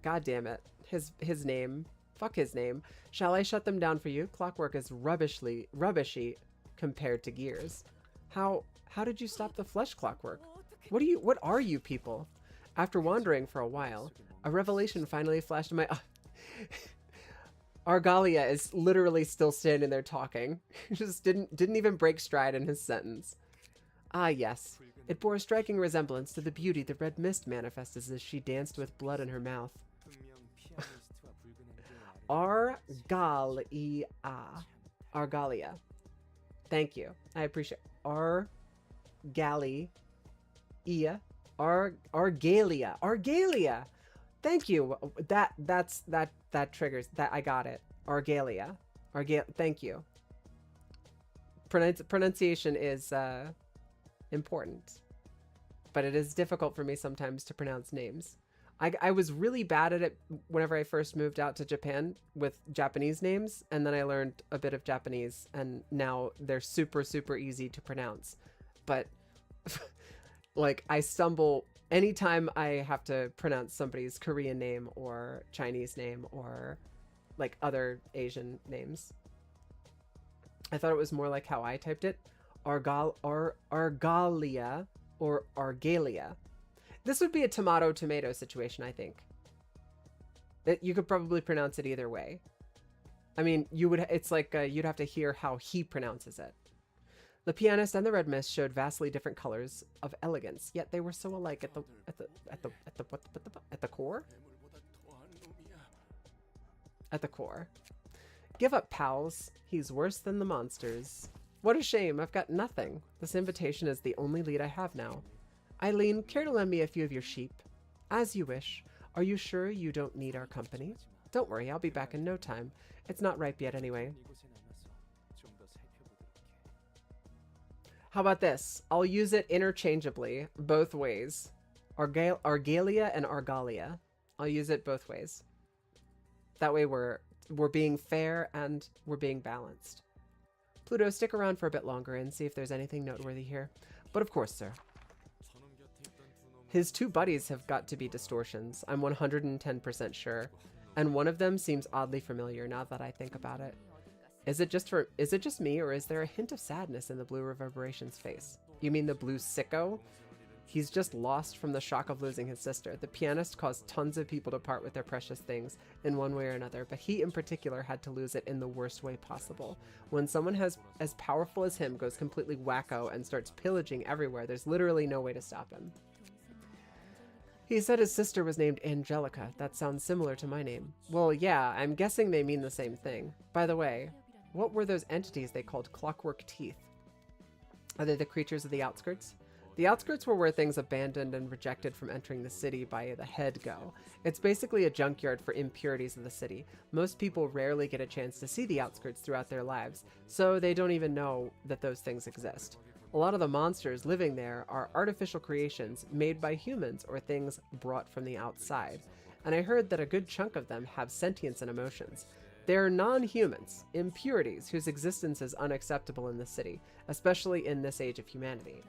God damn it. His name. Fuck his name. Shall I shut them down for you? Clockwork is rubbishy compared to Gears. How did you stop the flesh clockwork? What are you people? After wandering for a while, a revelation finally flashed in my Argalia is literally still standing there talking. Just didn't even break stride in his sentence. Ah, yes. It bore a striking resemblance to the beauty the red mist manifested as she danced with blood in her mouth. Argalia. Argalia. Thank you. I appreciate Argalia. Argalia. Argalia. Thank you. That triggers that. I got it. Argalia. Thank you. Pronunciation is important, but it is difficult for me sometimes to pronounce names. I was really bad at it whenever I first moved out to Japan with Japanese names, and then I learned a bit of Japanese, and now they're super, super easy to pronounce. But like, I stumble anytime I have to pronounce somebody's Korean name or Chinese name or like other Asian names. I thought it was more like how I typed it. Argalia or Argalia. This would be a tomato-tomato situation, I think. You could probably pronounce it either way. I mean, you would. It's like you'd have to hear how he pronounces it. The pianist and the red mist showed vastly different colors of elegance, yet they were so alike at the core. At the core. Give up, pals. He's worse than the monsters. What a shame. I've got nothing. This invitation is the only lead I have now. Eileen, care to lend me a few of your sheep? As you wish. Are you sure you don't need our company? Don't worry, I'll be back in no time. It's not ripe yet anyway. How about this? I'll use it interchangeably, both ways. Argalia and Argalia. I'll use it both ways. That way we're being fair and we're being balanced. Pluto, stick around for a bit longer and see if there's anything noteworthy here. But of course, sir. His two buddies have got to be distortions. I'm 110% sure. And one of them seems oddly familiar now that I think about it. Is it just me, or is there a hint of sadness in the blue reverberation's face? You mean the blue sicko? He's just lost from the shock of losing his sister. The pianist caused tons of people to part with their precious things in one way or another, but he in particular had to lose it in the worst way possible. When someone as powerful as him goes completely wacko and starts pillaging everywhere, there's literally no way to stop him. He said his sister was named Angelica. That sounds similar to my name. Well, yeah, I'm guessing they mean the same thing. By the way, what were those entities they called clockwork teeth? Are they the creatures of the outskirts? The outskirts were where things abandoned and rejected from entering the city by the head go. It's basically a junkyard for impurities of the city. Most people rarely get a chance to see the outskirts throughout their lives, so they don't even know that those things exist. A lot of the monsters living there are artificial creations made by humans or things brought from the outside. And I heard that a good chunk of them have sentience and emotions. They're non-humans, impurities whose existence is unacceptable in the city, especially in this age of humanity.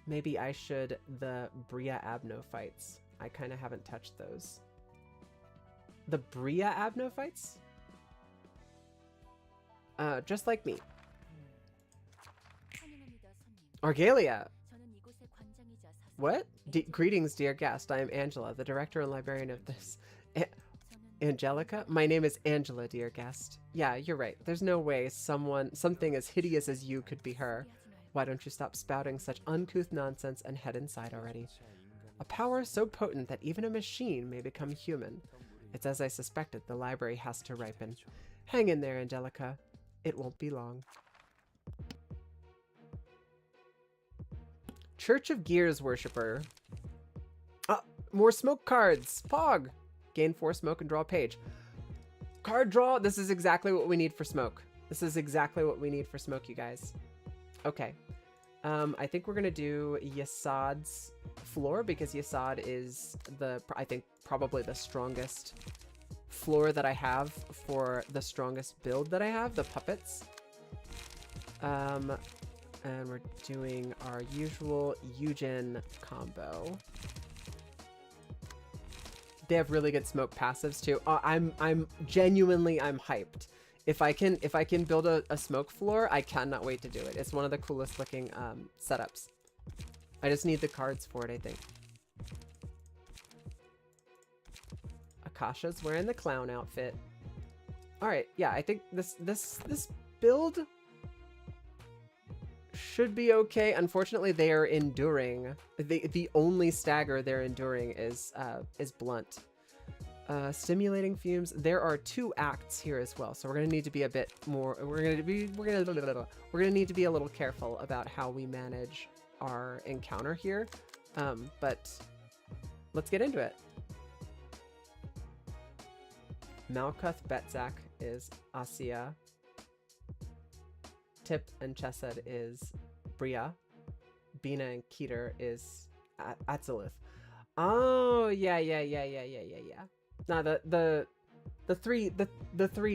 Maybe I should the Bria Abno fights. I kind of haven't touched those. The Bria Abno fights? Just like me. Argalia! What? Greetings, dear guest. I am Angela, the director and librarian of this. Angelica? My name is Angela, dear guest. Yeah, you're right. There's no way something as hideous as you could be her. Why don't you stop spouting such uncouth nonsense and head inside already? A power so potent that even a machine may become human. It's as I suspected, the library has to ripen. Hang in there, Angelica. It won't be long. Church of Gears Worshipper. More smoke cards. Pog. Gain 4 smoke and draw a page. Card draw. This is exactly what we need for smoke. This is exactly what we need for smoke, you guys. Okay. I think we're going to do Yasad's floor because Yasad is I think, probably the strongest floor that I have for the strongest build that I have, the puppets. And we're doing our usual Eugen combo. They have really good smoke passives too. I'm genuinely hyped. If I can build a smoke floor, I cannot wait to do it. It's one of the coolest looking setups. I just need the cards for it, I think. A Kasha's wearing the clown outfit. All right, yeah, I think this build should be okay. Unfortunately, they are enduring. The only stagger they're enduring is blunt. Stimulating fumes. There are 2 acts here as well, so we're gonna need to be a bit more. We're gonna need to be a little careful about how we manage our encounter here. But let's get into it. Malkuth Betzak is Asiya. Tip and Chesed is Bria. Bina and Keter is Atziluth. Oh, yeah. No, the three,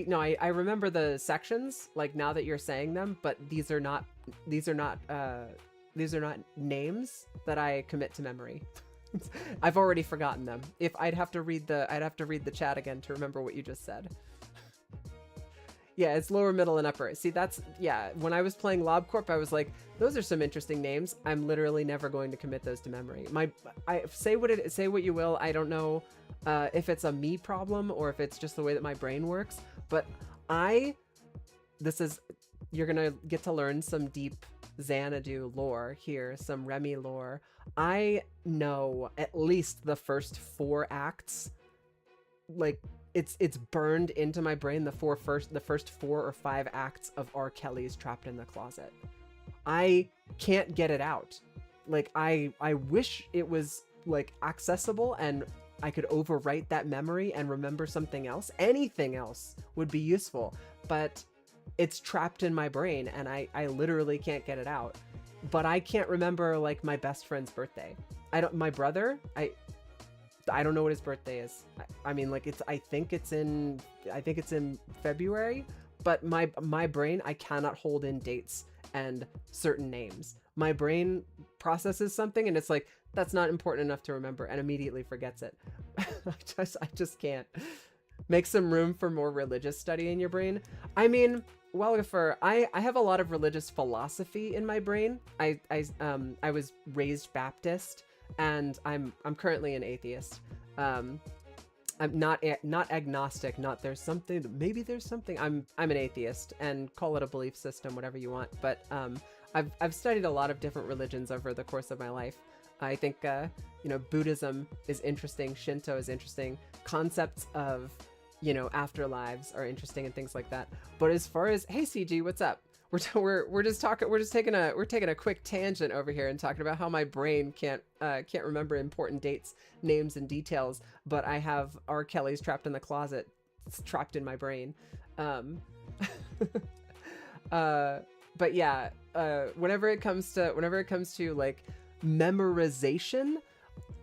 no, I remember the sections, like, now that you're saying them, but these are not names that I commit to memory. I've already forgotten them. I'd have to read the chat again to remember what you just said. Yeah, it's lower, middle, and upper. See, when I was playing LobCorp, I was like, those are some interesting names. I'm literally never going to commit those to memory. Say what you will. I don't know if it's a me problem or if it's just the way that my brain works, but you're gonna get to learn some deep Xanadu lore here, some Remy lore. I know at least the first 4 acts, like, it's burned into my brain, the first 4 or 5 acts of R. Kelly's Trapped in the Closet. I can't get it out. Like, I wish it was, like, accessible and I could overwrite that memory and remember something else. Anything else would be useful, but it's trapped in my brain and I literally can't get it out. But I can't remember, like, my best friend's birthday. My brother, I don't know what his birthday is. I mean, like, I think it's in February, but my brain, I cannot hold in dates and certain names. My brain processes something and it's like, that's not important enough to remember, and immediately forgets it. I just can't. Make some room for more religious study in your brain. I mean, Wellifer, I have a lot of religious philosophy in my brain. I was raised Baptist, and I'm currently an atheist. I'm not agnostic. Maybe there's something. I'm an atheist, and call it a belief system, whatever you want. But I've studied a lot of different religions over the course of my life. I think Buddhism is interesting. Shinto is interesting. Concepts of afterlives are interesting and things like that. But as far as, hey CG, what's up? We're just taking a quick tangent over here and talking about how my brain can't remember important dates, names, and details, but I have R. Kelly's Trapped in the Closet trapped in my brain. But yeah, whenever it comes to like memorization,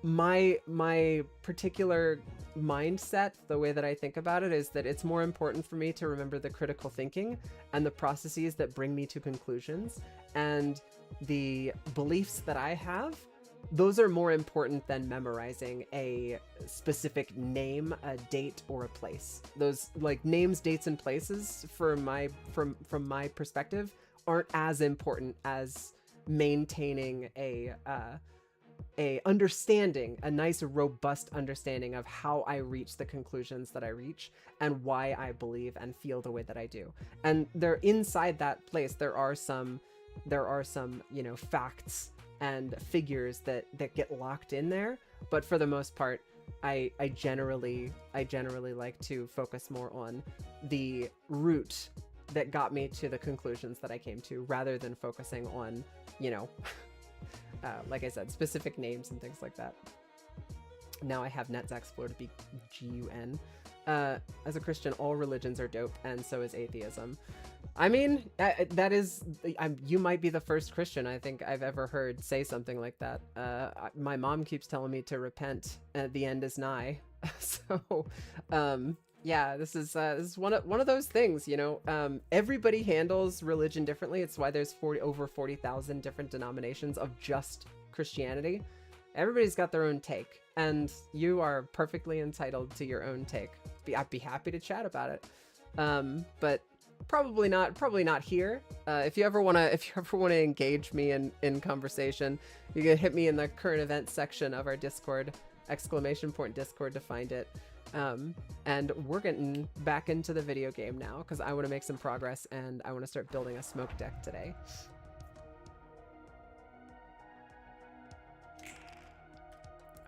my particular mindset, the way that I think about it, is that it's more important for me to remember the critical thinking and the processes that bring me to conclusions, and the beliefs that I have. Those are more important than memorizing a specific name, a date, or a place. Those, like, names, dates, and places, from my perspective, aren't as important as maintaining a understanding, a nice robust understanding of how I reach the conclusions that I reach and why I believe and feel the way that I do. And there, inside that place, there are some facts and figures that get locked in there. But for the most part, I generally like to focus more on the route that got me to the conclusions that I came to, rather than focusing on, like I said, specific names and things like that. Now I have NetZaxplore to be GUN. As a Christian, all religions are dope, and so is atheism. I mean, you might be the first Christian I think I've ever heard say something like that. My mom keeps telling me to repent, and the end is nigh. So, yeah, this is one of those things, everybody handles religion differently. It's why there's over 40,000 different denominations of just Christianity. Everybody's got their own take, and you are perfectly entitled to your own take. I'd be happy to chat about it, but probably not here. If you ever want to engage me in conversation, you can hit me in the current events section of our Discord, !Discord, to find it. And we're getting back into the video game now because I want to make some progress and I want to start building a smoke deck today.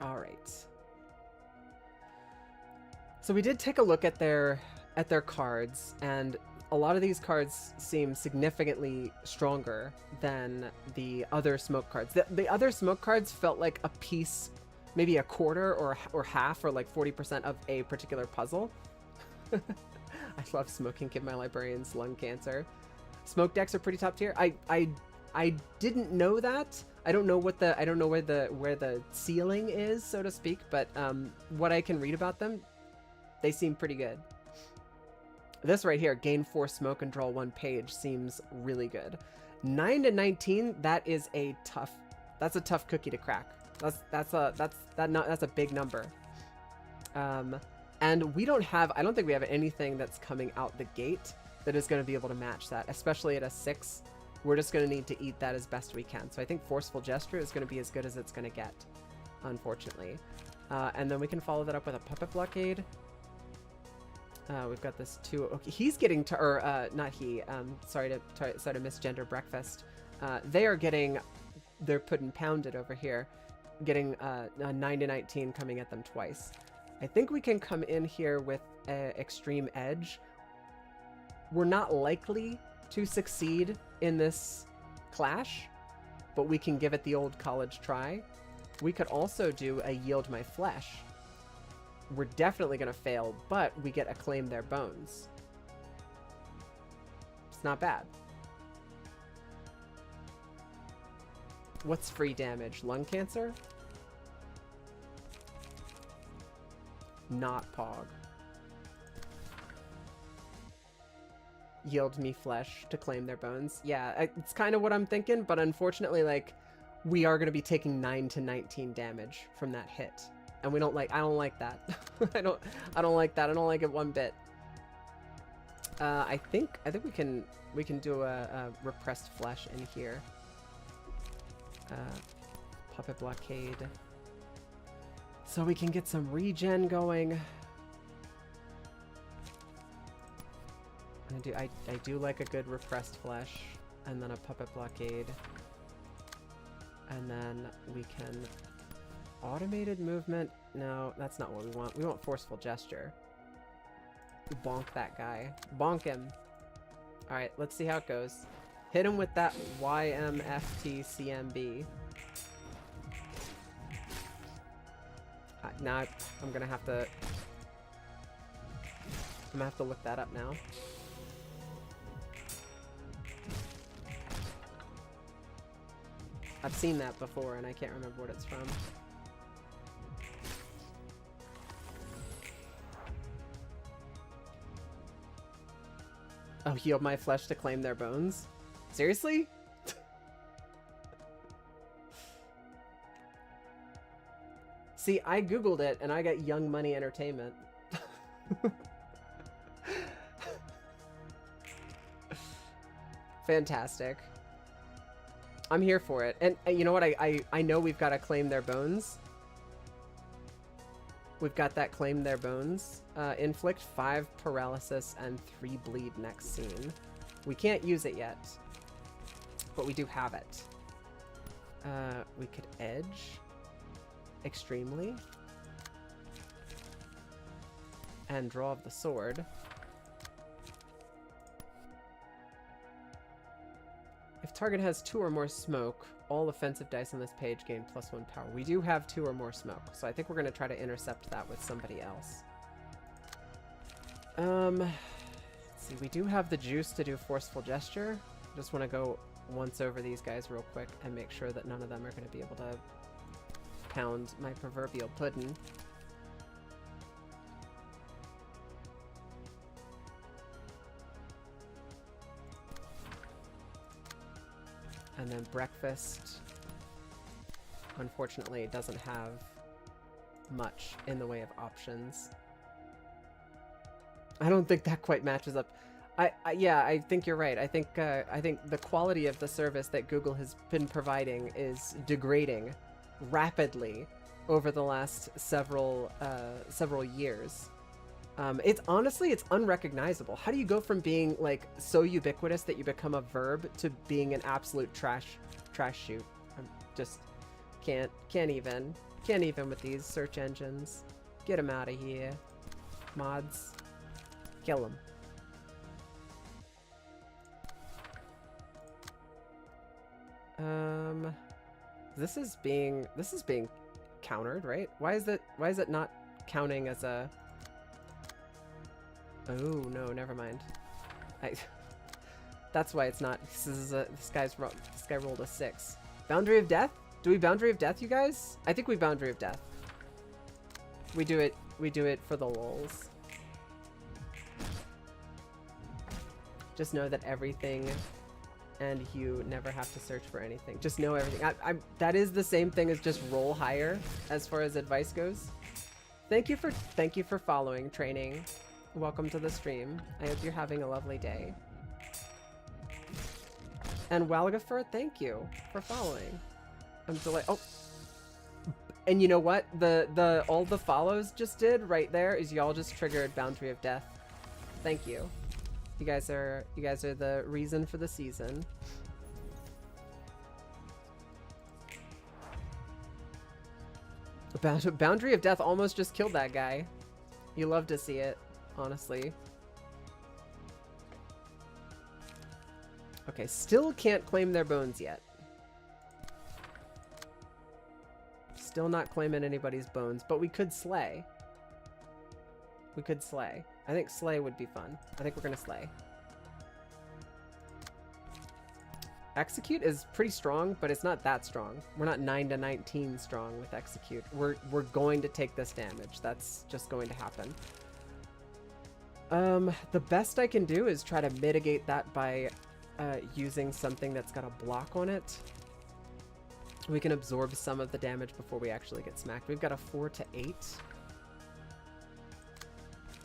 All right. So we did take a look at their cards, and a lot of these cards seem significantly stronger than the other smoke cards. The other smoke cards felt like a piece, maybe a quarter or half or like 40% of a particular puzzle. I love smoking, give my librarians lung cancer. Smoke decks are pretty top tier. I didn't know that. I don't know where the ceiling is, so to speak, but what I can read about them, they seem pretty good. This right here, gain 4 smoke and draw 1 page, seems really good. 9 to 19, that's a tough cookie to crack. That's a big number. And we don't have, I don't think we have anything that's coming out the gate that is going to be able to match that, especially at a 6. We're just going to need to eat that as best we can. So I think Forceful Gesture is going to be as good as it's going to get, unfortunately. And then we can follow that up with a Puppet Blockade. We've got this 2. Okay, he's getting to, or not he. Sorry to misgender breakfast. They're putting pounded over here, getting a 9 to 19 coming at them twice. I think we can come in here with Extreme Edge. We're not likely to succeed in this clash, but we can give it the old college try. We could also do a Yield My Flesh. We're definitely going to fail, but we get Acclaim Their Bones. It's not bad. What's free damage? Lung cancer? Not Pog. Yield me flesh to claim their bones. Yeah, it's kind of what I'm thinking, but unfortunately, like, we are going to be taking 9 to 19 damage from that hit. And I don't like that. I don't like that. I don't like it one bit. I think we can do a repressed flesh in here. Puppet Blockade. So we can get some regen going. I do like a good repressed flesh, and then a Puppet Blockade, and then we can automated movement. No, that's not what we want. We want Forceful Gesture. Bonk that guy. Bonk him. All right, let's see how it goes. Hit him with that YMFTCMB. Now I'm gonna have to look that up now. I've seen that before and I can't remember what it's from. Oh, yield my flesh to claim their bones? Seriously? See, I googled it and I got Young Money Entertainment. Fantastic. I'm here for it. And you know what? I know we've got to claim their bones. We've got that claim their bones. Inflict 5 paralysis and 3 bleed next scene. We can't use it yet, but we do have it. We could edge extremely and draw of the sword. If target has 2 or more smoke, all offensive dice on this page gain +1 power. We do have 2 or more smoke, so I think we're going to try to intercept that with somebody else. Let's see, we do have the juice to do Forceful Gesture. Just want to go once over these guys real quick and make sure that none of them are going to be able to pound my proverbial pudding. And then breakfast, unfortunately, doesn't have much in the way of options. I don't think that quite matches up. Yeah, I think you're right. I think the quality of the service that Google has been providing is degrading rapidly over the last several years. It's honestly, it's unrecognizable. How do you go from being like so ubiquitous that you become a verb to being an absolute trash shoot? I'm just can't even with these search engines. Get them out of here, mods. Kill them. This is being countered, right? Why is it not counting as a... Oh no, never mind. That's why it's not. This guy rolled a 6. Boundary of Death? Do we Boundary of Death, you guys? I think we Boundary of Death. We do it for the lulz. Just know that everything, and you never have to search for anything. Just know everything. That is the same thing as just roll higher as far as advice goes. Thank you for following, Training. Welcome to the stream. I hope you're having a lovely day. And Walgafer, thank you for following. I'm delighted. Oh, and you know what? All the follows just did right there is y'all just triggered Boundary of Death. Thank you. You guys are the reason for the season. Boundary of Death almost just killed that guy. You love to see it, honestly. Okay, still can't claim their bones yet. Still not claiming anybody's bones, but we could slay. We could slay. I think slay would be fun. I think we're gonna slay. Execute is pretty strong, but it's not that strong. We're not 9 to 19 strong with execute. We're going to take this damage. That's just going to happen. The best I can do is try to mitigate that by using something that's got a block on it. We can absorb some of the damage before we actually get smacked. We've got a 4 to 8.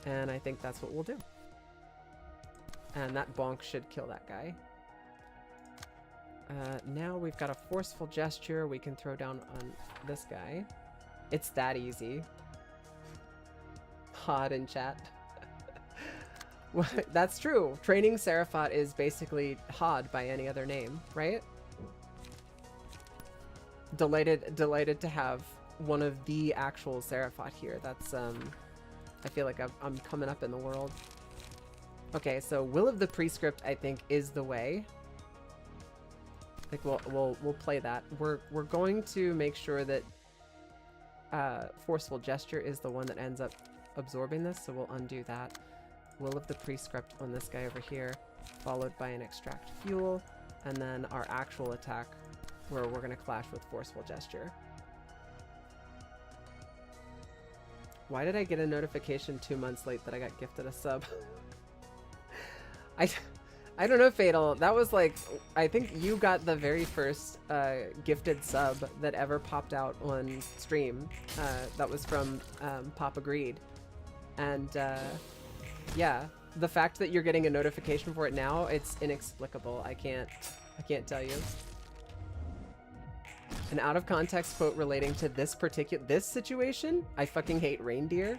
And I think that's what we'll do. And that bonk should kill that guy. Now we've got a Forceful Gesture we can throw down on this guy. It's that easy. Hod in chat. That's true. Training Seraphat is basically Hod by any other name, right? Delighted to have one of the actual Seraphat here. That's I feel like I'm coming up in the world. Okay, so Will of the Prescript I think is the way. I think we'll play that. We're going to make sure that Forceful Gesture is the one that ends up absorbing this, so we'll undo that. Will of the Prescript on this guy over here, followed by an Extract Fuel, and then our actual attack where we're going to clash with Forceful Gesture. Why did I get a notification 2 months late that I got gifted a sub? I don't know, Fatal. That was like, I think you got the very first gifted sub that ever popped out on stream. That was from Papa Greed. And yeah, the fact that you're getting a notification for it now, it's inexplicable. I can't tell you. An out of context quote relating to this situation, I fucking hate reindeer.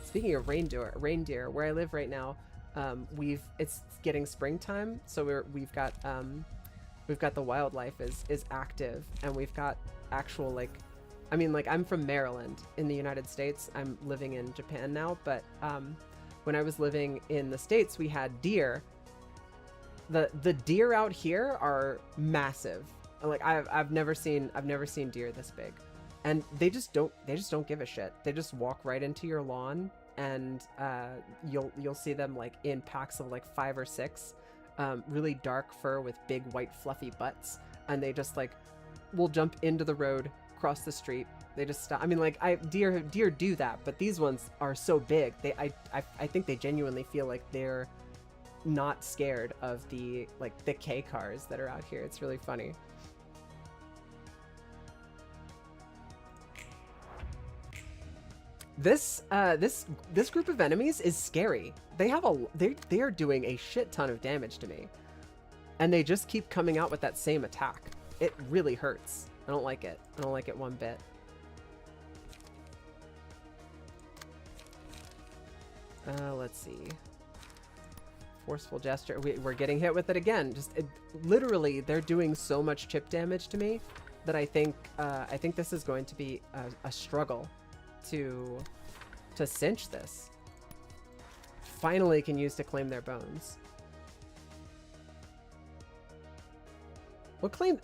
Speaking of reindeer, where I live right now, it's getting springtime, so we've got the wildlife is active, and we've got actual, like, I mean, like, I'm from Maryland in the United States. I'm living in Japan now, but when I was living in the States, we had deer. The deer out here are massive. Like, I've never seen deer this big, and they just don't give a shit. They just walk right into your lawn, and you'll see them like in packs of like 5 or 6, really dark fur with big white fluffy butts, and they just like will jump into the road, cross the street. They just stop. I mean, like, deer do that, but these ones are so big. I think they genuinely feel like they're not scared of the K cars that are out here. It's really funny. This group of enemies is scary. They are doing a shit ton of damage to me, and they just keep coming out with that same attack. It really hurts. I don't like it. I don't like it one bit. Let's see. Forceful gesture. We're getting hit with it again. Just literally, they're doing so much chip damage to me that I think this is going to be a struggle to cinch this. Finally, can use to claim their bones.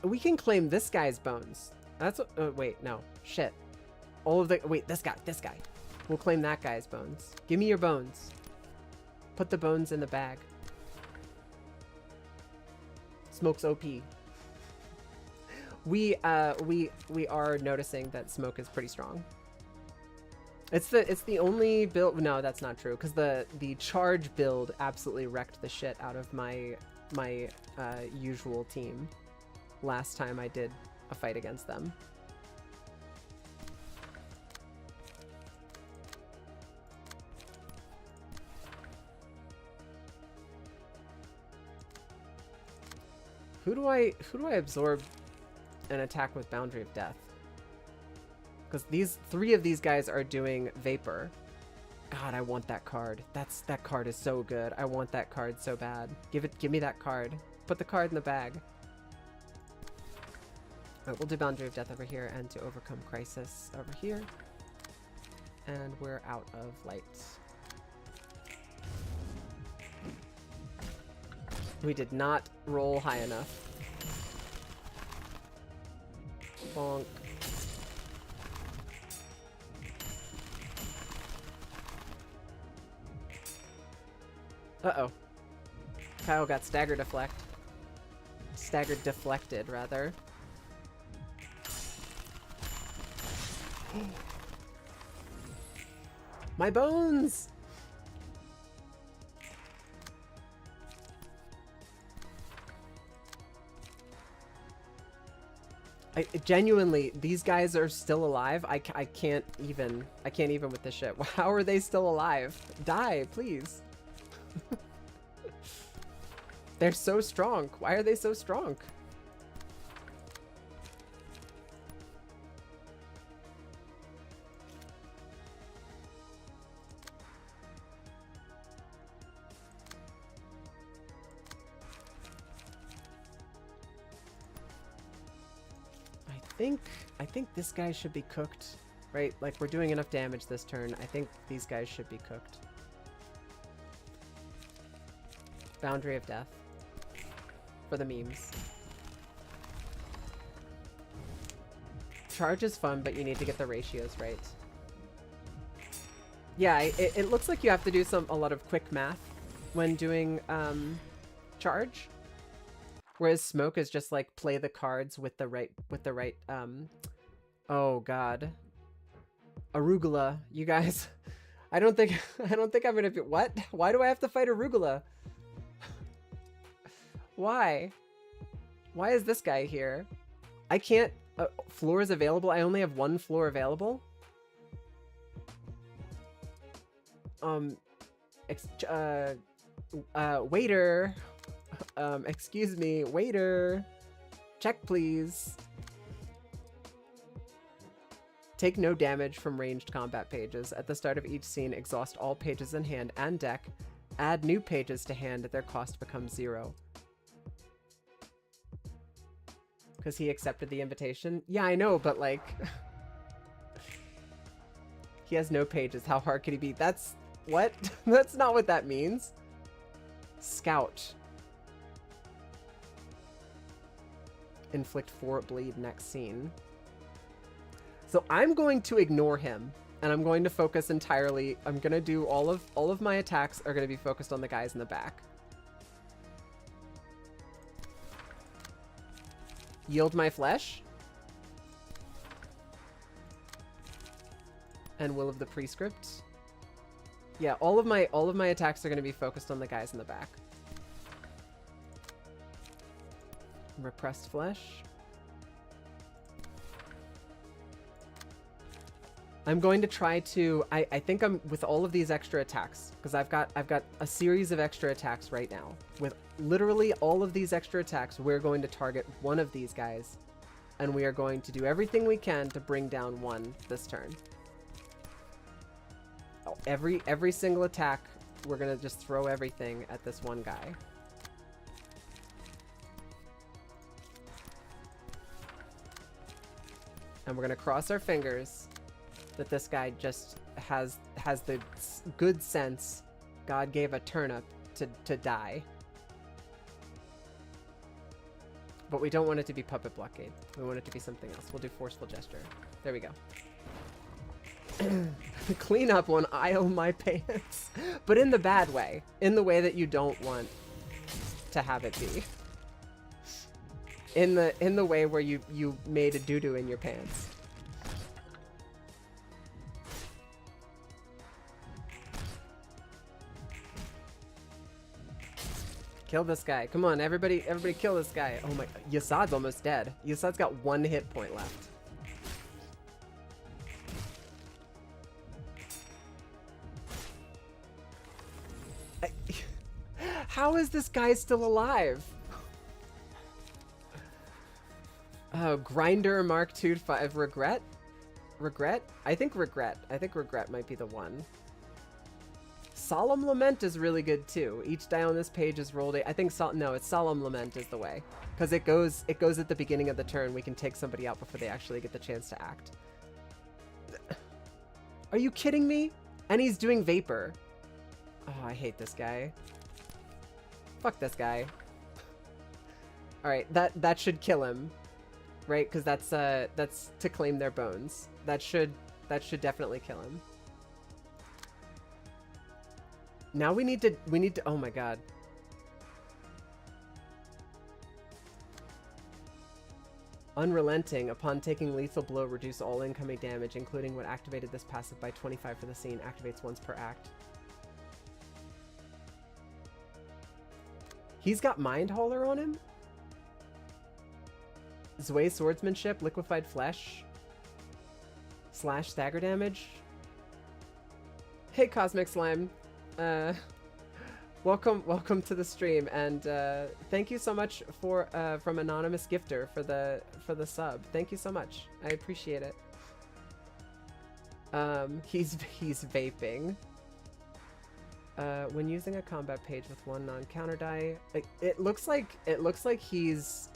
We can claim this guy's bones. That's what, wait, no, shit. All of the wait, this guy. We'll claim that guy's bones. Give me your bones. Put the bones in the bag. Smoke's OP. We are noticing that Smoke is pretty strong. It's the only build. No, that's not true, because the charge build absolutely wrecked the shit out of my usual team last time I did a fight against them. Who do I absorb an attack with Boundary of Death? Because three of these guys are doing Vapor. God, I want that card. That card is so good. I want that card so bad. Give me that card. Put the card in the bag. Alright, we'll do Boundary of Death over here, and to overcome Crisis over here. And we're out of light. We did not roll high enough. Bonk. Uh-oh. Kyle got staggered deflected, rather. My bones! Genuinely, these guys are still alive. I can't even with this shit. How are they still alive? Die, please. They're so strong. Why are they so strong? I think this guy should be cooked, right? Like, we're doing enough damage this turn. I think these guys should be cooked. Boundary of Death. For the memes. Charge is fun, but you need to get the ratios right. Yeah, it looks like you have to do a lot of quick math when doing charge. Whereas Smoke is just like play the cards with the right oh god. Arugula, you guys. I don't think I'm gonna be what? Why do I have to fight Arugula? Why? Why is this guy here? I can't floors available. I only have one floor available. Waiter. Excuse me, waiter. Check, please. Take no damage from ranged combat pages. At the start of each scene, exhaust all pages in hand and deck. Add new pages to hand. Their cost becomes 0. Because he accepted the invitation? Yeah, I know, but like... he has no pages. How hard could he be? That's... what? That's not what that means. Scout. Inflict 4 bleed next scene. So I'm going to ignore him, and I'm going to focus entirely. I'm gonna do all of my attacks are gonna be focused on the guys in the back. Yield my flesh. And Will of the Prescript. Yeah, all of my attacks are gonna be focused on the guys in the back. Repressed flesh. I'm going to try to I think I'm with all of these extra attacks, because I've got a series of extra attacks right now. With literally all of these extra attacks, we're going to target one of these guys and we are going to do everything we can to bring down one this turn. Oh, every single attack, we're gonna just throw everything at this one guy. And we're gonna cross our fingers that this guy just has the good sense God gave a turnip to die. But we don't want it to be puppet blockade. We want it to be something else. We'll do forceful gesture. There we go. Clean up one aisle my pants. But in the bad way. In the way that you don't want to have it be. In the way where you made a doo-doo in your pants. Kill this guy. Come on, everybody kill this guy. Oh my, Yasad's almost dead. Yasad's got 1 hit point left. How is this guy still alive? Oh, Grinder Mark II 5. Regret? Regret? I think Regret. I think Regret might be the one. Solemn Lament is really good too. Each die on this page is rolled. I think no, it's Solemn Lament is the way, because it goes at the beginning of the turn. We can take somebody out before they actually get the chance to act. Are you kidding me? And he's doing Vapor. Oh, I hate this guy. Fuck this guy. All right, that should kill him, right? Because that's to claim their bones. That should definitely kill him. Now we need to, oh my god. Unrelenting. Upon taking lethal blow, reduce all incoming damage, including what activated this passive by 25 for the scene. Activates once per act. He's got Mind Hauler on him? Zwei Swordsmanship, Liquefied Flesh. Slash stagger damage. Hey Cosmic Slime. Welcome to the stream, and thank you so much for from Anonymous Gifter for the sub. Thank you so much. I appreciate it. He's vaping. When using a combat page with one non-counter die, it looks like he's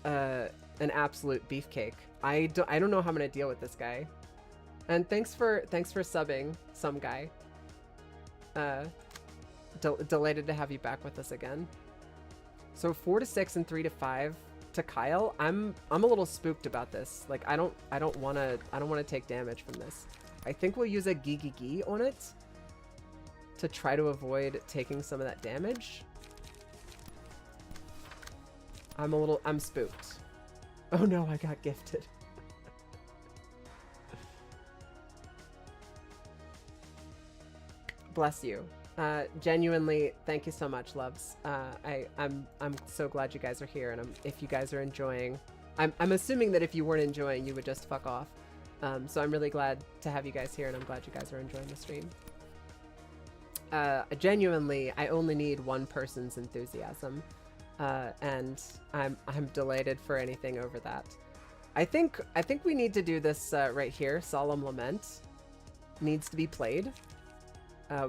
an absolute beefcake. I don't know how I'm gonna deal with this guy. And thanks for subbing, some guy. Delighted to have you back with us again. So 4 to 6 and 3 to 5 to Kyle. I'm a little spooked about this. Like I don't want to take damage from this. I think we'll use a Gigi on it to try to avoid taking some of that damage. I'm spooked. Oh no, I got gifted. Bless you. Genuinely, thank you so much, loves. I'm so glad you guys are here, and if you guys are enjoying, I'm assuming that if you weren't enjoying, you would just fuck off. So I'm really glad to have you guys here, and I'm glad you guys are enjoying the stream. Genuinely, I only need one person's enthusiasm, and I'm delighted for anything over that. I think we need to do this right here. Solemn Lament needs to be played.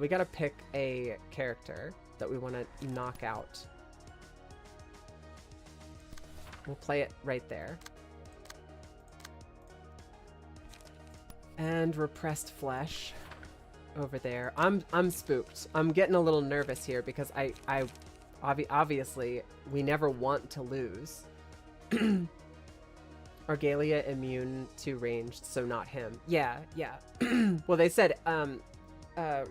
We gotta pick a character that we want to knock out. We'll play it right there. And Repressed Flesh over there. I'm spooked. I'm getting a little nervous here because obviously we never want to lose. Argalia immune to ranged, so not him. Yeah. Well, they said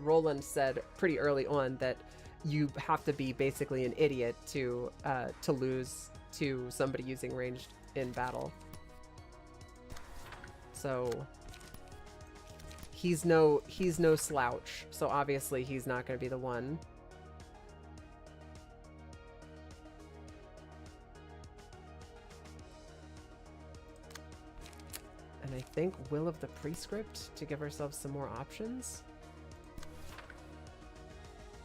Roland said pretty early on that you have to be basically an idiot to lose to somebody using ranged in battle. So he's no slouch. So obviously he's not going to be the one. And I think Will of the Prescript to give ourselves some more options.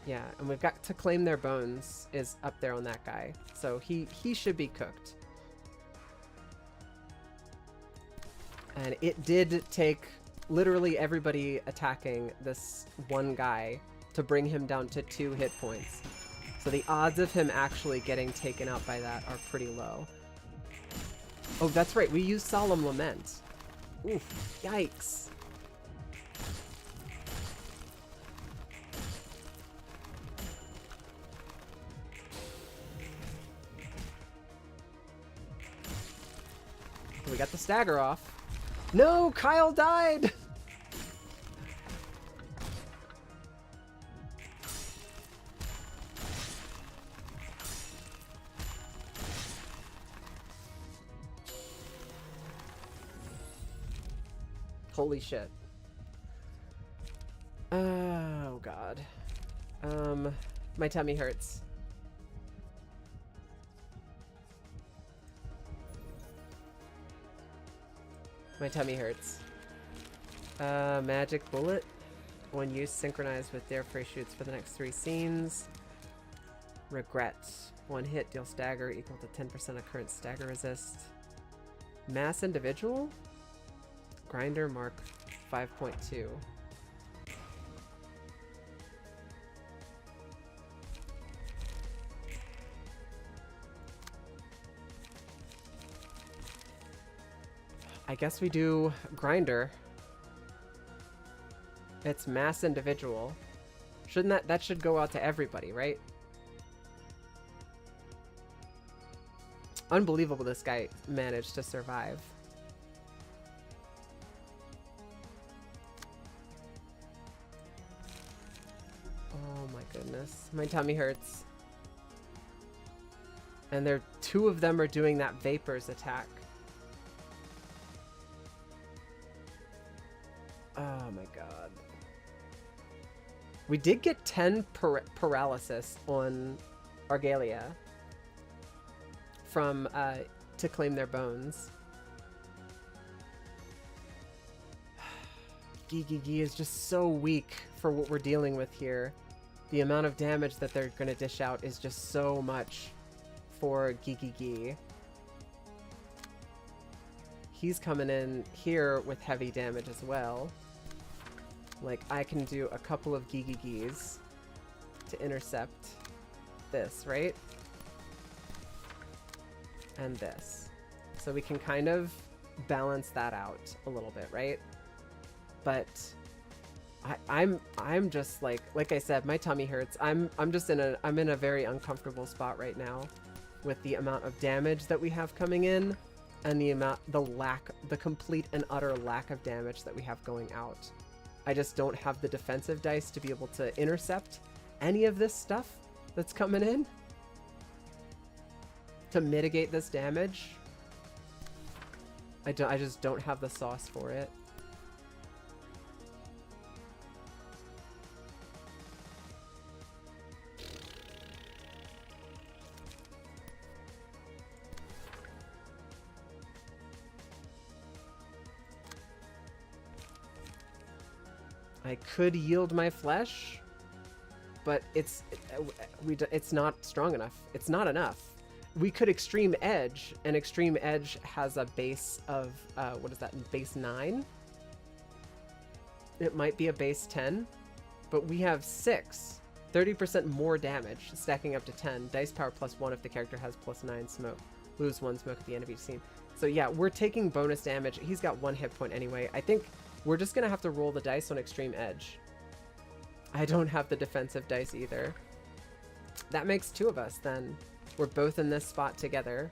Yeah, and we've got to claim their bones is up there on that guy. So he should be cooked. And it did take literally everybody attacking this one guy to bring him down to 2 hit points. So the odds of him actually getting taken out by that are pretty low. Oh, that's right. We used Solemn Lament. Oof. Yikes. We got the stagger off. No, Kyle died! Holy shit. Oh, God. My tummy hurts. My tummy hurts. Magic Bullet. When used, synchronized with their free shoots for the next 3 scenes. Regret. 1 hit, deal stagger equal to 10% of current stagger resist. Mass Individual? Grinder Mark 5.2. I guess we do Grinder. It's Mass Individual. Shouldn't that should go out to everybody, right? Unbelievable this guy managed to survive. Oh my goodness. My tummy hurts. And 2 of them are doing that Vapors attack. Oh my god. We did get 10 paralysis on Argalia from to claim their bones. Gigigi is just so weak for what we're dealing with here. The amount of damage that they're gonna dish out is just so much for Gigigi. He's coming in here with heavy damage as well. Like, I can do a couple of Gigigis to intercept this, right? And this. So we can kind of balance that out a little bit, right? But I'm just like I said, my tummy hurts. I'm in a very uncomfortable spot right now with the amount of damage that we have coming in and the complete and utter lack of damage that we have going out. I just don't have the defensive dice to be able to intercept any of this stuff that's coming in to mitigate this damage. I just don't have the sauce for it. I could yield my flesh, but it's not strong enough. It's not enough. We could Extreme Edge, and Extreme Edge has a base of, what is that, base 9? It might be a base 10, but we have 6. 30% more damage, stacking up to 10. Dice power +1 if the character has +9 smoke. Lose 1 smoke at the end of each scene. So yeah, we're taking bonus damage. He's got 1 hit point anyway. I think we're just gonna have to roll the dice on Extreme Edge. I don't have the defensive dice either. That makes 2 of us then. We're both in this spot together.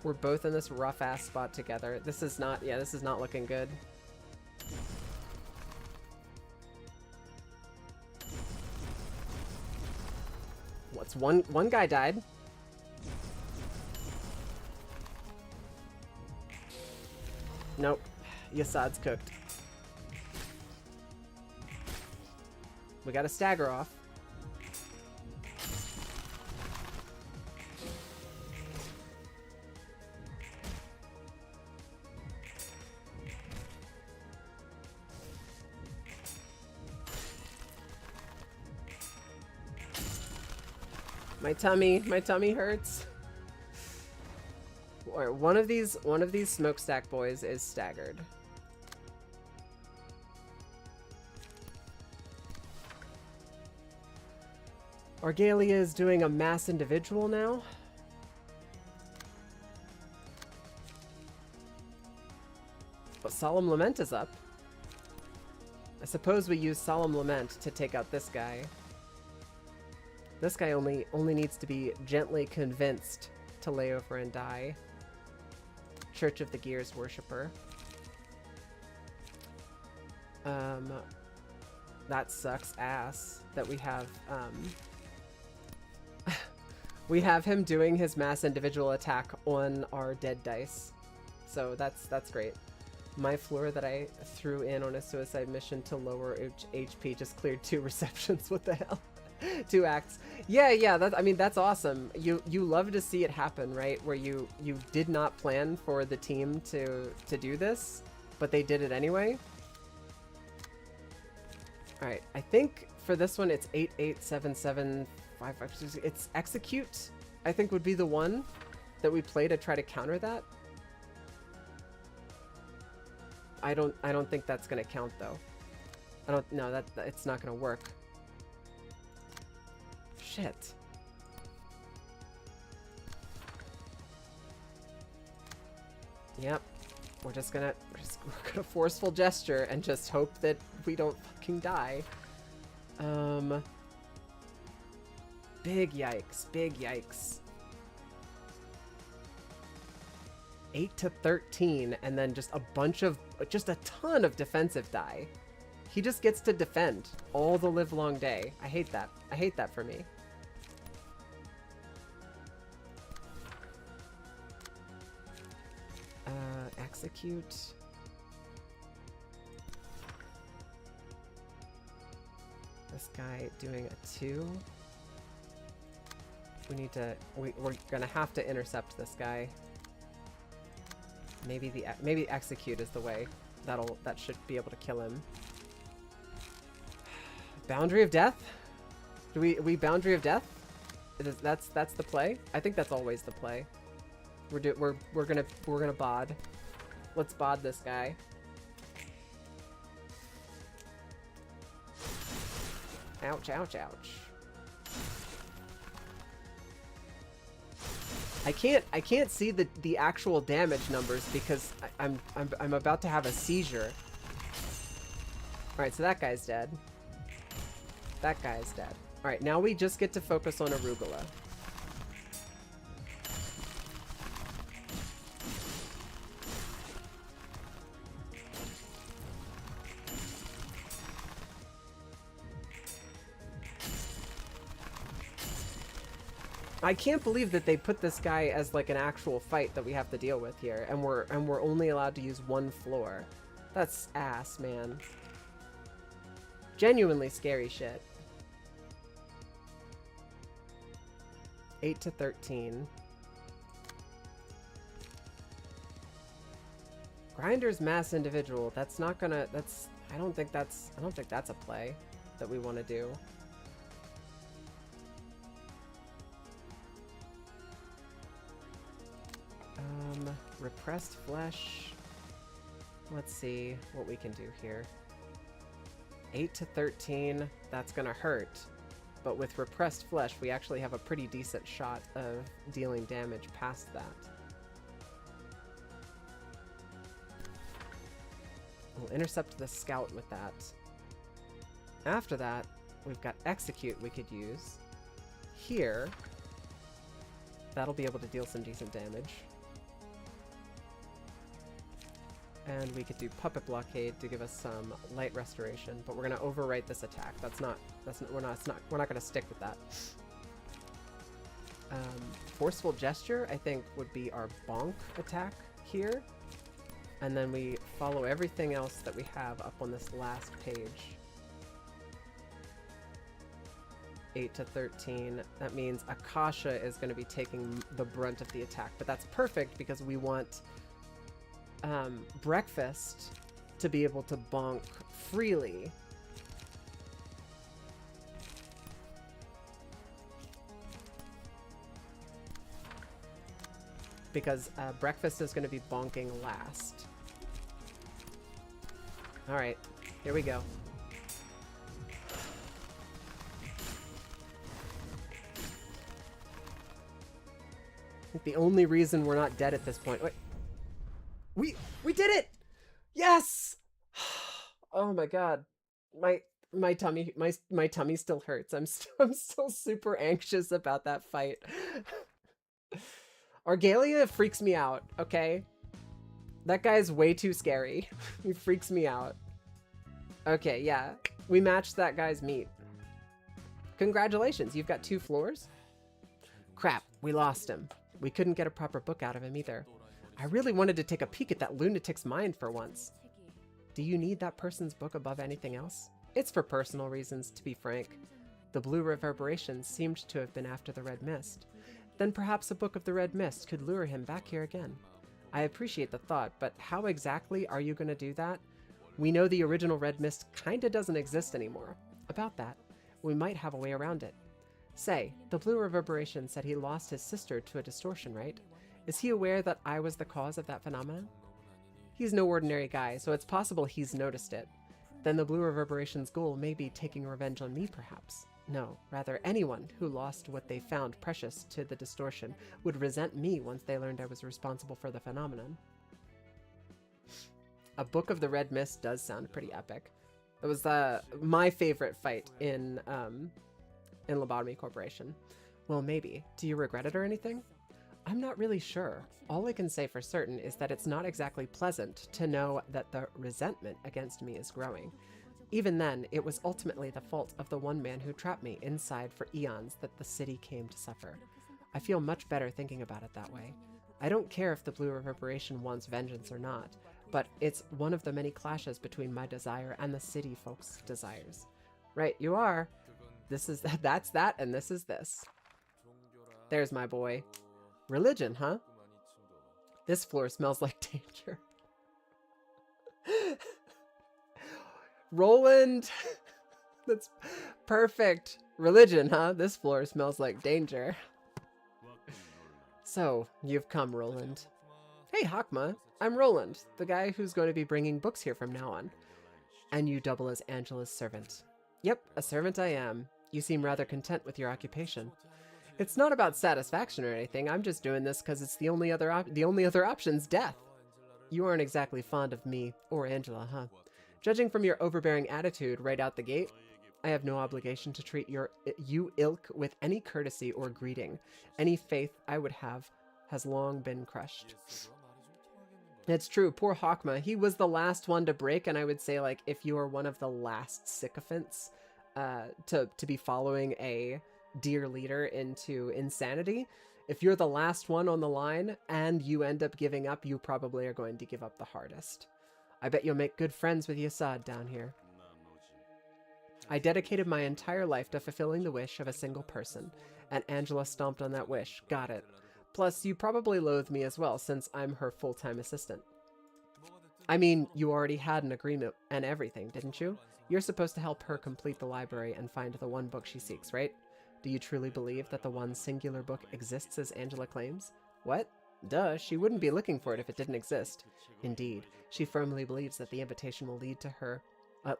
We're both in this rough ass spot together. This is not looking good. What's one guy died? Nope. Yasad's cooked. We got a stagger off. My tummy hurts. Or one of these smokestack boys is staggered. Orgalia is doing a mass individual now. But Solemn Lament is up. I suppose we use Solemn Lament to take out this guy. This guy only needs to be gently convinced to lay over and die. Church of the Gears Worshipper. That sucks ass that we have we have him doing his mass individual attack on our dead dice. So that's great. My floor that I threw in on a suicide mission to lower HP just cleared 2 receptions. What the hell? 2 acts. Yeah, I mean, that's awesome. You love to see it happen, right? Where you did not plan for the team to do this, but they did it anyway. All right, I think for this one it's 887755. It's Execute, I think, would be the one that we play to try to counter that. I don't think that's gonna count though. That it's not gonna work. Shit. Yep. We're gonna forceful gesture and just hope that we don't fucking die. Big yikes. Big yikes. 8 to 13, and then just a ton of defensive die. He just gets to defend all the live long day. I hate that. I hate that for me. Execute. This guy doing a 2. We're gonna have to intercept this guy. Maybe Execute is the way. That should be able to kill him. Boundary of Death? Do we Boundary of Death? That's the play? I think that's always the play. We're gonna bod. Let's bod this guy. Ouch, ouch, ouch. I can't see the actual damage numbers because I'm about to have a seizure. Alright, so that guy's dead. That guy's dead. Alright, now we just get to focus on Arugula. I can't believe that they put this guy as like an actual fight that we have to deal with here, and we're only allowed to use 1 floor. That's ass, man. Genuinely scary shit. 8 to 13. Grinder's mass individual. That's not gonna. I don't think that's a play that we want to do. Repressed flesh. Let's see what we can do here. 8 to 13. That's gonna hurt. But with repressed flesh, we actually have a pretty decent shot of dealing damage past that. We'll intercept the scout with that. After that, we've got Execute we could use. Here, that'll be able to deal some decent damage. And we could do Puppet Blockade to give us some light restoration, but we're gonna overwrite this attack. We're not gonna stick with that. Forceful Gesture, I think, would be our bonk attack here. And then we follow everything else that we have up on this last page. 8 to 13. That means Akasha is going to be taking the brunt of the attack, but that's perfect because we want Breakfast to be able to bonk freely. because breakfast is going to be bonking last. All right, here we go. I think the only reason we're not dead at this point. Wait, we did it! Yes! Oh my god, my tummy still hurts. I'm still super anxious about that fight. Argalia freaks me out. Okay, that guy's way too scary. He freaks me out. Okay, yeah, we matched that guy's meat. Congratulations, you've got 2 floors. Crap, we lost him. We couldn't get a proper book out of him either. I really wanted to take a peek at that lunatic's mind for once. Do you need that person's book above anything else? It's for personal reasons, to be frank. The blue reverberation seemed to have been after the red mist. Then perhaps a book of the red mist could lure him back here again. I appreciate the thought, but how exactly are you going to do that? We know the original red mist kinda doesn't exist anymore. About that, we might have a way around it. Say, the blue reverberation said he lost his sister to a distortion, right? Is he aware that I was the cause of that phenomenon? He's no ordinary guy, so it's possible he's noticed it. Then the blue reverberation's goal may be taking revenge on me, perhaps. No, rather anyone who lost what they found precious to the distortion would resent me once they learned I was responsible for the phenomenon. A Book of the Red Mist does sound pretty epic. It was my favorite fight in Lobotomy Corporation. Well, maybe. Do you regret it or anything? I'm not really sure. All I can say for certain is that it's not exactly pleasant to know that the resentment against me is growing. Even then, it was ultimately the fault of the one man who trapped me inside for eons that the city came to suffer. I feel much better thinking about it that way. I don't care if the blue reverberation wants vengeance or not, but it's one of the many clashes between my desire and the city folks' desires. Right, you are. That's that, and this is this. There's my boy. Religion, huh? This floor smells like danger. Roland! That's perfect. Religion, huh? This floor smells like danger. So, you've come, Roland. Hey, Hakma. I'm Roland, the guy who's going to be bringing books here from now on. And you double as Angela's servant. Yep, a servant I am. You seem rather content with your occupation. It's not about satisfaction or anything. I'm just doing this because it's the only other option's death. You aren't exactly fond of me or Angela, huh? Judging from your overbearing attitude right out the gate, I have no obligation to treat you ilk with any courtesy or greeting. Any faith I would have has long been crushed. It's true, poor Hakma. He was the last one to break, and I would say, like, if you are one of the last sycophants to be following a dear leader into insanity, if you're the last one on the line and you end up giving up, you probably are going to give up the hardest. I bet you'll make good friends with Yasad down here. I dedicated my entire life to fulfilling the wish of a single person, and Angela stomped on that wish. Got it. Plus, you probably loathe me as well, since I'm her full-time assistant. I mean, you already had an agreement and everything, didn't you? You're supposed to help her complete the library and find the one book she seeks, right? Do you truly believe that the one singular book exists as Angela claims? What? Duh, she wouldn't be looking for it if it didn't exist. Indeed, she firmly believes that the invitation will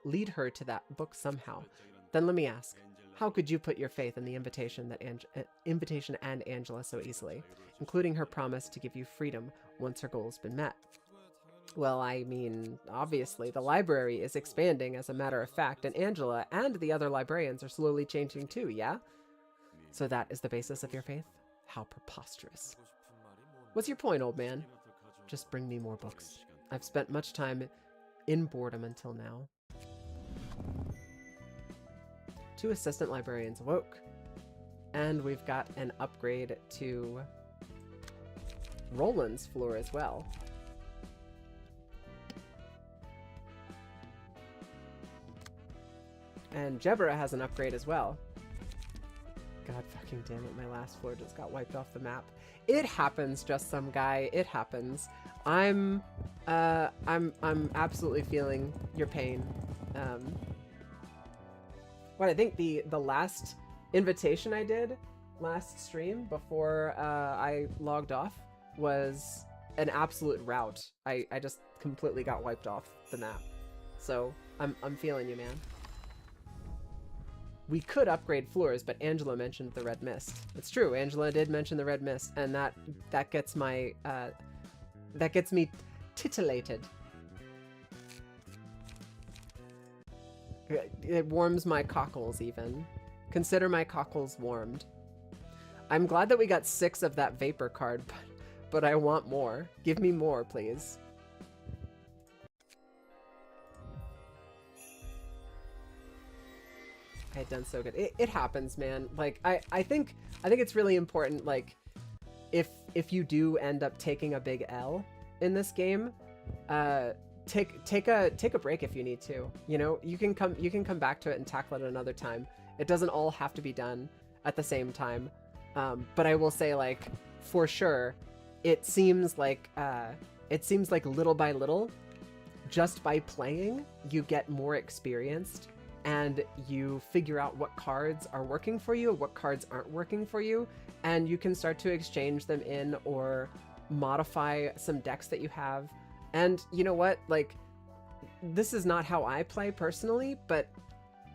lead her to that book somehow. Then let me ask, how could you put your faith in the invitation and Angela so easily, including her promise to give you freedom once her goal's been met? Well, I mean, obviously, the library is expanding as a matter of fact, and Angela and the other librarians are slowly changing too, yeah? So that is the basis of your faith? How preposterous. What's your point, old man? Just bring me more books. I've spent much time in boredom until now. 2 assistant librarians awoke. And we've got an upgrade to Roland's floor as well. And Jebra has an upgrade as well. God fucking damn it, my last floor just got wiped off the map. It happens, just some guy. It happens. I'm absolutely feeling your pain. What I think the last invitation I did last stream before I logged off was an absolute rout. I just completely got wiped off the map. So I'm feeling you, man. We could upgrade floors, but Angela mentioned the red mist. It's true, Angela did mention the red mist, and that gets my that gets me titillated. It warms my cockles even. Consider my cockles warmed. I'm glad that we got 6 of that vapor card, but I want more. Give me more, please. I had done so good. It happens, man. Like I think it's really important, like if you do end up taking a big L in this game, take a break if you need to. You know, you can come back to it and tackle it another time. It doesn't all have to be done at the same time. But I will say, like, for sure, it seems like little by little, just by playing, you get more experienced and you figure out what cards are working for you, what cards aren't working for you, and you can start to exchange them in or modify some decks that you have. And you know what? Like, this is not how I play personally, but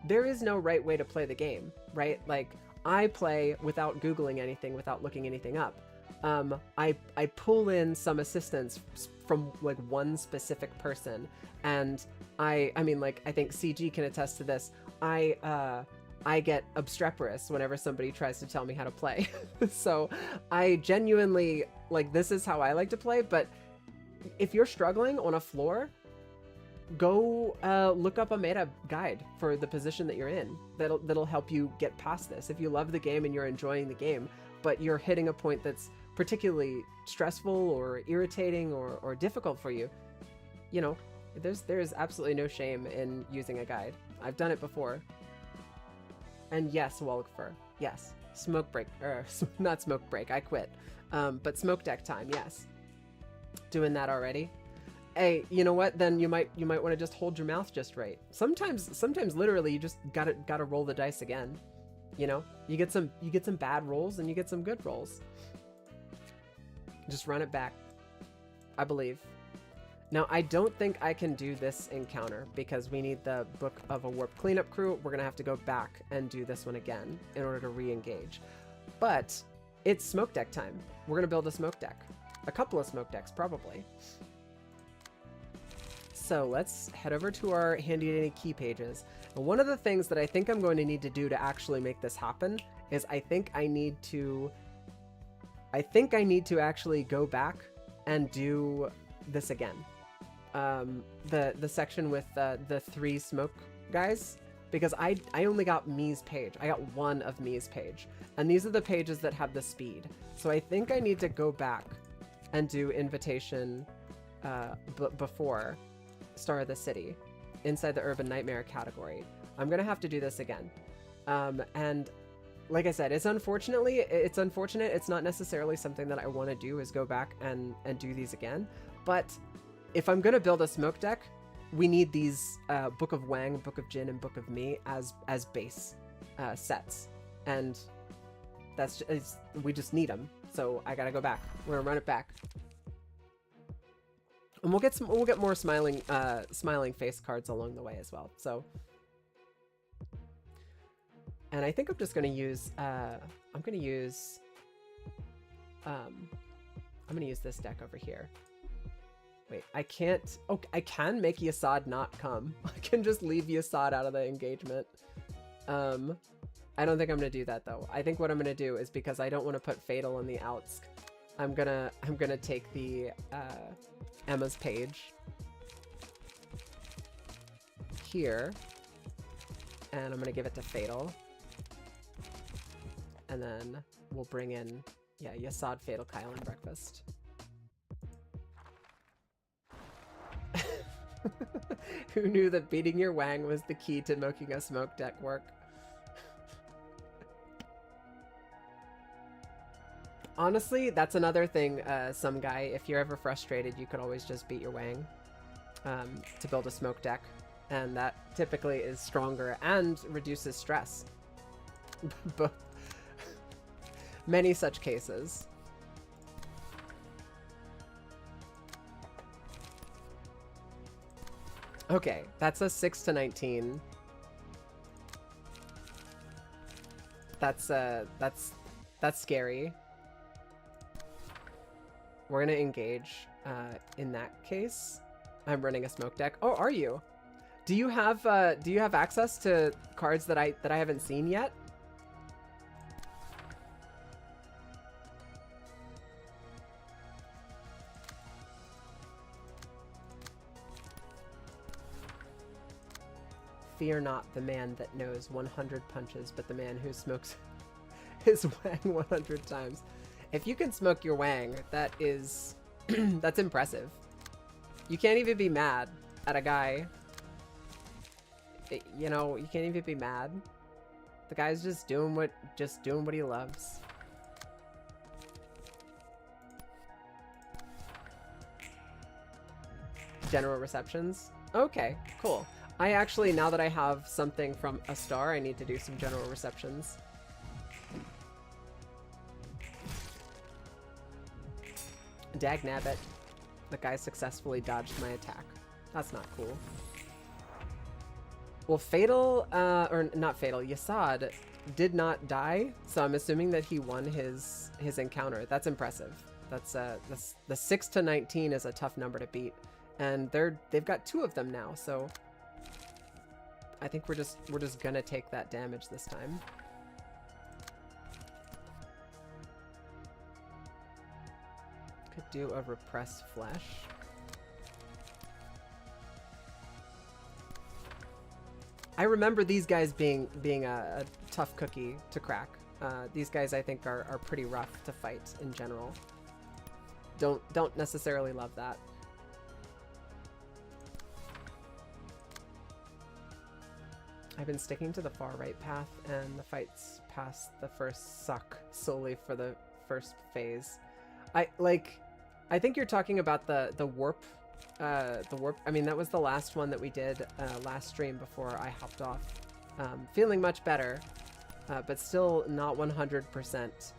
there is no right way to play the game, right? Like, I play without Googling anything, without looking anything up. I pull in some assistance from like one specific person, and I mean, like, I think CG can attest to this. I get obstreperous whenever somebody tries to tell me how to play. So I genuinely, like, this is how I like to play. But if you're struggling on a floor, go look up a meta guide for the position that you're in. That'll help you get past this. If you love the game and you're enjoying the game, but you're hitting a point that's particularly stressful or irritating or difficult for you, you know, there's absolutely no shame in using a guide. I've done it before. And yes, Walgfur, yes. Smoke break, or not smoke break, I quit. But smoke deck time, yes. Doing that already. Hey, you know what? Then you might want to just hold your mouth just right. Sometimes literally you just gotta roll the dice again. You know, you get some bad rolls and you get some good rolls. Just run it back. I believe. Now, I don't think I can do this encounter because we need the Book of a Warp Cleanup Crew. We're gonna have to go back and do this one again in order to re-engage. But it's smoke deck time. We're gonna build a smoke deck. A couple of smoke decks, probably. So let's head over to our handy dandy key pages. And one of the things that I think I'm going to need to do to actually make this happen is I think I need to actually go back and do this again. The section with the 3 smoke guys, because I only got Mii's page. I got one of Mii's page, and these are the pages that have the speed. So I think I need to go back and do invitation before Star of the City inside the Urban Nightmare category. I'm gonna have to do this again. And like I said, it's unfortunate. It's not necessarily something that I want to do, is go back and do these again. But if I'm gonna build a smoke deck, we need these Book of Wang, Book of Jin, and Book of Mi as base sets, and we just need them. So I gotta go back. We're gonna run it back. And we'll get more smiling face cards along the way as well. So, and I think I'm just gonna use I'm gonna use this deck over here. Wait, I can't. Oh, I can make Yasad not come. I can just leave Yasad out of the engagement. I don't think I'm gonna do that though. I think what I'm gonna do is, because I don't want to put Fatal in the outs, I'm gonna take the Emma's page here, and I'm gonna give it to Fatal, and then we'll bring in, yeah, Yasad, Fatal, Kyle, and Breakfast. Who knew that beating your Wang was the key to making a smoke deck work? Honestly, that's another thing, some guy, if you're ever frustrated, you could always just beat your Wang to build a smoke deck, and that typically is stronger and reduces stress. But many such cases. Okay, that's a 6 to 19. That's scary. We're gonna engage in that case. I'm running a smoke deck. Oh, are you? Do you have access to cards that I haven't seen yet? Fear not the man that knows 100 punches, but the man who smokes his wang 100 times. If you can smoke your wang, that is that's impressive. You can't even be mad at a guy. You know, you can't even be mad. The guy's just doing what he loves. General receptions. Okay, cool. I actually, now that I have something from a star, I need to do some general receptions. Dagnabbit. The guy successfully dodged my attack. That's not cool. Well, Fatal, or not Fatal, Yasad did not die, so I'm assuming that he won his encounter. That's impressive. That's the 6 to 19 is a tough number to beat, and they've got 2 of them now, so I think we're just gonna take that damage this time. Could do a repressed flesh. I remember these guys being a tough cookie to crack. These guys I think are pretty rough to fight in general. Don't necessarily love that. I've been sticking to the far right path, and the fights past the first suck solely for the first phase. I think you're talking about the warp. I mean, that was the last one that we did last stream before I hopped off. Feeling much better, but still not 100%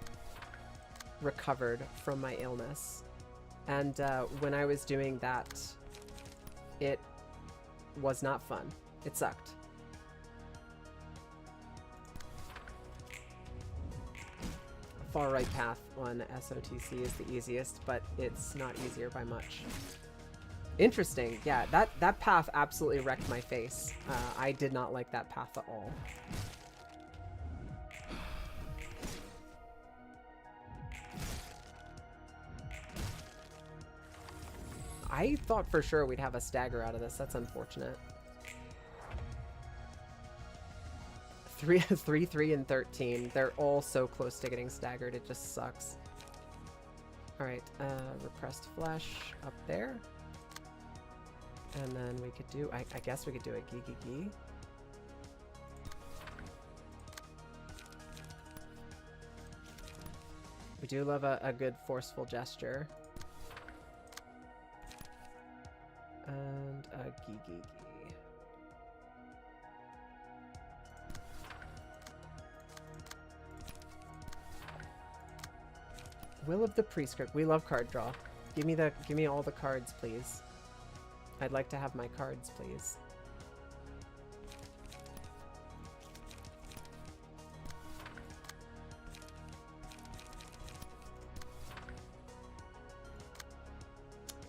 recovered from my illness. And when I was doing that, it was not fun. It sucked. Far right path on SOTC is the easiest, but it's not easier by much. Interesting. Yeah, that path absolutely wrecked my face. I did not like that path at all. I thought for sure we'd have a stagger out of this. That's unfortunate. 3, 3, and 13. They're all so close to getting staggered. It just sucks. All right, repressed flesh up there. And then we could do, I guess we could do a Gigi. We do love a good forceful gesture. And a Gigi. Will of the Prescript. We love card draw. Give me all the cards, please. I'd like to have my cards, please.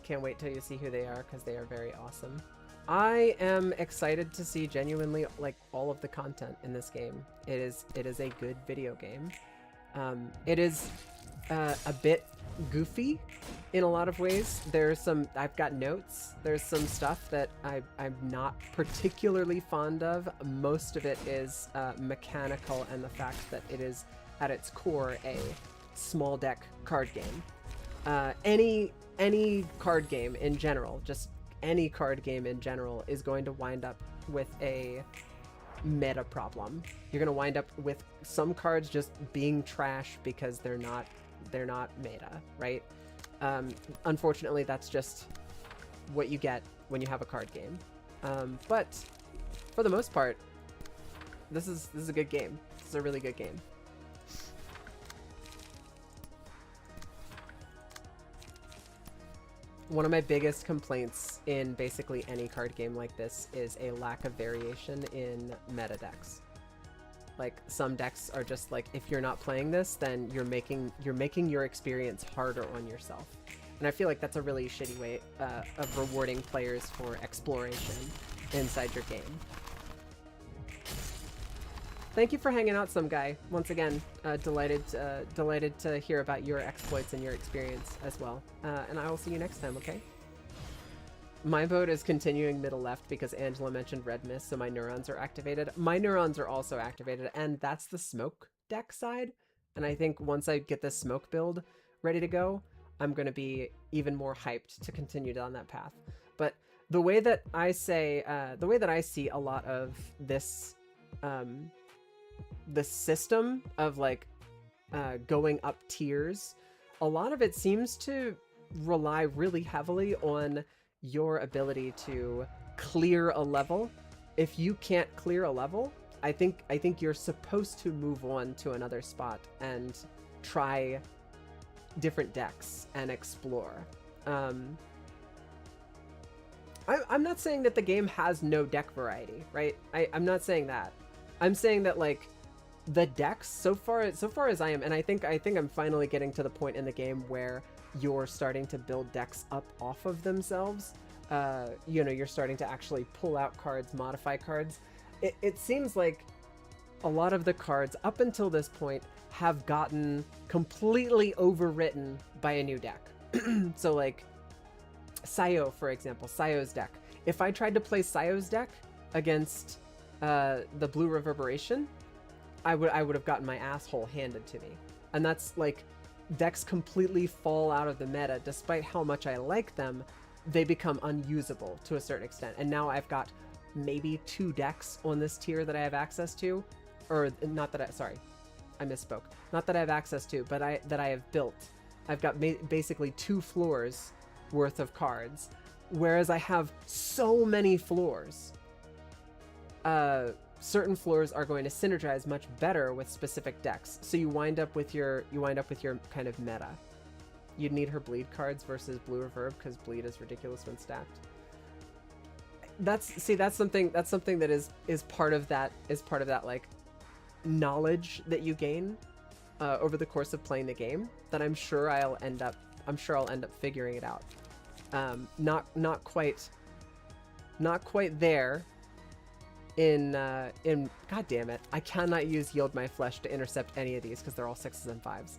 Can't wait till you see who they are, because they are very awesome. I am excited to see genuinely like all of the content in this game. It is a good video game. It is a bit goofy in a lot of ways. There's some, I've got notes. There's some stuff that I'm not particularly fond of. Most of it is mechanical, and the fact that it is at its core a small deck card game. Any card game in general, just any card game in general, is going to wind up with a meta problem. You're going to wind up with some cards just being trash because they're not meta, right? Unfortunately, that's just what you get when you have a card game. But for the most part, this is a good game. This is a really good game. One of my biggest complaints in basically any card game like this is a lack of variation in meta decks. Like, some decks are just like, if you're not playing this, then you're making your experience harder on yourself. And I feel like that's a really shitty way of rewarding players for exploration inside your game. Thank you for hanging out, some guy. Once again, delighted to hear about your exploits and your experience as well. And I will see you next time, okay? My vote is continuing middle left because Angela mentioned red mist, so my neurons are activated. My neurons are also activated, and that's the smoke deck side. And I think once I get this smoke build ready to go, I'm going to be even more hyped to continue down that path. But the way that I say, the way that I see a lot of this, the system of like going up tiers, a lot of it seems to rely really heavily on your ability to clear a level. If you can't clear a level, I think you're supposed to move on to another spot and try different decks and explore. I'm not saying that the game has no deck variety, right? I'm not saying that. I'm saying that like the decks so far as I am, and I think I'm finally getting to the point in the game where you're starting to build decks up off of themselves. You know, you're starting to actually pull out cards, modify cards. It seems like a lot of the cards up until this point have gotten completely overwritten by a new deck. So like Sayo, for example, Sayo's deck. If I tried to play Sayo's deck against the Blue Reverberation, I would have gotten my asshole handed to me. And that's like, decks completely fall out of the meta. Despite how much I like them, they become unusable to a certain extent. And now I've got maybe 2 decks on this tier that I have access to, or not that I misspoke. Not that I have access to, but that I have built. I've got basically 2 floors worth of cards, whereas I have so many floors. Certain floors are going to synergize much better with specific decks, so you wind up with your kind of meta. You'd need her bleed cards versus blue reverb because bleed is ridiculous when stacked. That's something that is part of that like knowledge that you gain over the course of playing the game, that I'm sure I'll end up figuring it out. Not quite there in god damn it, I cannot use Yield My Flesh to intercept any of these because they're all 6s and 5s.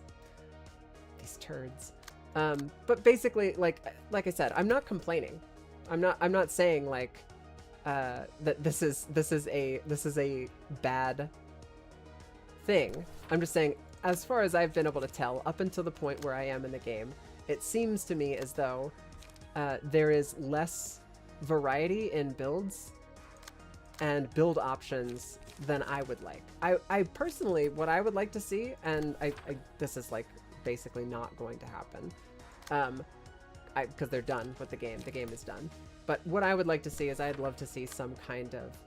These turds. But basically, like I said, I'm not complaining. I'm not saying like that this is a bad thing. I'm just saying, as far as I've been able to tell, up until the point where I am in the game, it seems to me as though there is less variety in builds and build options than I would like. I personally, what I would like to see, and this is like basically not going to happen, because they're done with the game. The game is done. But what I would like to see is, I'd love to see some kind of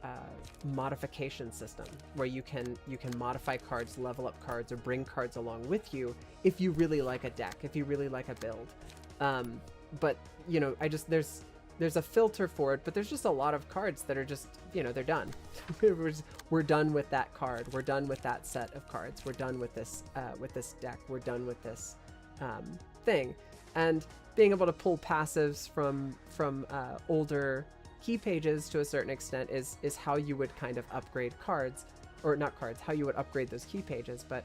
modification system where you can modify cards, level up cards, or bring cards along with you if you really like a deck, if you really like a build. But you know, there's a filter for it, but there's just a lot of cards that are just, you know, they're done. We're done with that card. We're done with that set of cards. We're done with this deck. We're done with this thing. And being able to pull passives from older key pages to a certain extent is how you would kind of upgrade cards, or not cards, how you would upgrade those key pages. But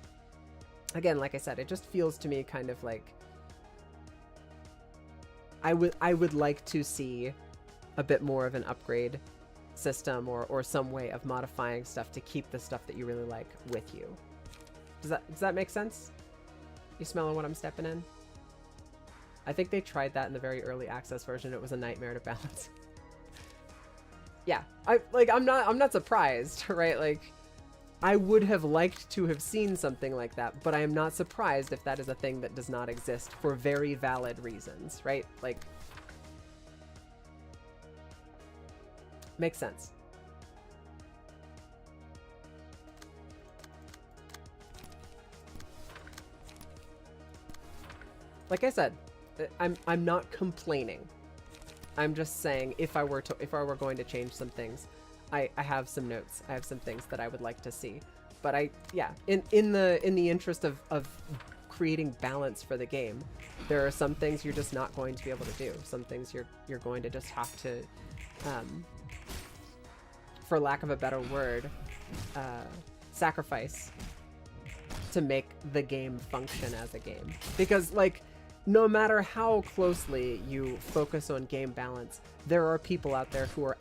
again, like I said, it just feels to me kind of like I would like to see a bit more of an upgrade system, or some way of modifying stuff to keep the stuff that you really like with you. Does that make sense? You smelling what I'm stepping in? I think they tried that in the very early access version. It was a nightmare to balance. Yeah, I'm not surprised, right? Like, I would have liked to have seen something like that, but I am not surprised if that is a thing that does not exist for very valid reasons, right? Like, makes sense. Like I said, I'm not complaining. I'm just saying if I were going to change some things, I have some notes. I have some things that I would like to see. But in the interest of creating balance for the game, there are some things you're just not going to be able to do. Some things you're going to just have to, for lack of a better word, sacrifice to make the game function as a game. Because, like, no matter how closely you focus on game balance, there are people out there who are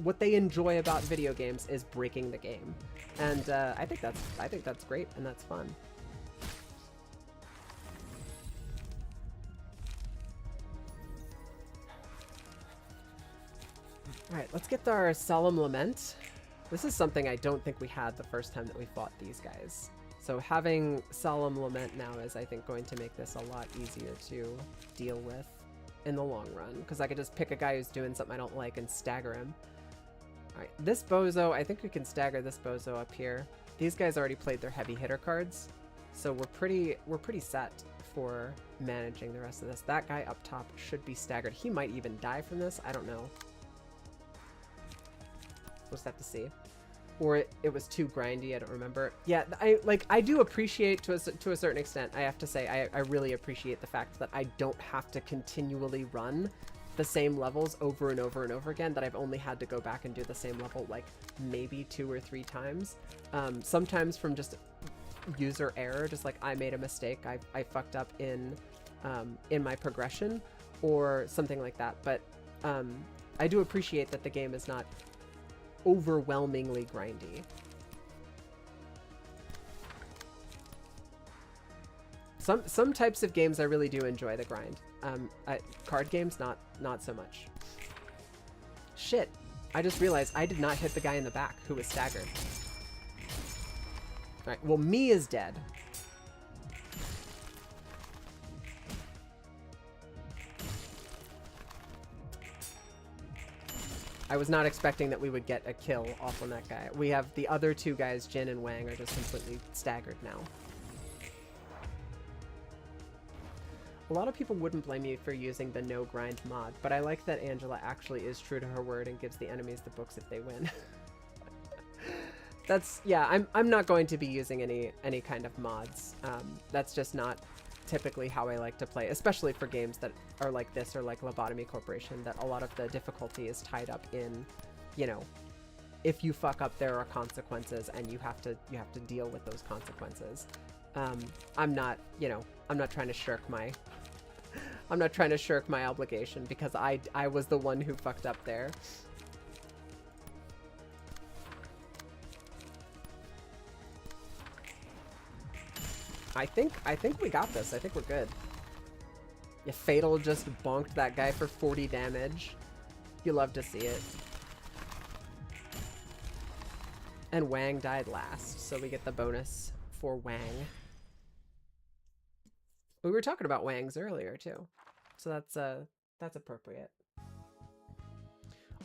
what they enjoy about video games is breaking the game, and I think that's great and that's fun. All right, let's get our Solemn Lament. This is something I don't think we had the first time that we fought these guys. So having Solemn Lament now is, I think, going to make this a lot easier to deal with in the long run, because I could just pick a guy who's doing something I don't like and stagger him. Alright, this bozo, I think we can stagger this bozo up here. These guys already played their heavy hitter cards, so we're pretty set for managing the rest of this. That guy up top should be staggered. He might even die from this, I don't know. We'll just have to see. Or it was too grindy, I don't remember. Yeah, I do appreciate, to a certain extent, I have to say, I really appreciate the fact that I don't have to continually run the same levels over and over and over again, that I've only had to go back and do the same level, like, maybe 2 or 3 times. Sometimes from just user error, just like I made a mistake, I fucked up in my progression, or something like that. But I do appreciate that the game is not overwhelmingly grindy. Some types of games I really do enjoy the grind. Card games, not so much. Shit, I just realized I did not hit the guy in the back who was staggered. Alright, well, me is dead. I was not expecting that we would get a kill off on that guy. We have the other 2 guys, Jin and Wang, are just completely staggered now. A lot of people wouldn't blame me for using the no grind mod, but I like that Angela actually is true to her word and gives the enemies the books if they win. That's, yeah, I'm not going to be using any kind of mods. That's just not typically how I like to play, especially for games that are like this, or like Lobotomy Corporation, that a lot of the difficulty is tied up in, you know, if you fuck up, there are consequences, and you have to deal with those consequences. I'm not trying to shirk my obligation, because I was the one who fucked up there. I think we got this. I think we're good. Yeah, Fatal just bonked that guy for 40 damage. You love to see it. And Wang died last, so we get the bonus for Wang. We were talking about Wangs earlier too, so that's appropriate.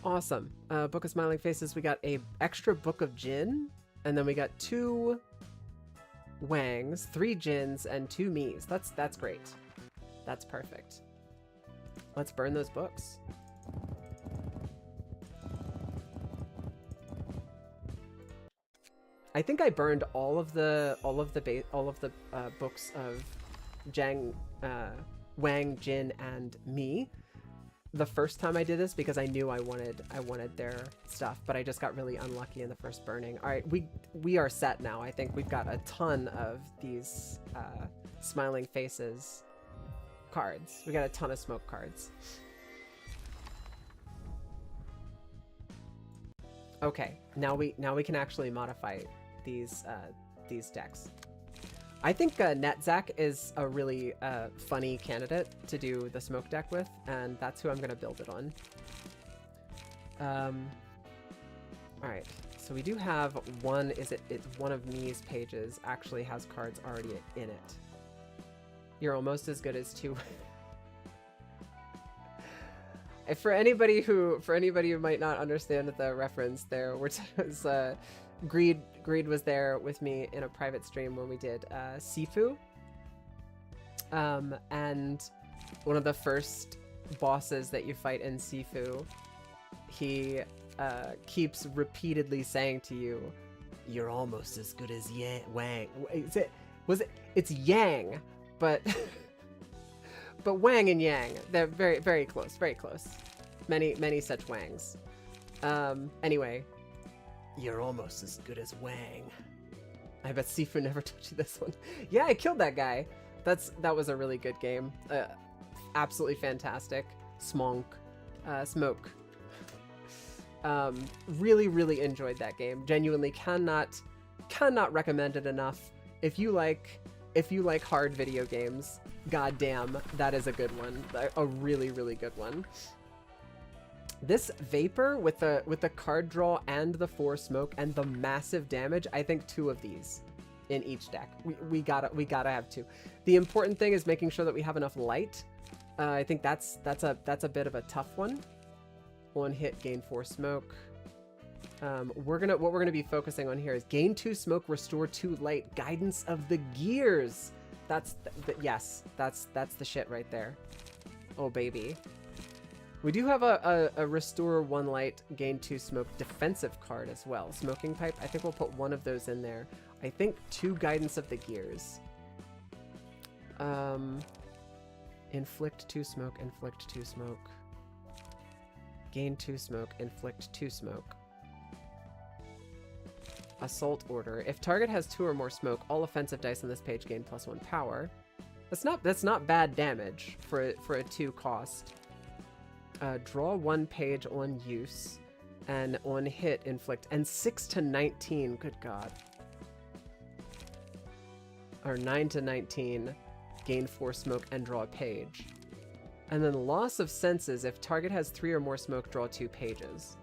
Awesome. Book of Smiling Faces. We got a extra Book of Jin, and then we got 2 Wangs, 3 Jins, and 2 Mis. That's great. That's perfect. Let's burn those books. I think I burned all of the books of Wang, Jin, and Mi the first time I did this, because I knew I wanted their stuff, but I just got really unlucky in the first burning. All right, we are set now. I think we've got a ton of these Smiling Faces cards. We got a ton of smoke cards. Okay, now we can actually modify these decks. I think Netzach is a really funny candidate to do the smoke deck with, and that's who I'm going to build it on. Alright, so we do have one, one of Mi's pages actually has cards already in it. You're almost as good as 2. For anybody who might not understand the reference there, Greed was there with me in a private stream when we did Sifu. And one of the first bosses that you fight in Sifu, he keeps repeatedly saying to you, "You're almost as good as Wang." It's Yang, but but Wang and Yang, they're very, very close, very close. Many such Wangs. Anyway, you're almost as good as Wang. I bet Sifu never told you this one. Yeah, I killed that guy. That was a really good game. Absolutely fantastic. Smoke. Really, really enjoyed that game. Genuinely cannot recommend it enough. If you like hard video games, goddamn, that is a good one. A really, really good one. This Vapor with the card draw and the 4 smoke and the massive damage, I think 2 of these in each deck. We gotta have 2. The important thing is making sure that we have enough light. I think that's a bit of a tough one. 1 hit, gain 4 smoke. What we're gonna be focusing on here is gain 2 smoke, restore 2 light, guidance of the gears. Yes, that's the shit right there. Oh baby. We do have a restore 1 light, gain 2 smoke defensive card as well. Smoking pipe. I think we'll put 1 of those in there. I think 2 guidance of the gears. Inflict 2 smoke, inflict 2 smoke. Gain 2 smoke, inflict 2 smoke. Assault order. If target has 2 or more smoke, all offensive dice on this page gain +1 power. That's not bad damage for a 2 cost. Draw 1 page on use, and on hit inflict, and 6 to 19. Good God. Or 9 to 19. Gain 4 smoke and draw a page. And then loss of senses. If target has 3 or more smoke, draw 2 pages.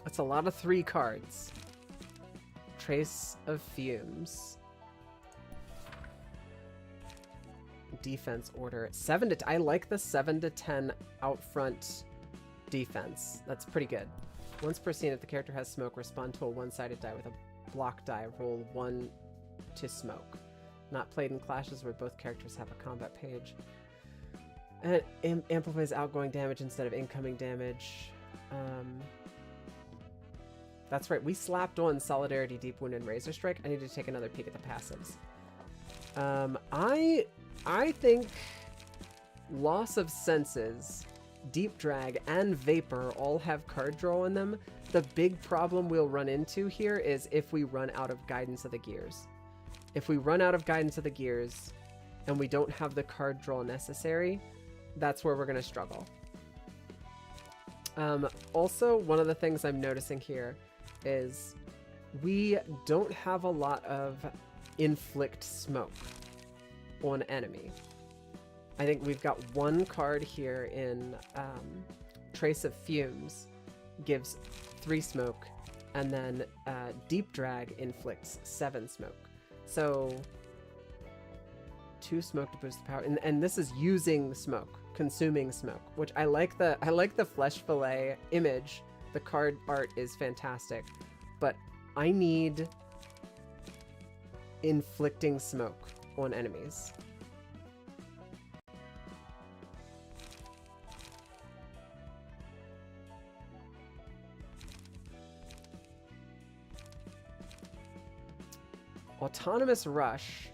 That's a lot of 3 cards. Trace of Fumes. Defense order. 7 to I like the 7 to 10 out front defense. That's pretty good. Once per scene, if the character has smoke, respond to a 1-sided die with a block die. Roll 1 to smoke. Not played in clashes where both characters have a combat page. And it amplifies outgoing damage instead of incoming damage. That's right. We slapped on Solidarity, Deep Wound, and Razor Strike. I need to take another peek at the passives. I think Loss of Senses, Deep Drag, and Vapor all have card draw in them. The big problem we'll run into here is if we run out of Guidance of the Gears. If we run out of Guidance of the Gears and we don't have the card draw necessary, that's where we're going to struggle. Also, one of the things I'm noticing here is we don't have a lot of inflict smoke on enemy. I think we've got 1 card here in Trace of Fumes, gives 3 smoke, and then Deep Drag inflicts 7 smoke. So 2 smoke to boost the power, and this is using smoke, consuming smoke, which I like the flesh fillet image. The card art is fantastic, but I need inflicting smoke on enemies. Autonomous Rush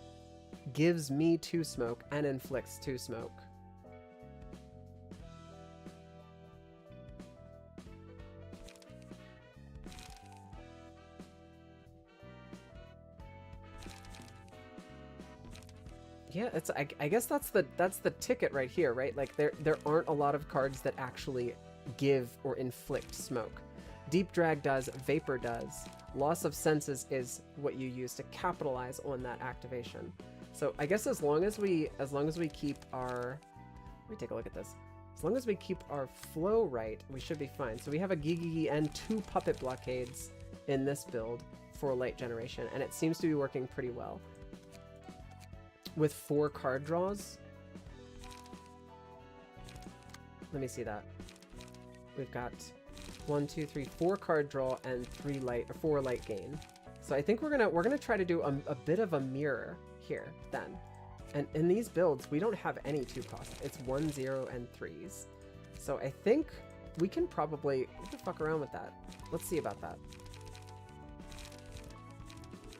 gives me 2 smoke and inflicts 2 smoke. Yeah, it's I guess that's the ticket right here, right? Like there aren't a lot of cards that actually give or inflict smoke. Deep Drag does, Vapor does. Loss of Senses is what you use to capitalize on that activation. So I guess as long as we keep our, let me take a look at this. As long as we keep our flow right, we should be fine. So we have a Gigi and 2 Puppet Blockades in this build for light generation, and it seems to be working pretty well. With 4 card draws, Let me see that. We've got 1, 2, 3, 4 card draw and 4 light gain. So I think we're gonna try to do a bit of a mirror here then. And in these builds, we don't have any 2 cost. It's 1, 0, and 3s. So I think we can probably fuck around with that. Let's see about that.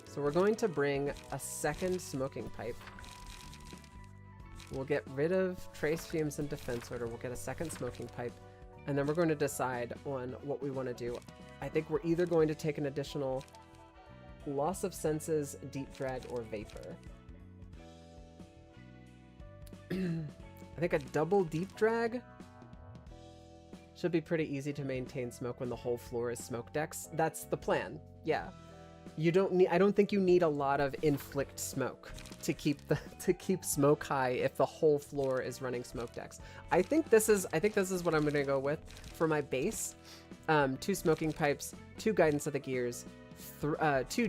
So we're going to bring a second smoking pipe. We'll get rid of trace fumes and defense order. We'll get a second smoking pipe. And then we're going to decide on what we want to do. I think we're either going to take an additional loss of senses, deep drag, or vapor. I think a double deep drag should be pretty easy to maintain smoke when the whole floor is smoke decks. That's the plan. Yeah. You don't need, I don't think you need a lot of inflict smoke to keep smoke high if the whole floor is running smoke decks. I think this is what I'm going to go with for my base. 2 smoking pipes, 2 guidance of the gears, 2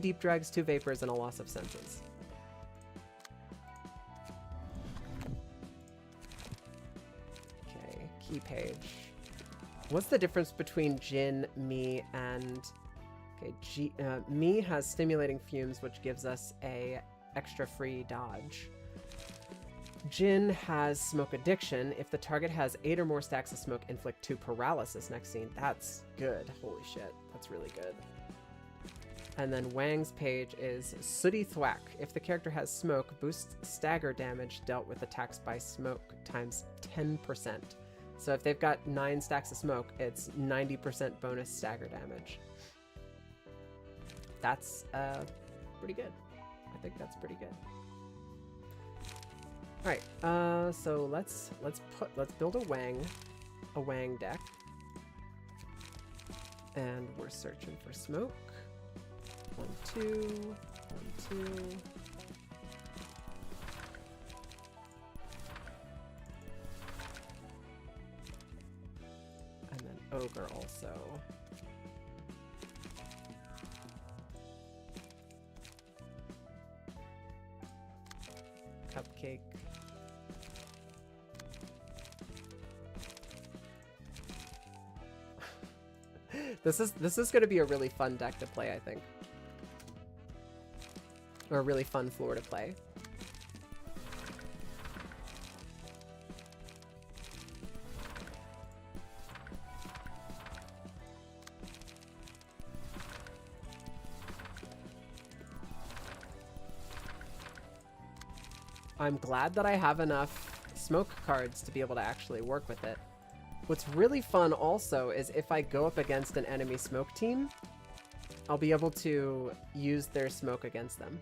deep drags, 2 vapors, and a loss of senses. Okay, key page. What's the difference between Jin, me, and... Okay, me has stimulating fumes, which gives us a extra free dodge. Jin has smoke addiction. If the target has 8 or more stacks of smoke, inflict 2 paralysis next scene. That's good. Holy shit. That's really good. And then Wang's page is Sooty Thwack. If the character has smoke, boost stagger damage dealt with attacks by smoke times 10%. So if they've got 9 stacks of smoke, it's 90% bonus stagger damage. That's pretty good. I think that's pretty good. All right, so let's build a Wang deck, and we're searching for smoke. 1, 2, 1, 2. And then ogre also. Cupcake. This is going to be a really fun deck to play, I think. Or a really fun floor to play. I'm glad that I have enough smoke cards to be able to actually work with it. What's really fun also is if I go up against an enemy smoke team, I'll be able to use their smoke against them.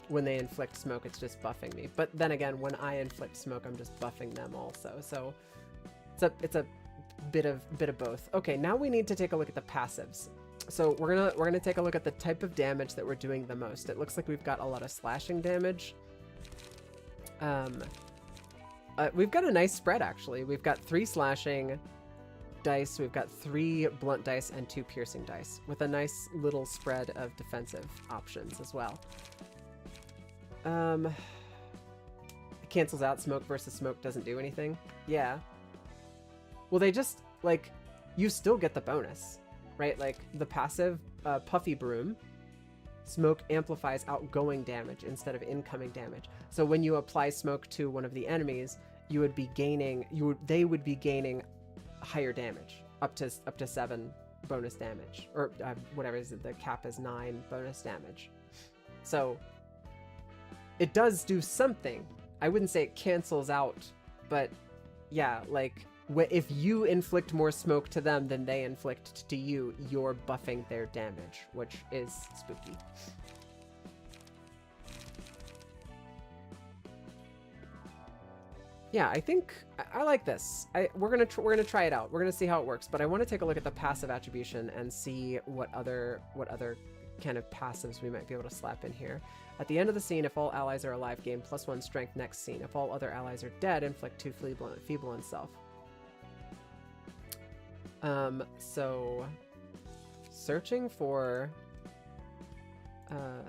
When they inflict smoke, it's just buffing me. But then again, when I inflict smoke, I'm just buffing them also. So it's a bit of both. Okay, now we need to take a look at the passives. So we're gonna take a look at the type of damage that we're doing the most. It looks like we've got a lot of slashing damage. We've got a nice spread actually. We've got 3 slashing dice, we've got 3 blunt dice, and 2 piercing dice, with a nice little spread of defensive options as well. It cancels out smoke versus smoke doesn't do anything. Yeah. Well, they just, like, you still get the bonus. Right, like the passive Puffy Broom, smoke amplifies outgoing damage instead of incoming damage. So when you apply smoke to one of the enemies, you would be gaining they would be gaining higher damage, up to 7 bonus damage, or whatever is it, the cap is 9 bonus damage. So it does do something. I wouldn't say it cancels out, but yeah, like if you inflict more smoke to them than they inflict to you, you're buffing their damage, which is spooky. Yeah, I think I like this. We're gonna try it out. We're gonna see how it works, but I want to take a look at the passive attribution and see what other kind of passives we might be able to slap in here. At the end of the scene, if all allies are alive, gain +1 strength next scene. If all other allies are dead, inflict 2 feeble on self. So searching for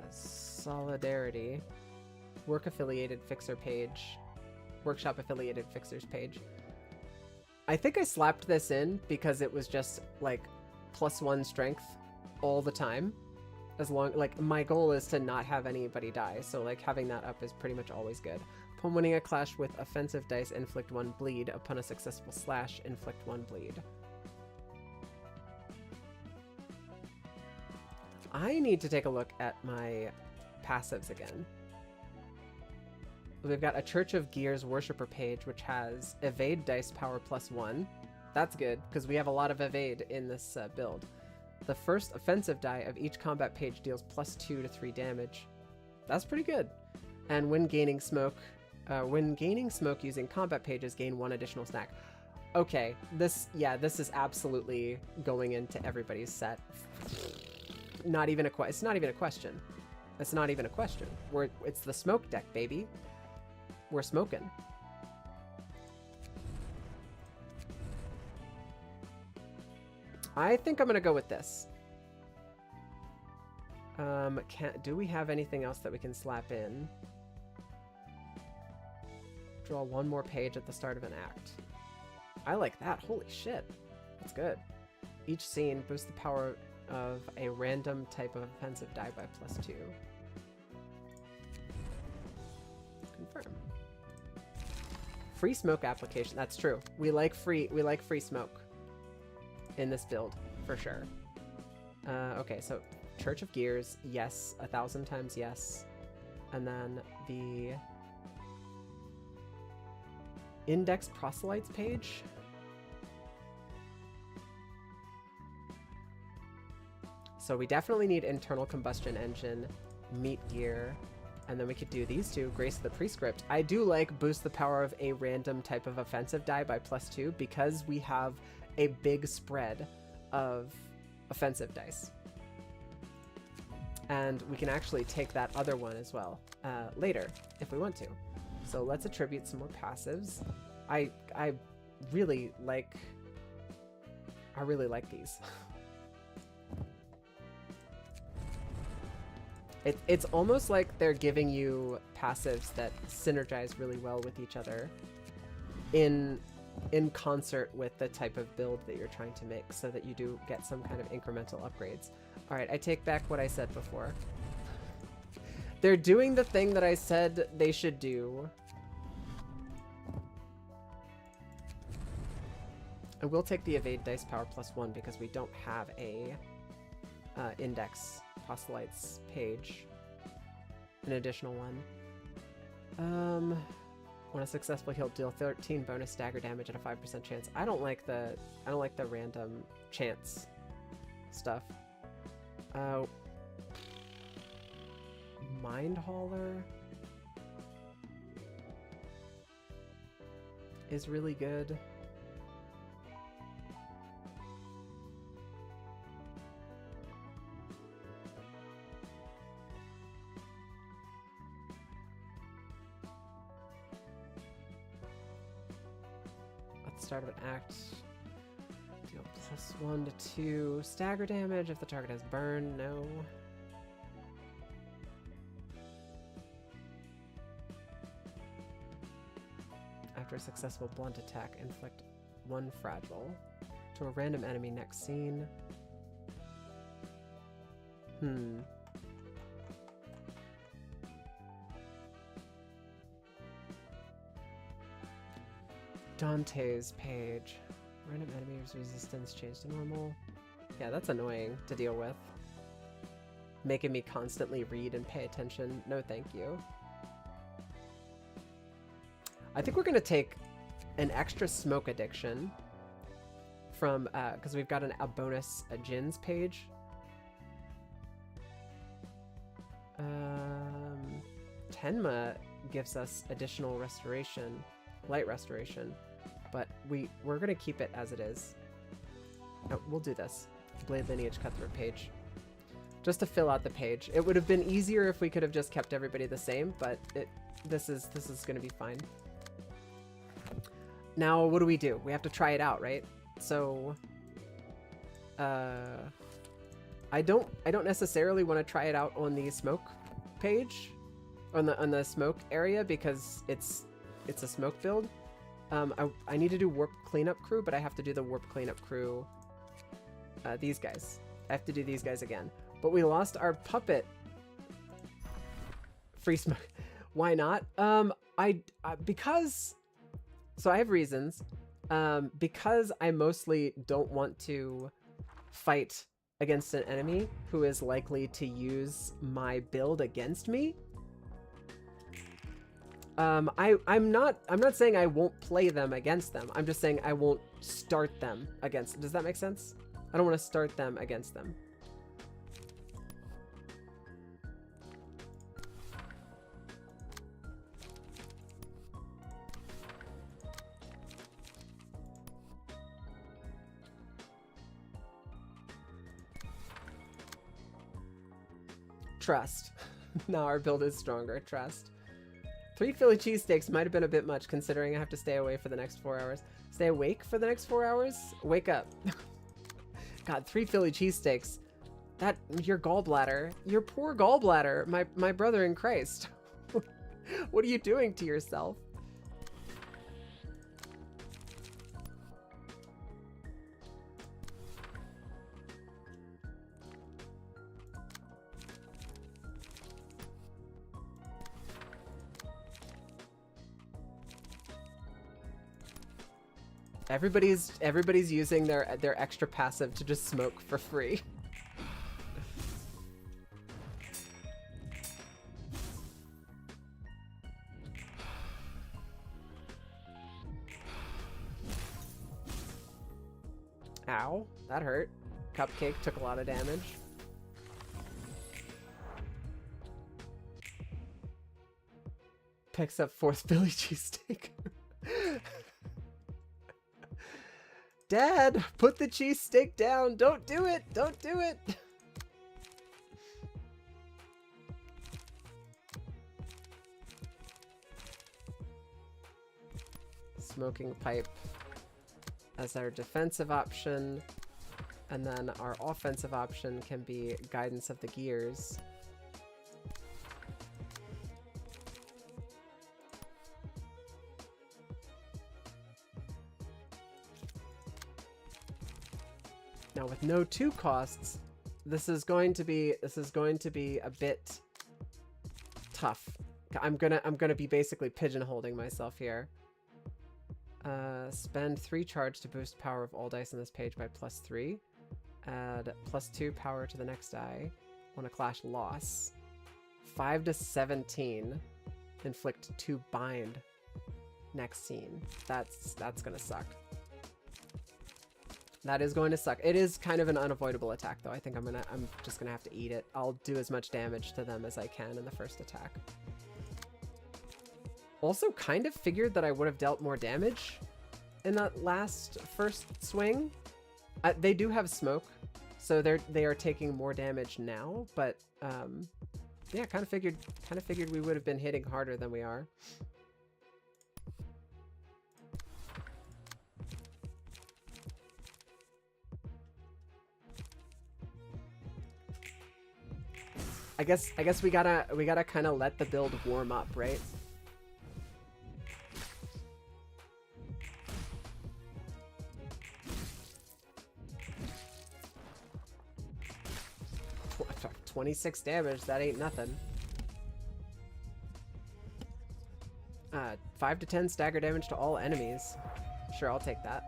solidarity, work affiliated fixer page, Workshop affiliated fixers page. I think I slapped this in because it was just like +1 strength all the time. As long, like, my goal is to not have anybody die, so like having that up is pretty much always good. Upon winning a clash with offensive dice, inflict 1 bleed. Upon a successful slash, inflict 1 bleed. I need to take a look at my passives again. We've got a Church of Gears Worshipper page, which has evade dice power +1. That's good, because we have a lot of evade in this build. The first offensive die of each combat page deals +2 to 3 damage. That's pretty good. And when gaining smoke using combat pages, gain 1 additional snack. Okay, this is absolutely going into everybody's set. It's not even a question. It's not even a question. It's the smoke deck, baby. We're smoking. I think I'm gonna go with this. Do we have anything else that we can slap in? Draw 1 more page at the start of an act. I like that. Holy shit. That's good. Each scene boosts the power of a random type of offensive die by +2. Confirm. Free smoke application. That's true. We like free smoke in this build for sure. Okay, so Church of Gears, yes, 1,000 times yes. And then the Index Proselytes page. So we definitely need internal combustion engine, meat gear, and then we could do these two, Grace of the Prescript. I do like boost the power of a random type of offensive die by +2 because we have a big spread of offensive dice. And we can actually take that other one as well later if we want to. So let's attribute some more passives. I really like these. It's almost like they're giving you passives that synergize really well with each other in concert with the type of build that you're trying to make so that you do get some kind of incremental upgrades. All right, I take back what I said before. They're doing the thing that I said they should do. I will take the evade dice power +1 because we don't have a Index Proselytes page. An additional one. When a successful heal, deal 13 bonus stagger damage at a 5% chance. I don't like the random chance stuff. Mind Hauler is really good. Start of an act. Deal +1 to 2 stagger damage if the target has burn. No. After a successful blunt attack, inflict 1 fragile to a random enemy next scene. Dante's page. Random enemy's resistance changed to normal. Yeah, that's annoying to deal with. Making me constantly read and pay attention. No, thank you. I think we're going to take an extra smoke addiction from, because we've got a bonus Jin's page. Tenma gives us additional restoration, light restoration. But we're going to keep it as it is. No, we'll do this. Blade Lineage Cutthroat page. Just to fill out the page. It would have been easier if we could have just kept everybody the same, but this is going to be fine. Now, what do? We have to try it out, right? So I don't necessarily want to try it out on the smoke page, on the smoke area, because it's it's a smoke build. I need to do warp cleanup crew, but I have to do the warp cleanup crew. These guys. I have to do these guys again. But we lost our puppet. Free smoke. Why not? Because... So I have reasons. Because I mostly don't want to fight against an enemy who is likely to use my build against me. I'm not saying I won't play them against them. I'm just saying I won't start them against. Does that make sense? I don't want to start them against them. Trust. Now our build is stronger. Trust. 3 Philly cheesesteaks might have been a bit much considering I have to stay away for the next 4 hours. Stay awake for the next 4 hours? Wake up. God, 3 Philly cheesesteaks. That, your gallbladder. Your poor gallbladder. My brother in Christ. What are you doing to yourself? Everybody's using their extra passive to just smoke for free. Ow, that hurt. Cupcake took a lot of damage. Picks up 4th Philly cheesesteak. Dad, put the cheesesteak down. Don't do it. Don't do it. Smoking pipe as our defensive option. And then our offensive option can be guidance of the gears. Now with no 2 costs, this is going to be a bit tough. I'm gonna be basically pigeonholing myself here. Spend 3 charge to boost power of all dice on this page by +3. Add +2 power to the next die on a clash loss. 5 to 17. Inflict 2 bind next scene. That's gonna suck. That is going to suck. It is kind of an unavoidable attack, though. I think I'm just gonna have to eat it. I'll do as much damage to them as I can in the first attack. Also, kind of figured that I would have dealt more damage in that first swing. They do have smoke, so they are taking more damage now. But yeah, kind of figured we would have been hitting harder than we are. I guess we gotta kind of let the build warm up, right? Tw 26 damage, that ain't nothing. 5 to 10 stagger damage to all enemies. Sure, I'll take that.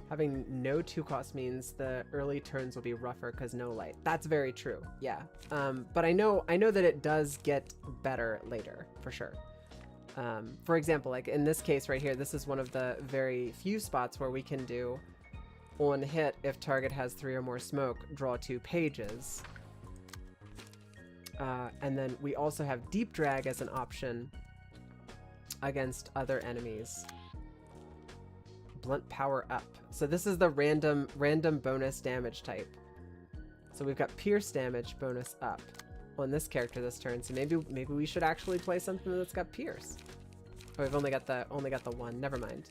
Having no 2 cost means the early turns will be rougher because no light. That's very true, yeah. But I know that it does get better later, for sure. For example, like in this case right here, this is one of the very few spots where we can do on hit if target has 3 or more smoke, draw 2 pages. And then we also have deep drag as an option against other enemies. Blunt power up. So this is the random bonus damage type. So we've got pierce damage bonus up on this character this turn. So maybe we should actually play something that's got pierce. Oh, we've only got the one. Never mind.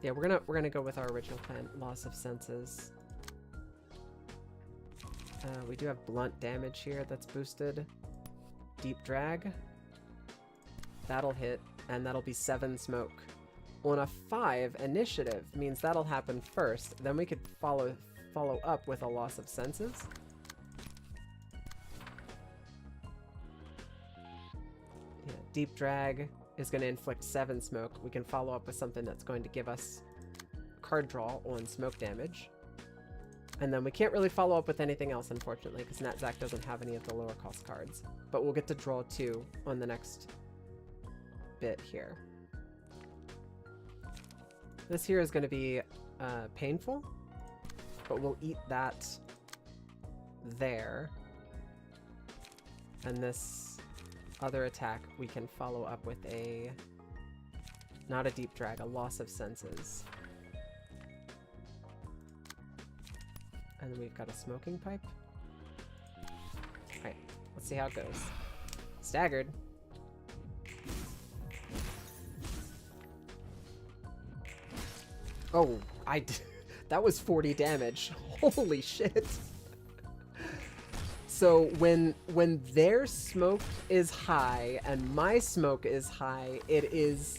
Yeah, we're gonna go with our original plan. Loss of senses. We do have blunt damage here that's boosted. Deep drag. That'll hit, and that'll be 7 smoke. On a 5, initiative means that'll happen first. Then we could follow up with a loss of senses. Yeah, deep drag is going to inflict 7 smoke. We can follow up with something that's going to give us card draw on smoke damage. And then we can't really follow up with anything else, unfortunately, because Natzak doesn't have any of the lower cost cards. But we'll get to draw 2 on the next bit here. This here is going to be painful, but we'll eat that there. And this other attack we can follow up with a, not a deep drag, a loss of senses. And then we've got a smoking pipe. Alright, let's see how it goes. Staggered. Oh, that was 40 damage. Holy shit. So when their smoke is high and my smoke is high, it is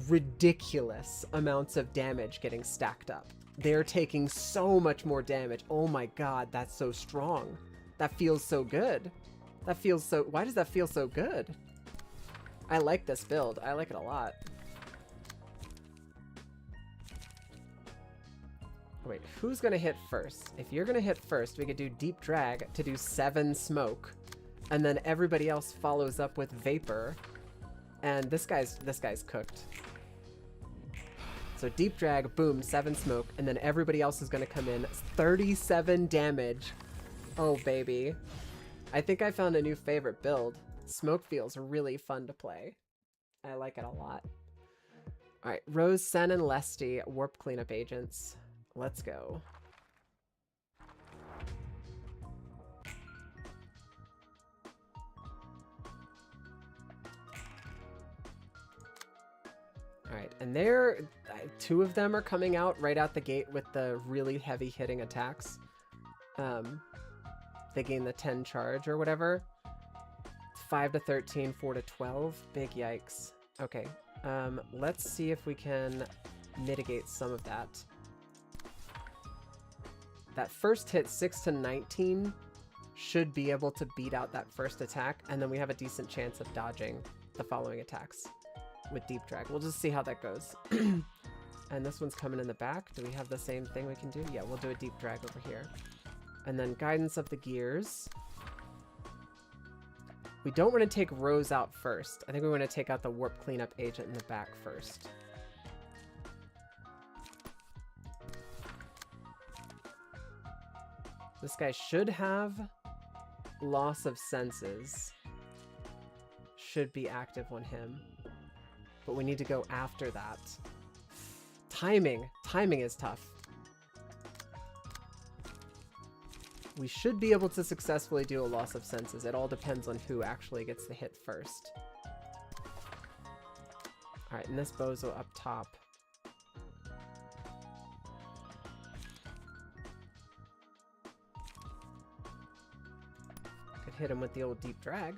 ridiculous amounts of damage getting stacked up. They're taking so much more damage. Oh my god, that's so strong. That feels so good. That feels so... Why does that feel so good? I like this build. I like it a lot. Wait, who's gonna hit first? If you're gonna hit first, we could do Deep Drag to do 7 smoke. And then everybody else follows up with Vapor. And this guy's cooked. So Deep Drag, boom, 7 smoke, and then everybody else is gonna come in. 37 damage. Oh, baby. I think I found a new favorite build. Smoke feels really fun to play. I like it a lot. Alright, Rose, Sen, and Lesty, Warp Cleanup Agents. Let's go. Alright, and there, 2 of them are coming out right out the gate with the really heavy hitting attacks. They gain the 10 charge or whatever. 5 to 13, 4 to 12. Big yikes. Okay, let's see if we can mitigate some of that. That first hit, 6 to 19, should be able to beat out that first attack, and then we have a decent chance of dodging the following attacks with Deep Drag. We'll just see how that goes. And this one's coming in the back. Do we have the same thing we can do? Yeah, we'll do a Deep Drag over here. And then Guidance of the Gears. We don't want to take Rose out first. I think we want to take out the Warp Cleanup Agent in the back first. This guy should have Loss of Senses. Should be active on him. But we need to go after that. Timing. Timing is tough. We should be able to successfully do a Loss of Senses. It all depends on who actually gets the hit first. Alright, and this bozo up top. Could hit him with the old Deep Drag.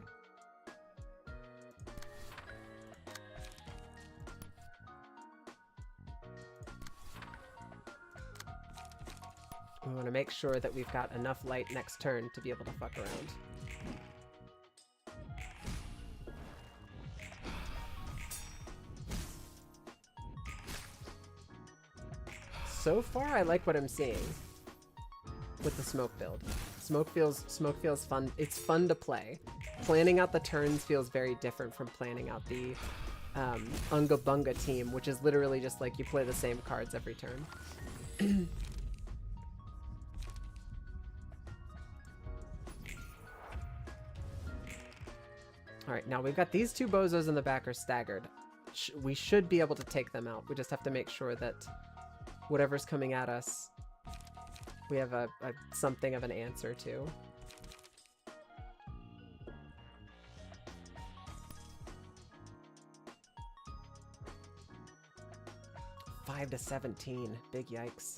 We want to make sure that we've got enough light next turn to be able to fuck around. So far, I like what I'm seeing with the smoke build. Smoke feels fun. It's fun to play. Planning out the turns feels very different from planning out the Unga Bunga team, which is literally just like you play the same cards every turn. Alright, now we've got these 2 bozos in the back are staggered. We should be able to take them out. We just have to make sure that whatever's coming at us, we have a something of an answer to. (5 to 17). Big yikes.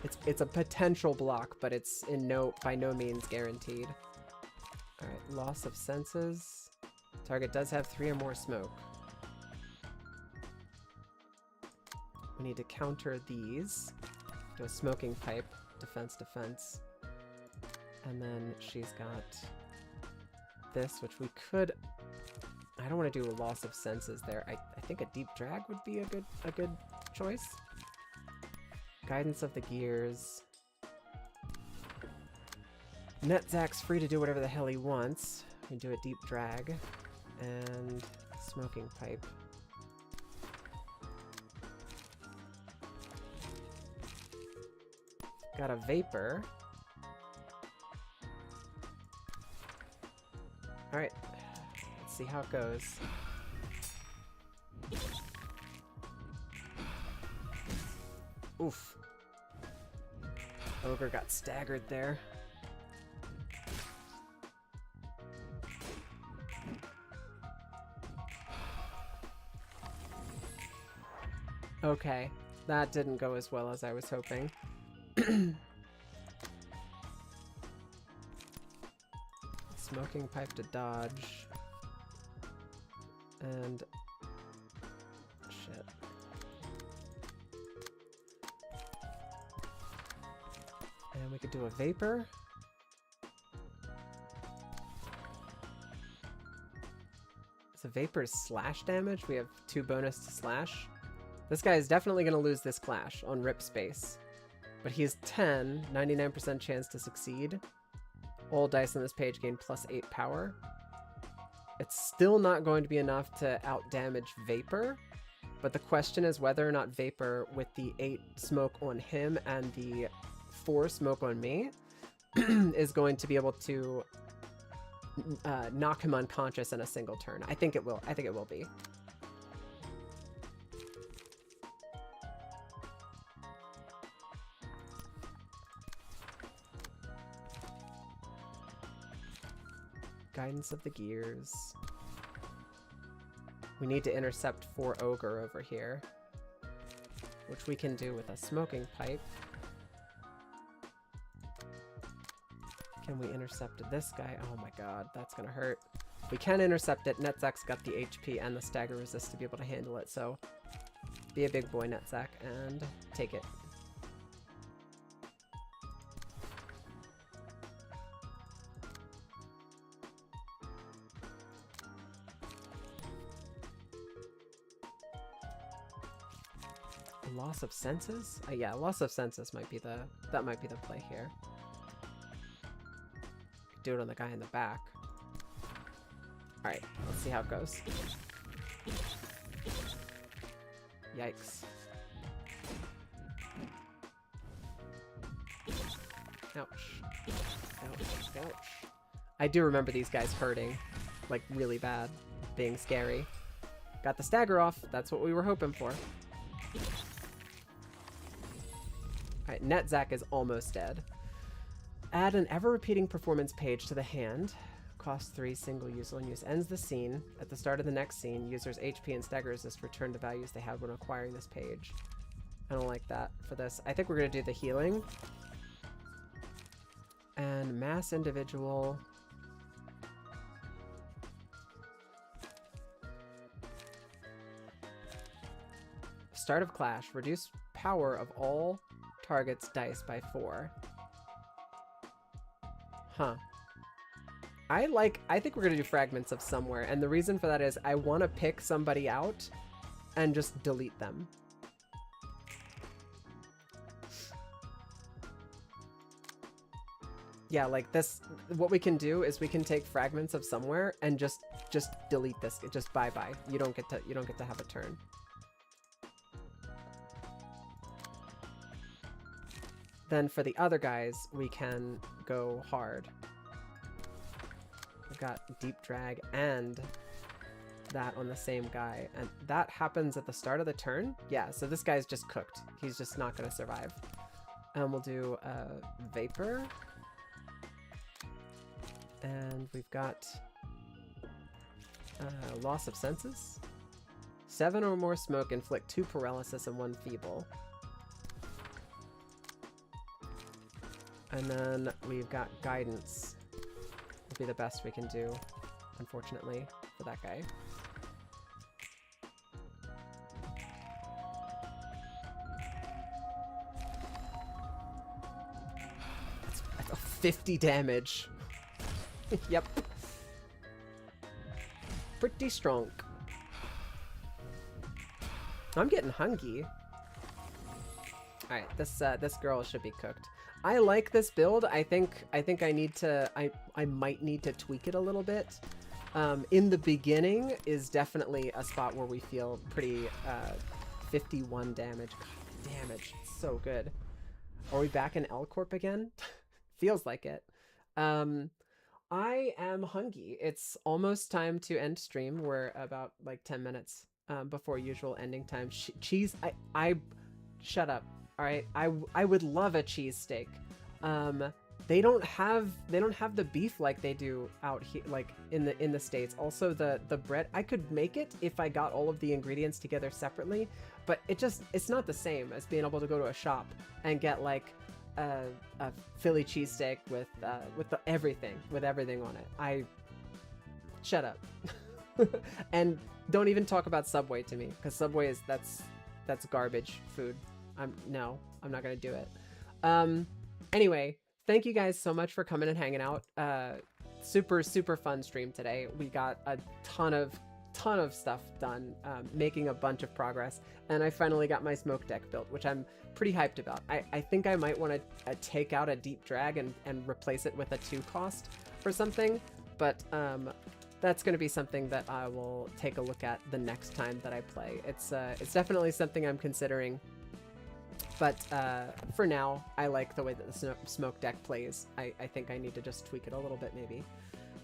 It's a potential block, but it's by no means guaranteed. Alright, loss of senses. Target does have 3 or more smoke. We need to counter these. Do a smoking pipe. Defense, defense. And then she's got this, which we could... I don't want to do a loss of senses there. I think a deep drag would be a good choice. Guidance of the gears. Netzak's free to do whatever the hell he wants. We do a deep drag. And smoking pipe. Got a vapor. Alright. Let's see how it goes. Oof. Ogre got staggered there. Okay, that didn't go as well as I was hoping. Smoking pipe to dodge. And... shit. And we could do a vapor. So vapor is slash damage. We have 2 bonus to slash. This guy is definitely going to lose this clash on rip space. But he has 10, 99% chance to succeed. All dice on this page gain +8 power. It's still not going to be enough to outdamage Vapor, but the question is whether or not Vapor, with the 8 smoke on him and the 4 smoke on me, is going to be able to knock him unconscious in a single turn. I think it will. I think it will be. Guidance of the gears. We need to intercept 4 Ogre over here, which we can do with a smoking pipe. Can we intercept this guy? Oh my god, that's gonna hurt. We can intercept it. Netzak's got the HP and the stagger resist to be able to handle it, so be a big boy, Netzak, and take it. Loss of senses? Yeah, loss of senses might be the play here. Do it on the guy in the back. Alright, let's see how it goes. Yikes. Ouch. Ouch, ouch. I do remember these guys hurting, like really bad, being scary. Got the stagger off, that's what we were hoping for. Alright, Netzak is almost dead. Add an ever-repeating performance page to the hand. Cost 3, single use on use. Ends the scene. At the start of the next scene, users' HP and stagger resist return the values they had when acquiring this page. I don't like that for this. I think we're going to do the healing. And mass individual. Start of clash. Reduce power of all target's dice by 4. Huh. I think we're gonna do fragments of somewhere, and the reason for that is I want to pick somebody out and just delete them. Yeah, like this, what we can do is we can take fragments of somewhere and just delete this. Just bye-bye. You don't get to have a turn. Then for the other guys, we can go hard. We've got deep drag and that on the same guy, and that happens at the start of the turn. Yeah, so this guy's just cooked. He's just not going to survive. And we'll do Vapor. And we've got loss of senses. 7 or more smoke inflict 2 paralysis and 1 feeble. And then we've got guidance. Will be the best we can do, unfortunately, for that guy. That's 50 damage. Yep. Pretty strong. I'm getting hungry. Alright, this girl should be cooked. I like this build. I think I need to I might need to tweak it a little bit. In the beginning is definitely a spot where we feel pretty 51 damage. God, damage. It's so good. Are we back in L Corp again? Feels like it. I am hungry. It's almost time to end stream. We're about like 10 minutes before usual ending time. Cheese. I shut up. All right. I would love a cheesesteak. They don't have the beef like they do out here, like in the States. Also the bread, I could make it if I got all of the ingredients together separately, but it's not the same as being able to go to a shop and get like a Philly cheesesteak with everything on it. Shut up. And don't even talk about Subway to me, because Subway is that's garbage food. I'm not gonna do it. Anyway, thank you guys so much for coming and hanging out. Super fun stream today. We got a ton of stuff done, making a bunch of progress, and I finally got my smoke deck built, which I'm pretty hyped about. I think I might want to take out a deep drag and replace it with a 2 cost or something, but that's going to be something that I will take a look at the next time that I play. It's definitely something I'm considering, but for now, I like the way that the smoke deck plays. I think I need to just tweak it a little bit maybe.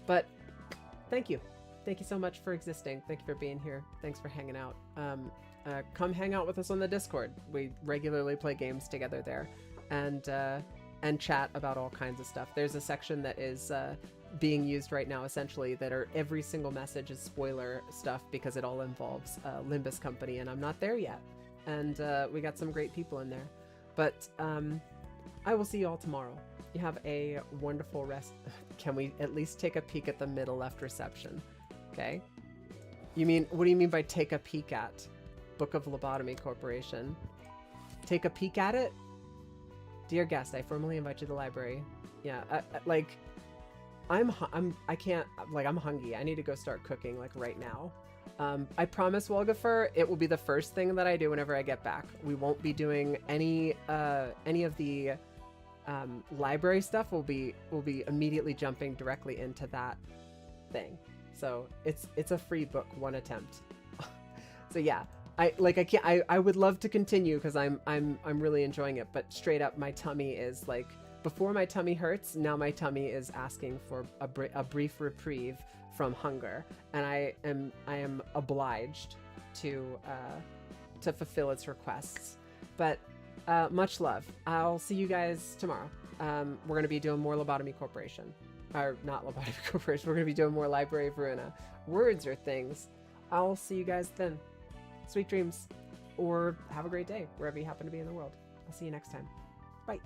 But thank you. Thank you so much for existing. Thank you for being here. Thanks for hanging out. Come hang out with us on the Discord. We regularly play games together there, and chat about all kinds of stuff. There's a section that is being used right now, essentially, that are every single message is spoiler stuff because it all involves Limbus Company, and I'm not there yet. And we got some great people in there. But I will see you all tomorrow. You have a wonderful rest. Can we at least take a peek at the middle left reception? Okay. What do you mean by take a peek at? Book of Lobotomy Corporation. Take a peek at it? Dear guest, I formally invite you to the library. Yeah, I'm hungry. I need to go start cooking like right now. I promise, Wolgafer, it will be the first thing that I do whenever I get back. We won't be doing any of the library stuff. We'll be immediately jumping directly into that thing. So it's a free book, 1 attempt. So yeah, I would love to continue because I'm really enjoying it, but straight up my tummy is like, before my tummy hurts, now my tummy is asking for a brief reprieve from hunger, and I am obliged to fulfill its requests. But much love. I'll see you guys tomorrow. We're gonna be doing more Lobotomy Corporation. Or not Lobotomy Corporation, we're gonna be doing more Library of Ruina. Words or things. I'll see you guys then. Sweet dreams. Or have a great day, wherever you happen to be in the world. I'll see you next time. Bye.